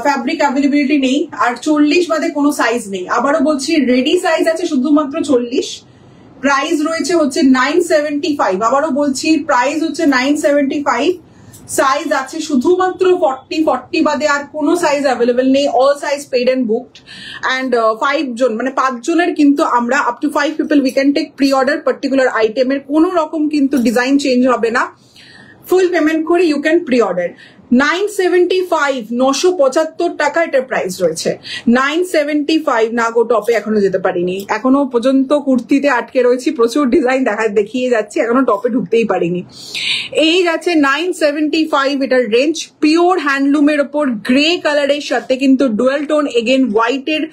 ফ্যাব্রিক অ্যাভেলেবিলিটি নেই, আর 40 বাদে কোনো সাইজ নেই। আবারও বলছি, রেডি সাইজ আছে শুধুমাত্র 40। প্রাইস রয়েছে হচ্ছে 975। আবারও বলছি, প্রাইস হচ্ছে 975। সাইজ আছে শুধুমাত্র 40 বাদে আর কোনো সাইজ অ্যাভেলেবেল নেই। All size paid and booked. And 5 জন, মানে 5 জনের কিন্তু আমরা up to 5 people we can take pre order particular আইটেমের। কোনো রকম কিন্তু ডিজাইন চেঞ্জ হবে না, ফুল পেমেন্ট করে ইউ ক্যান প্রি অর্ডার। 975, 975 টাকা এটার প্রাইস রয়েছে। 975 না গো, টপে এখনো যেতে পারিনি, এখনো পর্যন্ত কুর্তিতে আটকে রয়েছি, প্রচুর ডিজাইন দেখিয়ে যাচ্ছি, এখনো টপে ঢুকতেই পারিনি। এই যাচ্ছে 975 এটার রেঞ্জ। পিওর হ্যান্ডলুমের ওপর গ্রে কালারের সাথে কিন্তু ডুয়াল টোন এগেন হোয়াইটের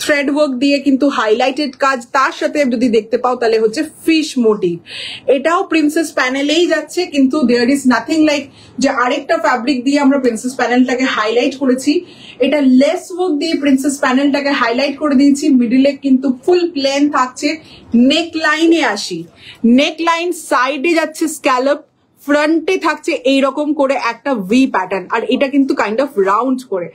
থ্রেড ওয়ার্ক দিয়ে কিন্তু হাইলাইটেড কাজ, তার সাথে যদি দেখতে পাও তাহলে হচ্ছে ফিশ মোটিভ। এটাও প্রিন্সেস প্যানেলেই যাচ্ছে, কিন্তু দেয়ার ইজ নাথিং লাইক যে আরেকটা ফ্যাব্রিক দিয়ে আমরা প্রিন্সেস প্যানেলটাকে হাইলাইট করেছি। এটা লেস ওয়ার্ক দিয়ে প্রিন্সেস প্যানেলটাকে হাইলাইট করে দিয়েছি। মিডিলে কিন্তু ফুল প্লেন থাকছে। নেক লাইনে আসি, নেক লাইন সাইডে যাচ্ছে স্ক্যালপ, ফ্রন্টে থাকছে এইরকম করে একটা ভি প্যাটার্ন, আর এটা কিন্তু কাইন্ড অফ রাউন্ড করে।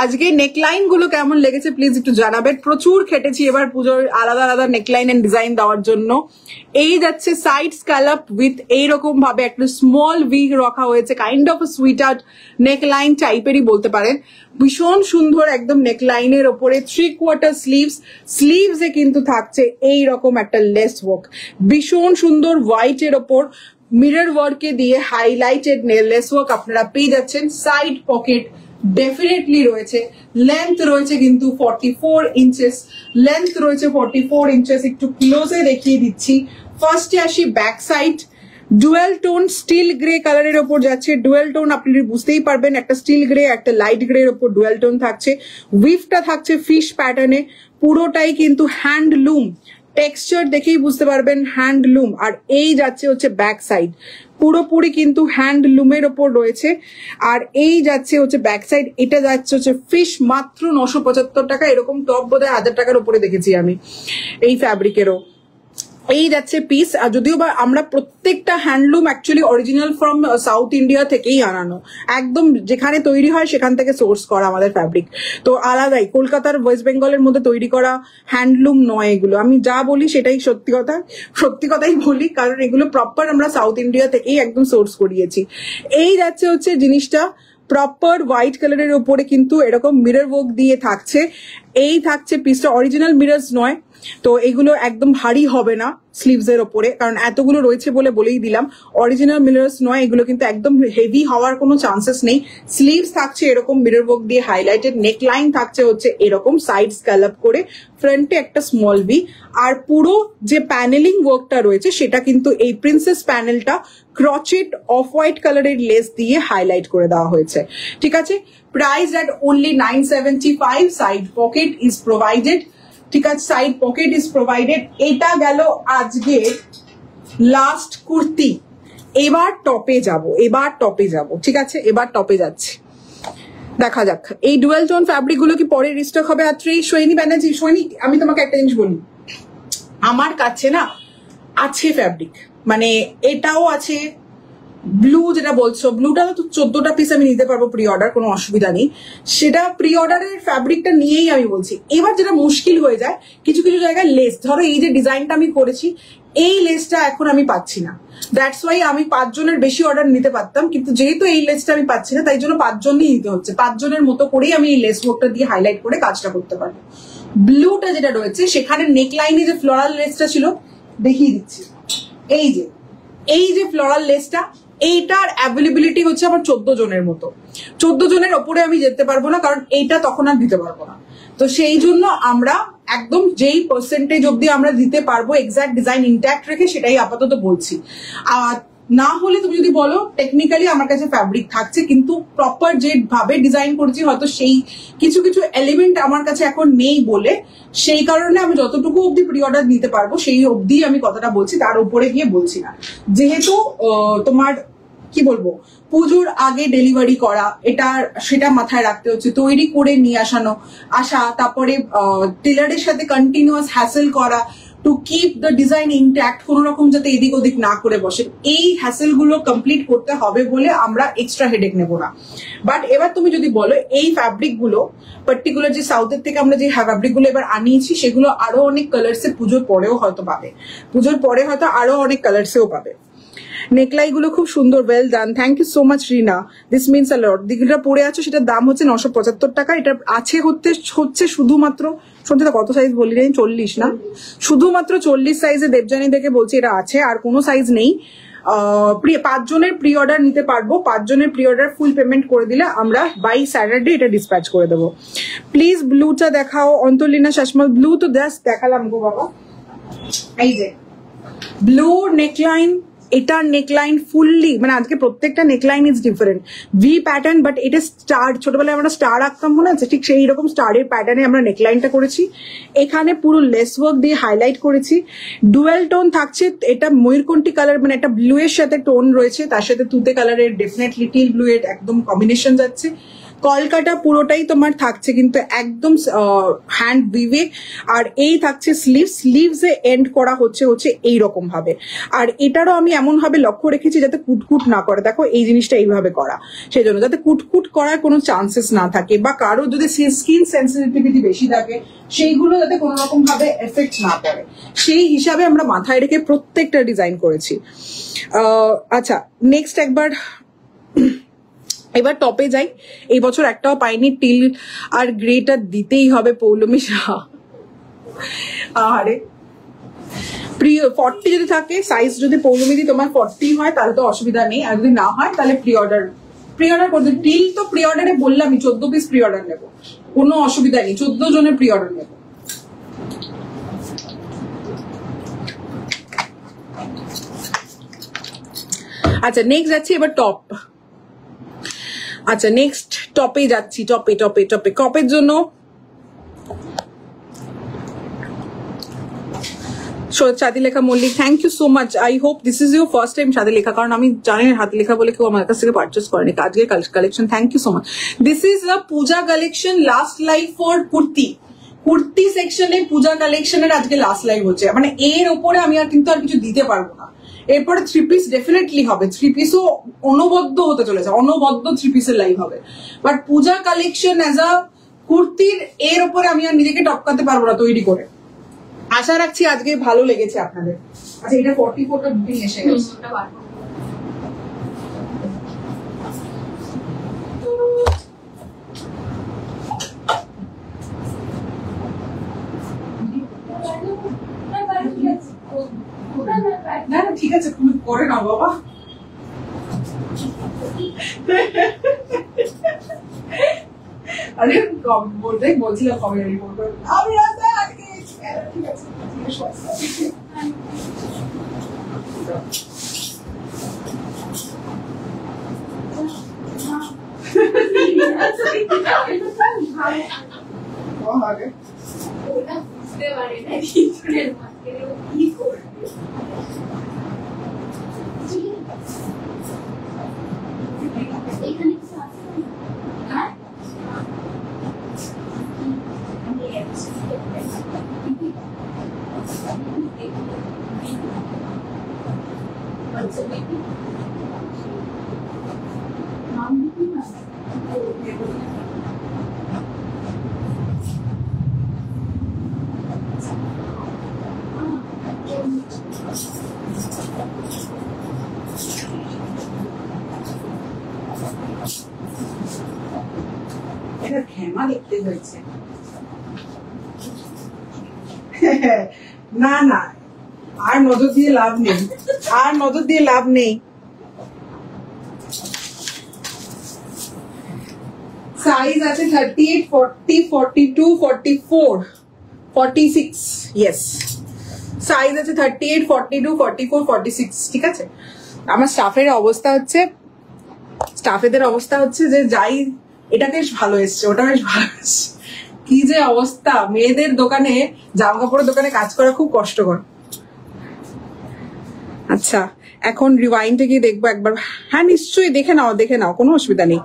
আজকে নেকলাইন গুলো কেমন লেগেছে প্লিজ একটু জানাবেন। প্রচুর খেটেছি এবার পুজোর আলাদা আলাদা নেকলাইন এন্ড ডিজাইন দেওয়ার জন্য। এই যাচ্ছে সাইড স্ক্যালপ উইথ এইরকম ভাবে একটা স্মল ভি রাখা হয়েছে, kind of sweet art neckline টাইপেরই বলতে পারেন। ভীষণ সুন্দর একদম নেকলাইনের ওপরে 3/4 স্লিভস এ কিন্তু থাকছে এইরকম একটা লেস ওয়ার্ক, ভীষণ সুন্দর হোয়াইট এর ওপর মিরর ওয়ার্কে দিয়ে হাইলাইটেড লেস ওয়ার্ক আপনারা পেয়ে যাচ্ছেন। সাইড পকেট ডেফিনেটলি রয়েছে, লেন্থ রয়েছে কিন্তু 44 ইঞ্চেস, লেন্থ রয়েছে 44 ইঞ্চেস। একটু ক্লোজে দেখিয়ে দিচ্ছি। ফার্স্টে আসি back side, dual tone still grey কালারের ওপর যাচ্ছে। ডুয়েল টোন আপনি বুঝতেই পারবেন, একটা স্টিল গ্রে একটা লাইট গ্রে এর ওপর ডুয়েল টোন থাকছে। উইফটা থাকছে ফিশ প্যাটার্নে, পুরোটাই কিন্তু হ্যান্ডলুম টেক্সচার দেখেই বুঝতে পারবেন হ্যান্ডলুম। আর এই যাচ্ছে হচ্ছে ব্যাক সাইড, পুরোপুরি কিন্তু হ্যান্ডলুমের ওপর রয়েছে। আর এই যাচ্ছে হচ্ছে ব্যাক সাইড, এটা যাচ্ছে হচ্ছে ফিশ, মাত্র 975 টাকা। এরকম টপ বোধহয় 1000 টাকার উপরে দেখেছি আমি এই ফ্যাব্রিকেরও। এই যাচ্ছে পিস। আর যদিও বা আমরা প্রত্যেকটা handloom actually original from south India থেকেই আনানো, একদম যেখানে তৈরি হয় সেখান থেকে সোর্স করা আমাদের ফ্যাব্রিক, তো আলাদাই। কলকাতার ওয়েস্ট বেঙ্গলের মধ্যে তৈরি করা হ্যান্ডলুম নয় এগুলো। আমি যা বলি সেটাই সত্যি কথাই বলি, কারণ এগুলো প্রপার আমরা সাউথ ইন্ডিয়া থেকেই একদম সোর্স করিয়েছি। এই যাচ্ছে হচ্ছে জিনিসটা প্রপার হোয়াইট কালারের উপরে কিন্তু এরকম মিরর ওয়ার্ক দিয়ে থাকছে। এই থাকছে পিসটা, অরিজিনাল মিরর্স নয়, তো এগুলো একদম ভারী হবে না স্লিভস এর ওপরে, কারণ এতগুলো রয়েছে বলেই দিলাম। অরিজিনাল মিরর্স নয় এগুলো, কিন্তু একদম হেভি হওয়ার কোনো চান্সেস নেই। স্লিভস থাকছে এরকম মিরর ওয়ার্ক দিয়ে হাইলাইটেড, নেকলাইন থাকছে হচ্ছে এরকম সাইড স্ক্যালপ করে, ফ্রন্টে একটা স্মল ভি। আর পুরো যে প্যানেলিং ওয়ার্কটা রয়েছে সেটা কিন্তু এই প্রিন্সেস প্যানেলটা ক্রচেট অফ হোয়াইট কালারের লেস দিয়ে হাইলাইট করে দেওয়া হয়েছে। ঠিক আছে, price at only 975। Side pocket is provided. ঠিক আছে, সাইড পকেট ইজ প্রোভাইডেড। এটা গেল আজকে লাস্ট কুর্তি। এবার টপে যাব। ঠিক আছে, এবার টপে যাচ্ছে, দেখা যাক। এই ডুয়েল টোন ফ্যাব্রিক গুলো কি পরে রিস্টক হবে? সৈনী ব্যানার্জি, সৈনী, আমি তোমাকে একটা জিনিস বলি, আমার কাছে না আছে ফ্যাব্রিক, মানে এটাও আছে। ব্লু যেটা বলছো, ব্লুটা তো 14টা পিস আমি নিতে পারবো প্রি অর্ডার, কোনো অসুবিধা নেই। সেটা প্রি অর্ডারের ফ্যাব্রিকটা নিয়েই আমি বলছি। এবার যেটা মুশকিল হয়ে যায় কিছু কিছু জায়গায় লেস, ধরো এই যে ডিজাইনটা আমি করেছি, এই লেসটা এখন আমি পাচ্ছি না, দ্যাটস ওয়াই আমি 5 জনের বেশি অর্ডার নিতে পারতাম, কিন্তু যেহেতু এই লেসটা আমি পাচ্ছি না তাই জন্য 5 জনই নিতে হচ্ছে। 5 জনের মতো করেই আমি এই লেস ওয়ার্কটা দিয়ে হাইলাইট করে কাজটা করতে পারবো। ব্লুটা যেটা রয়েছে সেখানে নেকলাইনে যে ফ্লোরাল লেসটা ছিল দেখিয়ে দিচ্ছি। এই যে ফ্লোরাল লেসটা, এইটার অ্যাভেলেবিলিটি হচ্ছে আমার 14 জনের মতো। 14 জনের ওপরে আমি যেতে পারবো না, কারণ এইটা তখন আর দিতে পারবো না। তো সেই জন্য আমরা একদম যেই পার্সেন্টেজ অব্দি আমরা দিতে পারবো এক্সাক্ট ডিজাইন ইনট্যাক্ট রেখে সেটাই আপাতত বলছি। আর না হলে তুমি যদি বলো টেকনিক্যালি আমার কাছে ফ্যাব্রিক থাকছে, কিন্তু প্রপার যে ভাবে ডিজাইন করেছি হয়তো সেই কিছু কিছু এলিমেন্ট আমার কাছে এখন নেই বলে, সেই কারণে আমি যতটুকু অব্দি প্রি অর্ডার নিতে পারবো সেই অব্দি আমি কথাটা বলছি, তার উপরে গিয়ে বলছি না। যেহেতু তোমার কি বলবো, পুজোর আগে ডেলিভারি করা, সেটা মাথায় রাখতে হচ্ছে, তৈরি করে নিয়ে আসা, তারপরে টেলারের সাথে কন্টিনিউয়াস হ্যাসেল করা to keep the design intact, কোন রকম যাতে এদিক ওদিক না করে বসে। এই হ্যাসেল গুলো কমপ্লিট করতে হবে বলে আমরা এক্সট্রা হেডেক নেবো না। বাট এবার তুমি যদি বলো এই ফ্যাব্রিক গুলো পার্টিকুলার যে সাউথের থেকে আমরা যে ফ্যাব্রিক গুলো এবার আনিয়েছি সেগুলো আরো অনেক কালার্সে পুজোর পরেও হয়তো পাবে, পুজোর পরে হয়তো আরো অনেক কালার্সেও পাবে। নেকলাই গুলো খুব সুন্দর, well done, thank you so much Rina, this means a lot. যেটা পরে আছো সেটার দাম হচ্ছে 975 টাকা। এটা আছে হচ্ছে শুধুমাত্র, শুনতে তো কত সাইজ বলি, 40 না, শুধুমাত্র 40 সাইজে দেবজানি দেখে বলছি এটা আছে, আর কোনো সাইজ নেই। 5 জনের প্রি অর্ডার নিতে পারবো। 5 জনের প্রি অর্ডার ফুল পেমেন্ট করে দিলে আমরা বাই স্যাটারডে এটা ডিসপ্যাচ করে দেবো। প্লিজ ব্লুটা দেখাও অন্তর্লীনা শাসমল। ব্লু তো জাস্ট দেখালাম গো বাবা, এই যে ব্লু নেকলাইন, এটার নেকলাইন ফুললি, মানে আজকে প্রত্যেকটা neckline is different, V pattern, but এটা স্টার, ছোটবেলায় আমরা স্টার আঁকতাম মনে আছে, ঠিক সেই রকম স্টারের প্যাটার্নে আমরা নেকলাইনটা করেছি। এখানে পুরো লেস ওয়ার্ক দিয়ে হাইলাইট করেছি। ডুয়েল টোন থাকছে, এটা ময়ূরকণ্ঠী কালার, মানে একটা ব্লু এর সাথে টোন রয়েছে, তার সাথে তুতে কালারের ডেফিনেটলি টিল ব্লু এর একদম কম্বিনেশন যাচ্ছে। কলকাটা পুরোটাই তোমার থাকছে কিন্তু একদম হ্যান্ড উইভে, আর এই থাকছে স্লিভস এ এন্ড করা হচ্ছে এইরকম ভাবে। আর এটারও আমি এমন ভাবে লক্ষ্য রেখেছি যাতে কুটকুট না করে, দেখো এই জিনিসটা এইভাবে করা, সেই জন্য যাতে কুটকুট করার কোনো চান্সেস না থাকে, বা কারো যদি স্কিন সেন্সিটিভিটি বেশি থাকে সেইগুলো যাতে কোনো রকম ভাবে এফেক্ট না করে, সেই হিসাবে আমরা মাথায় রেখে প্রত্যেকটা ডিজাইন করেছি। আচ্ছা নেক্সট এবার টপে যাই। এই বছর একটাও পাইনি, টিল আর গ্রেটা দিতেই হবে পৌলমী শাহ। আরে 40 যদি থাকে সাইজ, যদি পৌলমীদি তোমার 40 হয় তাহলে তো অসুবিধা নেই, আর যদি না হয় তাহলে প্রি অর্ডার করতে। টিল তো প্রি অর্ডারে বললামই 14 পিস প্রি অর্ডার নেবো, কোনো অসুবিধা নেই, 14 জনের প্রি অর্ডার নেবো। আচ্ছা নেক্সট যাচ্ছি এবার টপ। আচ্ছা নেক্সট টপে যাচ্ছি, টপে কপের জন্য Sathi Lekha Mallick, thank you so much. I hope this is your first time Sathi Lekha, কারণ আমি জানি হাতি লেখা বলে কেউ আমার কাছ থেকে পারচেস করেনি আজকের collection. Thank you so much. This is a Puja collection, last live for kurti সেকশনে পূজা কালেকশনের আজকে লাস্ট লাইভ হচ্ছে, মানে এর ওপরে আমি আর কিন্তু আর কিছু দিতে পারবো না। এরপরে 3 পিস ডেফিনেটলি হবে, 3 পিসও অনবদ্য হতে চলেছে, অনবদ্য 3 পিসের লাইভ হবে, but Puja collection as a কুর্তির এর ওপরে আমি আর নিজেকে টপকাতে পারবো না তৈরি করে। আশা রাখছি আজকে ভালো লেগেছে আপনাদের। আচ্ছা এটা 44টা বুকিং এসে গেছে। না ঠিক আছে, তুমি করে নাও বাবা। আরে বলছিলাম কবে রিপোর্ট করবো আমি, ঠিক আছে এটা ঘেমা দেখতে হয়েছে। না না আর নজর দিয়ে লাভ নেই, সাইজ আছে 38, 40, 42, 44, 46, ইয়েস সাইজ আছে 38, 42, 44, 46, ঠিক আছে। আমার স্টাফেদের অবস্থা হচ্ছে যে যাই এটা বেশ ভালো এসছে, ওটা বেশ ভালো এসছে, কি যে অবস্থা, মেয়েদের দোকানে জামা কাপড়ের দোকানে কাজ করা খুব কষ্টকর। আচ্ছা এখন রিওয়াইন্ডে গিয়ে দেখবো একবার। হ্যাঁ নিশ্চয়ই দেখে নাও কোনো অসুবিধা নেই।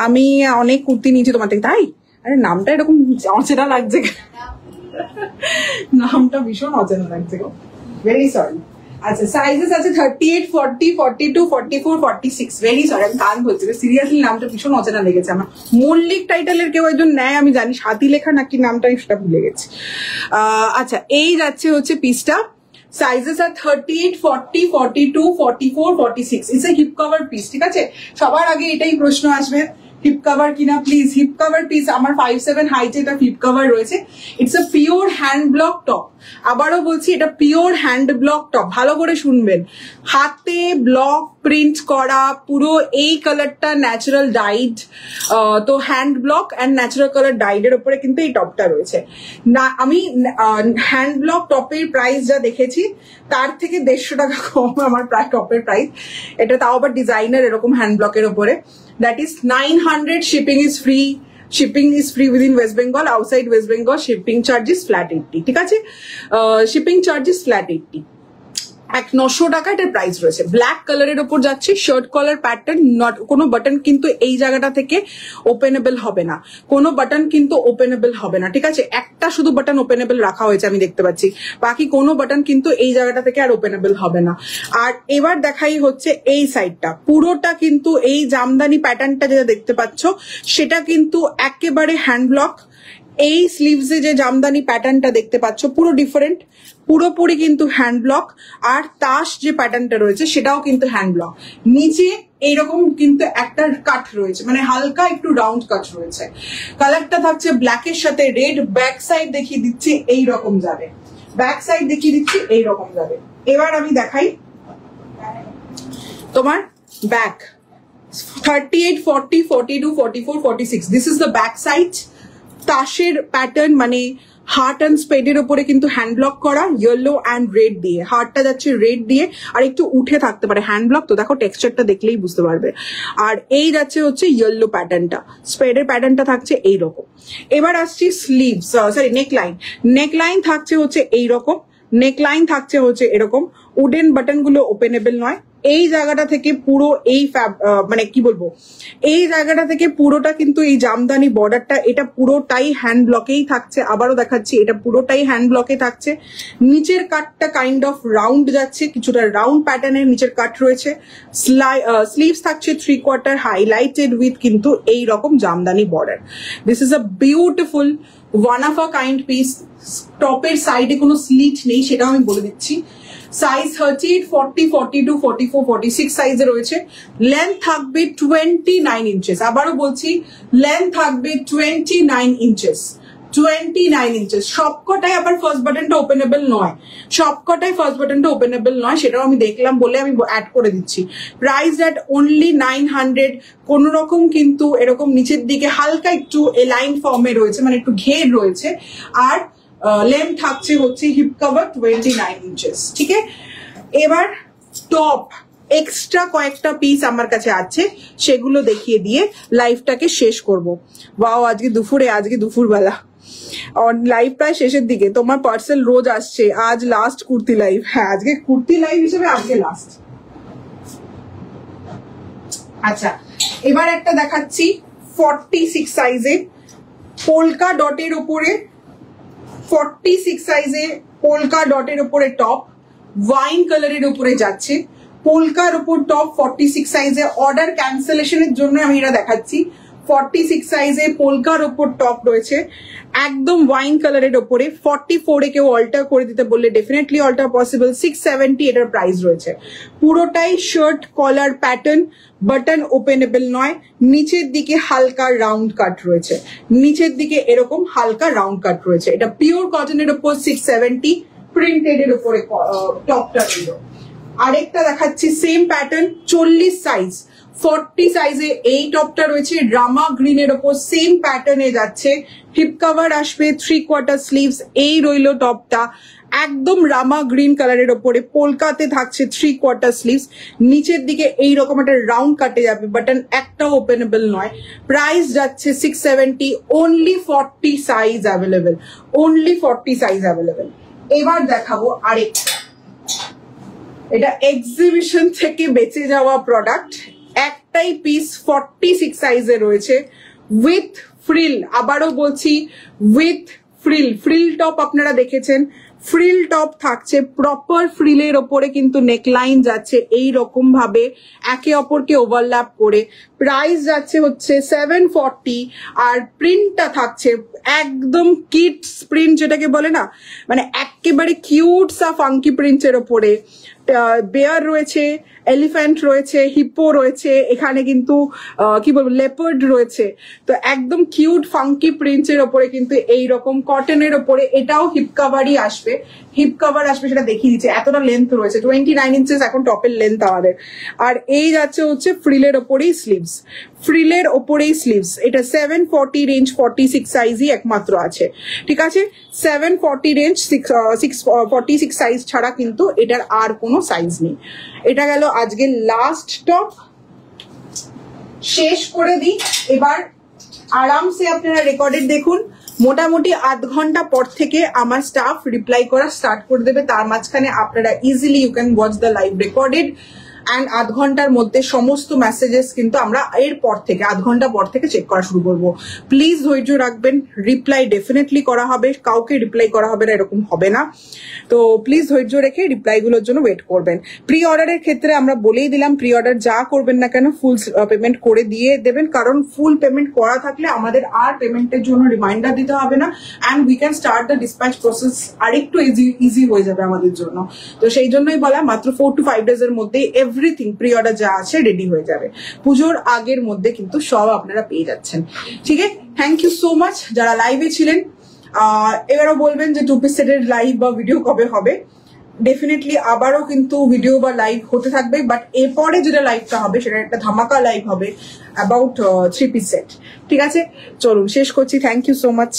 আমি অনেক কুর্তি নিয়েছি তোমার থেকে, তাই? আরে নামটা এরকম অচেনা লাগছে, নামটা ভীষণ অচেনা লাগছে গো, ভেরি সরি। আচ্ছা সাইজেস আছে 38, 40, 42, 44, 46, ভেরি সরি আমি কান ধরছি, সিরিয়াসলি নামটা ভীষণ অচেনা লেগেছে আমার। মল্লিক টাইটেলের কেউ একজন নেয় আমি জানি, সাথী লেখা নাকি নামটা সেটা ভুলে গেছি। আচ্ছা এই যাচ্ছে পিসটা, সাইজেস আর 38, 40, 42, 44, 46, it's a hip cover piece, ঠিক আছে। সবার আগে এটাই প্রশ্ন আসবে হিপ কভার কিনা, প্লিজ হিপ কভার পিস। আমার 5'7" হাইটে এটা হিপ কভার রয়েছে। It's a pure hand block top, আবারও বলছি এটা পিওর হ্যান্ড ব্লক টপ, ভালো করে শুনবেন, হাতে ব্লক প্রিন্ট করা, পুরো এই কালারটা ন্যাচারাল ডাইড, তো hand block and natural colour ডাইডের উপরে কিন্তু এই টপটা রয়েছে। না আমি হ্যান্ড ব্লক টপের প্রাইস যা দেখেছি তার থেকে 150 টাকা কম আমার প্রায় টপের প্রাইস, এটা তাও আবার ডিজাইনার এরকম হ্যান্ড ব্লকের উপরে। That is 900, shipping is free within West Bengal, outside West Bengal shipping charge is flat 80, ঠিক আছে, shipping charge is flat 80। 900 টাকা এটার প্রাইস রয়েছে। ব্ল্যাক কালারের ওপর যাচ্ছে, শার্ট কলার প্যাটার্ন, নট কোনো বাটন কিন্তু এই জায়গাটা থেকে ওপেনেবল হবে না, কোনো বাটন কিন্তু ওপেনেবল হবে না, ঠিক আছে? একটা শুধু বাটন ওপেনেবল রাখা হয়েছে আমি দেখতে পাচ্ছি, বাকি কোনো বাটন কিন্তু এই জায়গাটা থেকে আর ওপেনেবল হবে না। আর এবার দেখাই হচ্ছে এই সাইডটা, পুরোটা কিন্তু এই জামদানি প্যাটার্নটা যেটা দেখতে পাচ্ছ সেটা কিন্তু একেবারে হ্যান্ড ব্লক। এই স্লিভসে যে জামদানি প্যাটার্নটা দেখতে পাচ্ছ পুরো ডিফারেন্ট, পুরোপুরি কিন্তু হ্যান্ড ব্লক। আর তাস যে প্যাটার্নটা রয়েছে সেটাও কিন্তু হ্যান্ড ব্লক। নিচে এইরকম কিন্তু একটা কাট রয়েছে, মানে হালকা একটু রাউন্ড কাট রয়েছে। কালারটা থাকছে ব্ল্যাকের সাথে রেড। ব্যাক সাইড দেখিয়ে দিচ্ছি এইরকম যাবে, ব্যাক সাইড দেখিয়ে দিচ্ছি এইরকম যাবে। এবার আমি দেখাই তোমার back 38, 40, 42, 44, 46, this is the back side. তাসের প্যাটার্ন মানে হার্ট অ্যান্ড স্পেডের ওপরে কিন্তু হ্যান্ড ব্লক করা, ইয়েলো অ্যান্ড রেড দিয়ে, হার্টটা যাচ্ছে রেড দিয়ে আর একটু উঠে থাকতে পারে, হ্যান্ড ব্লক তো দেখো টেক্সচারটা দেখলেই বুঝতে পারবে। আর এই যাচ্ছে হচ্ছে ইয়েলো প্যাটার্নটা, স্পেডের প্যাটার্নটা থাকছে এইরকম। এবার আসছি স্লিভস, সরি নেকলাইন। নেকলাইন থাকছে হচ্ছে এইরকম, নেকলাইন থাকছে হচ্ছে এরকম, উডেন বাটন গুলো ওপেনেবল নয়। এই জায়গাটা থেকে পুরো এই মানে কি বলবো, এই জায়গাটা থেকে পুরোটা কিন্তু এই জামদানি বর্ডারটা এটা পুরোটাই হ্যান্ড ব্লকেই থাকছে। আবারও দেখাচ্ছি, এটা পুরোটাই হ্যান্ড ব্লকে থাকছে। নিচের কাটটা কাইন্ড অফ রাউন্ড যাচ্ছে, কিছুটা রাউন্ড প্যাটার্নের নিচের কাট রয়েছে। স্লিভস থাকছে 3/4 হাইলাইটেড উইথ কিন্তু এই রকম Jamdani border. This is a beautiful one of a kind piece. টপের সাইডে কোনো স্লিট নেই সেটাও আমি বলে দিচ্ছি। সাইজ 38, 40, 42, 44, 46 সাইজে রয়েছে। লেন্থ থাকবে 29 ইঞ্চেস। আবারও বলছি, লেন্থ থাকবে 29 ইঞ্চেস, 29 ইঞ্চেস। সবকটাই আবার ফার্স্ট বাটনটা ওপেনেবল নয়, সবকটাই ফার্স্ট বাটনটা ওপেনেবল নয়, সেটাও আমি দেখলাম বলে আমি অ্যাড করে দিচ্ছি। প্রাইস এট অনলি 900। কোন রকম কিন্তু এরকম নিচের দিকে হালকা একটু এলাইন ফর্মে রয়েছে, মানে একটু ঘের রয়েছে। আর লেন্থ থাকছে হচ্ছে হিপ কভার 29 ইঞ্চেস, ঠিক আছে? এবার টপ এক্সট্রা কয়েকটা পিস আমার কাছে আছে, সেগুলো দেখিয়ে দিয়ে লাইভটাকে শেষ করব। ওয়াও, আজকে দুপুরবেলা লাইভ প্রায় শেষের দিকে। তোমার পার্সেল রোজ আসছে, আজ লাস্ট কুর্তি লাইভ। হ্যাঁ, আজকে কুর্তি লাইভ হিসেবে আজকে লাস্ট। আচ্ছা, এবার একটা দেখাচ্ছি 46 সাইজে পোলকা ডটের উপরে, 46 সাইজে পোলকা ডটের উপরে টপ, ওয়াইন কালারের উপরে যাচ্ছে। পোলকার উপর টপ 46 সাইজে, অর্ডার ক্যান্সেলেশনের জন্য আমি এটা দেখাচ্ছি। 46 সাইজে পোলকার উপর টপ রয়েছে, একদম ওয়াইন কালারের উপরে। 44-এ কেউ অল্টার করে দিতে বললে ডেফিনেটলি অল্টার পসিবল। 670 এটার প্রাইস রয়েছে। পুরোটাই shirt collar pattern, button openable নয়। নিচের দিকে হালকা রাউন্ড কাট রয়েছে, নিচের দিকে এরকম হালকা রাউন্ড কাট রয়েছে। এটা পিওর কটনের উপর 670, প্রিন্টেড এর উপরে টপটা ছিল। আরেকটা দেখাচ্ছি সেম প্যাটার্ন 40 সাইজ, 40 সাইজে এই টপটা রয়েছে রামা গ্রিনের ওপর, সেম প্যাটার্নে যাচ্ছে। হিপ কভার আসবে 3/4 স্লিভস, এই রইলো টপটা একদম রামা গ্রিন কালারের ওপরে। পোলকাতে থাকছে 3/4 স্লিভস, নিচের দিকে এইরকম একটা রাউন্ড কাটে যাবে, বাটন একটাও ওপেনেবল নয়। প্রাইস যাচ্ছে 670, only 40 size available, only 40 size available. এবার দেখাবো আরেকটা, এটা এক্সিবিশন থেকে বেঁচে যাওয়া প্রোডাক্ট। একটাই পিস 46 সাইজে রয়েছে উইথ ফ্রিল। আবারও বলছি উইথ ফ্রিল। ফ্রিল টপ আপনারা দেখেছেন, ফ্রিল টপ থাকছে প্রপার ফ্রিলের ওপরে কিন্তু নেকলাইন যাচ্ছে এই রকম ভাবে একে অপরকে ওভারল্যাপ করে। প্রাইস যাচ্ছে হচ্ছে 740 আর প্রিন্টটা থাকছে একদম কিডস প্রিন্ট যেটাকে বলে না, মানে একেবারে কিউট সা ফাঙ্কি প্রিন্টের ওপরে। বেয়ার রয়েছে, এলিফ্যান্ট রয়েছে, হিপো রয়েছে, এখানে কিন্তু কি বলবো লেপার্ড রয়েছে। তো একদম কিউট ফাঙ্কি প্রিন্টের ওপরে কিন্তু এইরকম কটনের ওপরে এটাও হিপ কাভারই আসবে, হিপ কাভার আসবে সেটা দেখিয়ে দিচ্ছে। এতটা লেন্থ রয়েছে 29 ইঞ্চেস এখন টপের লেন্থ আমাদের। আর এই যাচ্ছে হচ্ছে ফ্রিলের ওপরেই স্লিভস, ফ্রিলের ওপরেই স্লিভস। এটা 740 রেঞ্জ, 46 সাইজই একমাত্র আছে, ঠিক আছে? 740 রেঞ্জ, 46 সাইজ ছাড়া কিন্তু এটার আর কোনো সাইজ নেই। এটা গেল আজকে লাস্ট টপ, শেষ করে দিই। এবার আরামসে আপনারা রেকর্ডেড দেখুন, মোটামুটি আধ ঘন্টা পর থেকে আমার স্টাফ রিপ্লাই করা স্টার্ট করে দেবে। তার মাঝখানে আপনারা easily you can watch the live recorded and আধ ঘন্টার মধ্যে সমস্ত মেসেজেস কিন্তু আমরা এর পর থেকে আধ ঘন্টা পর থেকে চেক করা শুরু করবো। প্লিজ ধৈর্য রাখবেন, রিপ্লাই ডেফিনেটলি করা হবে, কাউকে রিপ্লাই করা হবে না এরকম হবে না। তো প্লিজ ধৈর্য রেখে রিপ্লাইগুলোর জন্য ওয়েট করবেন। প্রি অর্ডারের ক্ষেত্রে আমরা বলেই দিলাম, প্রি অর্ডার যা করবেন না কেন ফুল পেমেন্ট করে দিয়ে দেবেন, কারণ ফুল পেমেন্ট করা থাকলে আমাদের আর পেমেন্টের জন্য রিমাইন্ডার দিতে হবে না and we can start the dispatch process আরেকটু ইজি হয়ে যাবে আমাদের জন্য। তো সেই জন্যই বলা, মাত্র 4 to 5 ডেজের মধ্যে এভরিথিং প্রি অর্ডার যা আছে রেডি হয়ে যাবে। পুজোর আগের মধ্যে কিন্তু সব আপনারা পেয়ে যাচ্ছেন। ঠিক আছে, থ্যাংক ইউ সো মাচ যারা লাইভে ছিলেন। এবারও বলবেন যে 2 piece সেটের লাইভ বা ভিডিও কবে হবে। ডেফিনেটলি আবারও কিন্তু ভিডিও বা লাইভ হতে থাকবে, বাট এরপরে যেটা লাইভটা হবে সেটা একটা ধামাকা লাইভ হবে অ্যাবাউট 3 piece সেট। ঠিক আছে, চলুন শেষ করছি। Thank you so much.